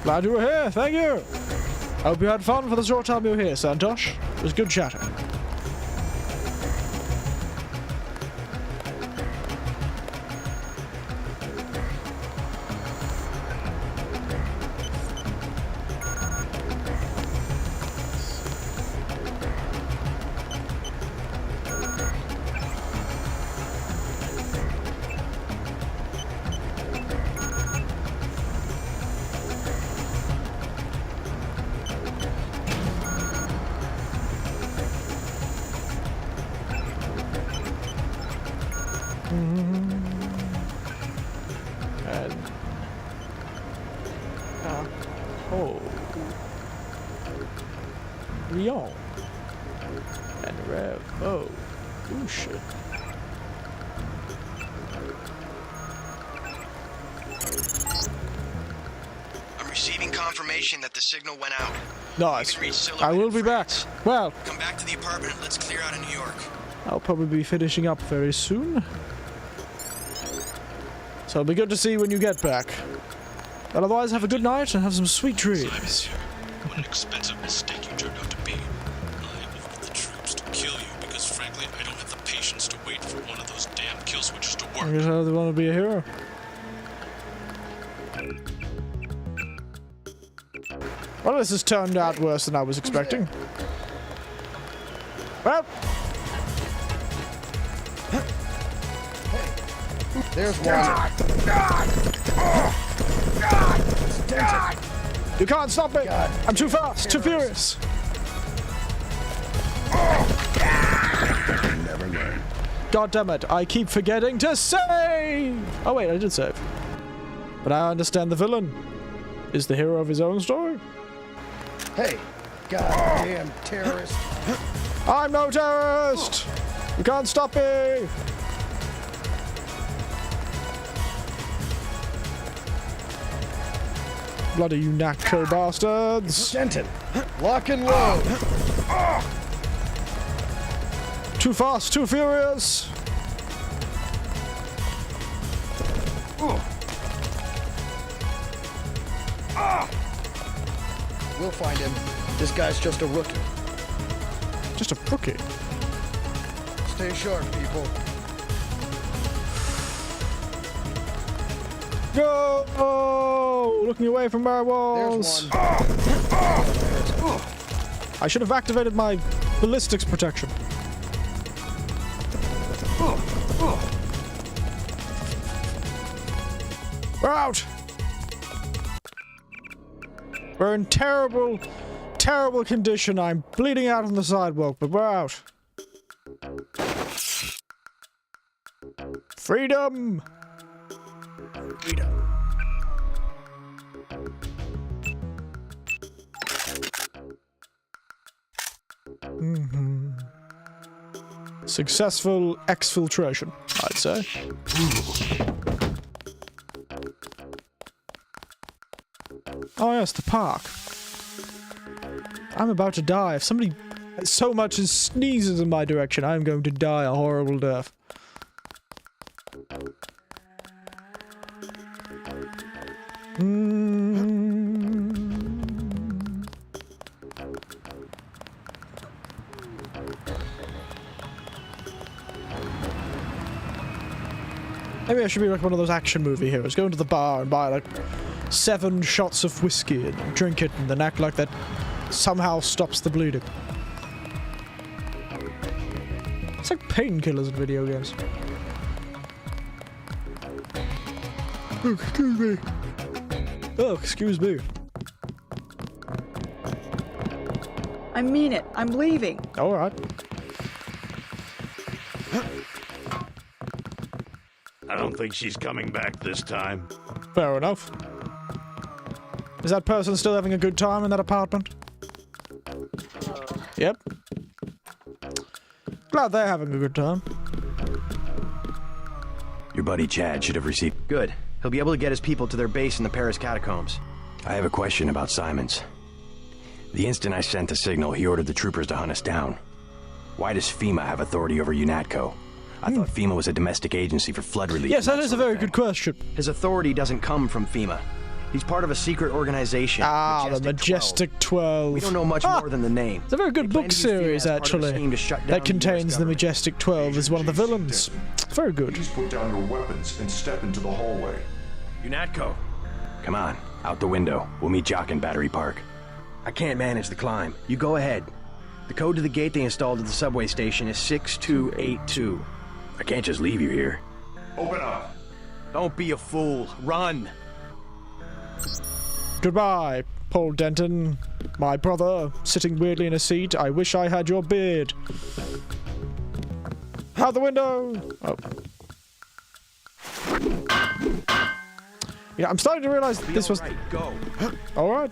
glad you were here. Thank you. I hope you had fun for the short time you were here, Santosh. It was good chatting. Lyon. And Rev. Oh. Ooh, shit. I'm receiving confirmation that the signal went out. Nice. I will be back. Well, come back to the apartment. Let's clear out of New York. I'll probably be finishing up very soon. So it'll be good to see you when you get back. But otherwise, have a good night and have some sweet dreams. What an expensive mistake you turned out to be. I ordered the troops to kill you because, frankly, I don't have the patience to wait for one of those damn kill switches to work. I guess I really want to be a hero. Well, this has turned out worse than I was expecting. Well, there's one. You can't stop me! I'm too fast, too furious! Never learn. God damn it, I keep forgetting to save! Oh wait, I did save. But I understand the villain is the hero of his own story. Hey, goddamn terrorist. I'm no terrorist! You can't stop me! Bloody UNATCO bastards! Denton, lock and load! Too fast, too furious! We'll find him. This guy's just a rookie. Just a rookie? Stay sharp, people. Go! Oh, looking away from where I was. There's one. I should have activated my ballistics protection. We're out! We're in terrible, terrible condition. I'm bleeding out on the sidewalk, but we're out. Freedom! Freedom. Successful exfiltration, I'd say. Oh yes, the park. I'm about to die. If somebody so much as sneezes in my direction, I'm going to die a horrible death. Maybe I should be like one of those action movie heroes. Go into the bar and buy like 7 shots of whiskey and drink it and then act like that somehow stops the bleeding. It's like painkillers in video games. Oh, excuse me. Oh, excuse me. I mean it. I'm leaving. Alright. I don't think she's coming back this time. Fair enough. Is that person still having a good time in that apartment? Yep. Glad they're having a good time. Your buddy Chad should have received... Good. He'll be able to get his people to their base in the Paris catacombs. I have a question about Simons. The instant I sent the signal, he ordered the troopers to hunt us down. Why does FEMA have authority over UNATCO? I thought FEMA was a domestic agency for flood relief. Yes, that is a very good question. His authority doesn't come from FEMA. He's part of a secret organization. Ah, the Majestic 12. We don't know much more than the name. It's a very good book series, actually, that contains the Majestic 12 as one of the villains. Very good. Please put down your weapons and step into the hallway. UNATCO. Come on, out the window. We'll meet Jock in Battery Park. I can't manage the climb. You go ahead. The code to the gate they installed at the subway station is 6282. I can't just leave you here. Open up. Don't be a fool. Run. Goodbye, Paul Denton. My brother, sitting weirdly in a seat. I wish I had your beard. Out the window! Oh. Yeah, I'm starting to realize this was... Go. Alright.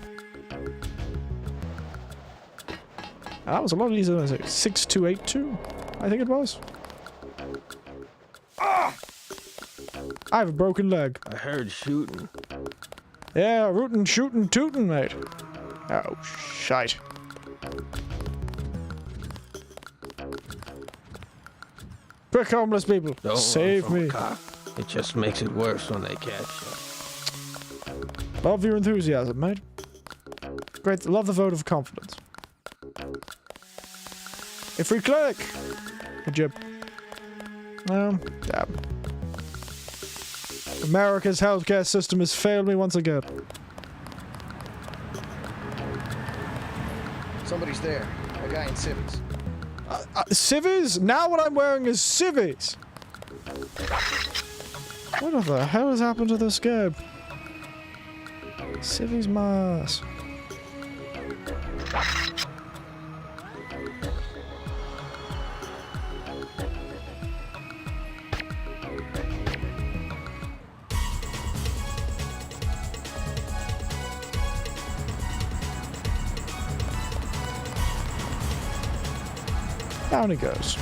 That was a lot easier than 6282, I think it was. Ah! I have a broken leg. I heard shooting. Yeah, rootin', shootin', tootin', mate. Oh, shite. Quick, homeless people, Don't save run from me. a cop. It just makes it worse when they catch you. Love your enthusiasm, mate. Great, love the vote of confidence. A free clinic! Good job. Damn. America's healthcare system has failed me once again. Somebody's there. A guy in civvies. Civvies? Now what I'm wearing is civvies! What the hell has happened to this game? Civvies my ass. Down it goes.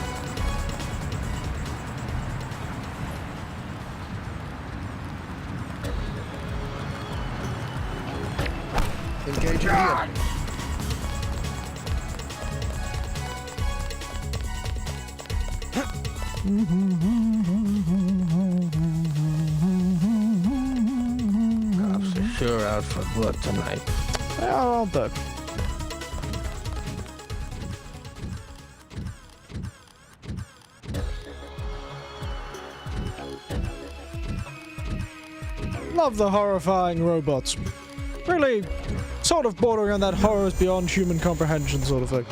Engaging the enemy. Cops are sure out for blood tonight. Yeah, well done. Love the horrifying robots. Really, sort of bordering on that horrors beyond human comprehension sort of thing.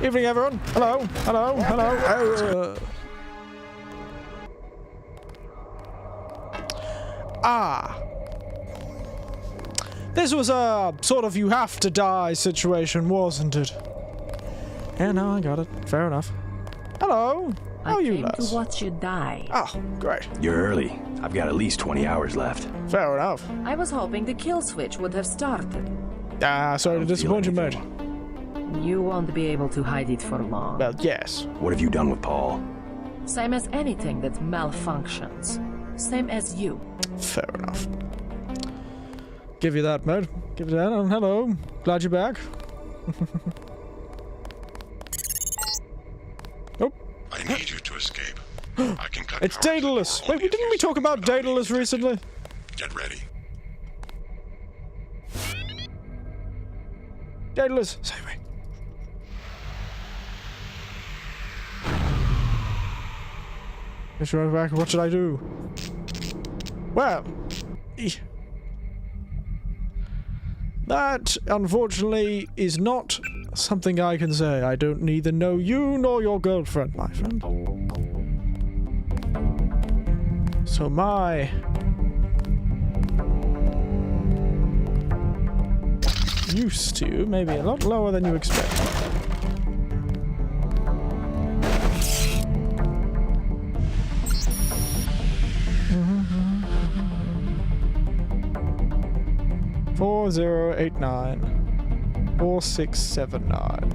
Evening, everyone. Hello, hello, hello. This was a sort of you have to die situation, wasn't it? Yeah, no, I got it. Fair enough. Hello. How are you, lads? I came to watch you die. Oh, great. You're early. I've got at least 20 hours left. Fair enough. I was hoping the kill switch would have started. Sorry to disappoint you, mate. You won't be able to hide it for long. Well, yes. What have you done with Paul? Same as anything that malfunctions. Same as you. Fair enough. Give you that, mate. Give you that. And hello. Glad you're back. Oh. I need you to escape. I can cut It's Daedalus. Wait, didn't we talk about Daedalus recently? Get ready. Daedalus, save me. Guess you're back. What should I do? Well, that unfortunately is not something I can say. I don't neither know you nor your girlfriend, my friend. So my use to you may be a lot lower than you expect. 4089 4679.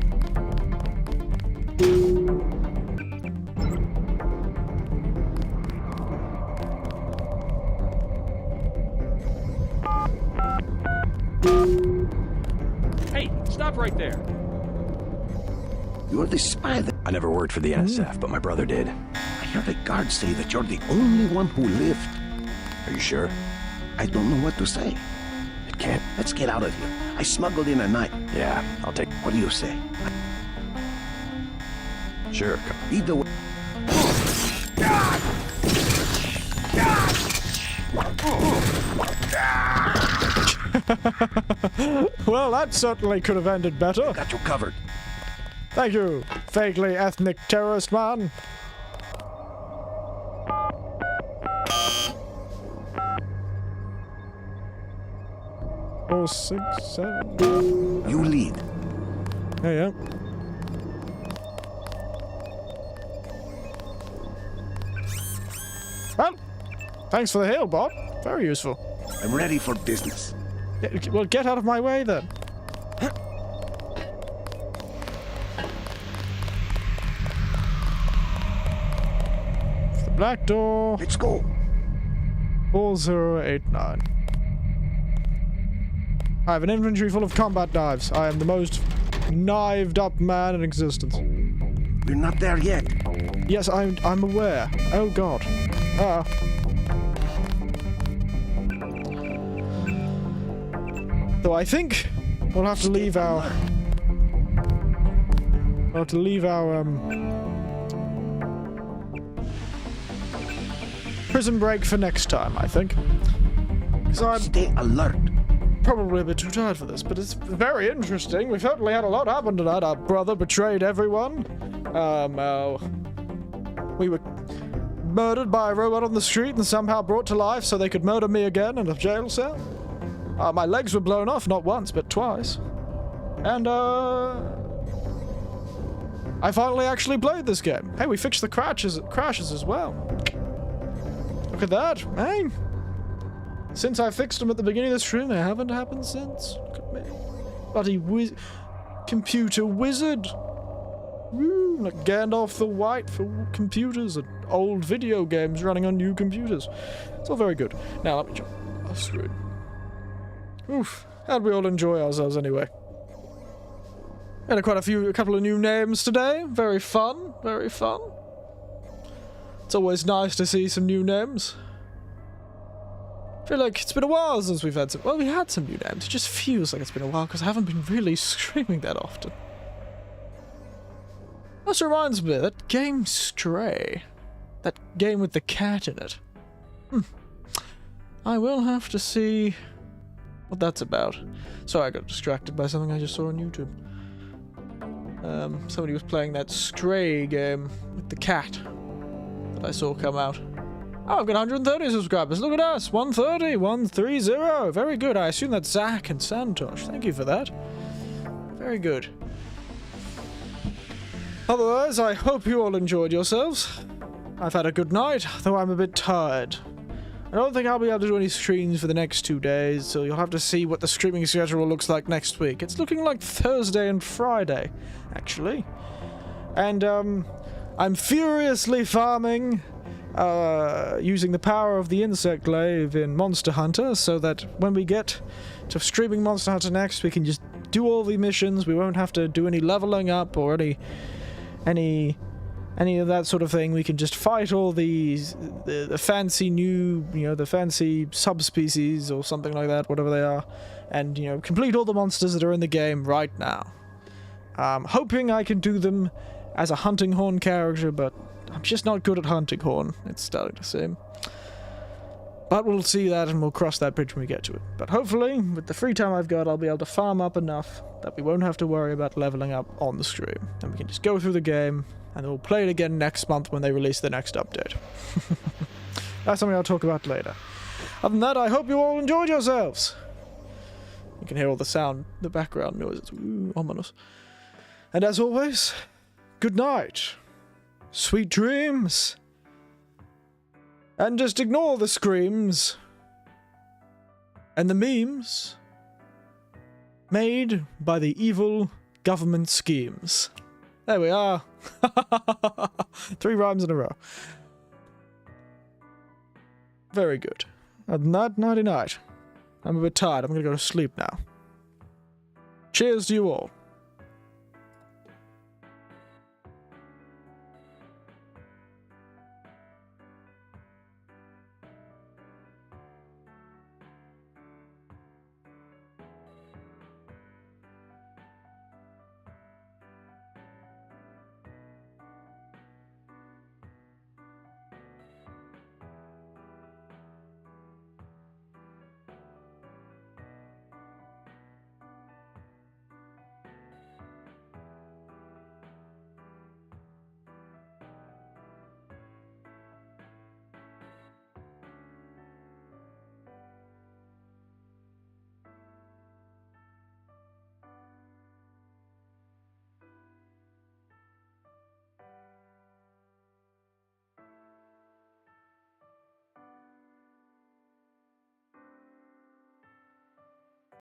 Hey, stop right there. You're the spy that... I never worked for the NSF, but my brother did. I heard the guards say that you're the only one who lived. Are you sure? I don't know what to say. It can't. Let's get out of here. I smuggled in a knife. Yeah, I'll take... What do you say? Sure. Lead the way. Well, that certainly could have ended better. Got you covered. Thank you, vaguely ethnic terrorist man. Oh, 6, 7. You lead. Yeah. Well, thanks for the hail, Bob. Very useful. I'm ready for business. Well, get out of my way then. The black door. Let's go. 4089. I have an inventory full of combat knives. I am the most knived up man in existence. We're not there yet. Yes, I'm aware. Oh god. So I think we'll have to leave our... prison break for next time, I think. Because I'm... Stay alert. Probably a bit too tired for this, but it's very interesting. We've certainly had a lot happen tonight. Our brother betrayed everyone. We were murdered by a robot on the street and somehow brought to life so they could murder me again in a jail cell. My legs were blown off, not once, but twice. And, I finally actually played this game. Hey, we fixed the crashes as well. Look at that, hey. Since I fixed them at the beginning of the stream, they haven't happened since. Look at me. Bloody computer wizard. Woo, like Gandalf the White for computers and old video games running on new computers. It's all very good. Now, let me jump off screen. Oof. How'd we all enjoy ourselves anyway? Had a couple of new names today. Very fun. Very fun. It's always nice to see some new names. I feel like it's been a while since we've had some... Well, we had some new names. It just feels like it's been a while because I haven't been really streaming that often. This reminds me, that game Stray. That game with the cat in it. I will have to see what that's about. Sorry, I got distracted by something I just saw on YouTube. Somebody was playing that Stray game with the cat that I saw come out. Oh, I've got 130 subscribers. Look at us. 130, 130. Very good. I assume that's Zach and Santosh. Thank you for that. Very good. Otherwise, I hope you all enjoyed yourselves. I've had a good night, though I'm a bit tired. I don't think I'll be able to do any streams for the next 2 days, so you'll have to see what the streaming schedule looks like next week. It's looking like Thursday and Friday, actually. And, I'm furiously farming, using the power of the insect glaive in Monster Hunter, so that when we get to streaming Monster Hunter next, we can just do all the missions. We won't have to do any leveling up or any of that sort of thing. We can just fight all the fancy new, the fancy subspecies or something like that, whatever they are, and, complete all the monsters that are in the game right now. Hoping I can do them as a hunting horn character, but I'm just not good at hunting horn, it's starting to seem. But we'll see that and we'll cross that bridge when we get to it. But hopefully, with the free time I've got, I'll be able to farm up enough that we won't have to worry about leveling up on the stream. And we can just go through the game, and then we'll play it again next month when they release the next update. That's something I'll talk about later. Other than that, I hope you all enjoyed yourselves. You can hear all the sound, the background noises. Ooh, ominous. And as always, good night. Sweet dreams. And just ignore the screams. And the memes. made by the evil government schemes. There we are. 3 rhymes in a row. Very good. Nighty night. I'm a bit tired. I'm gonna go to sleep now. Cheers to you all.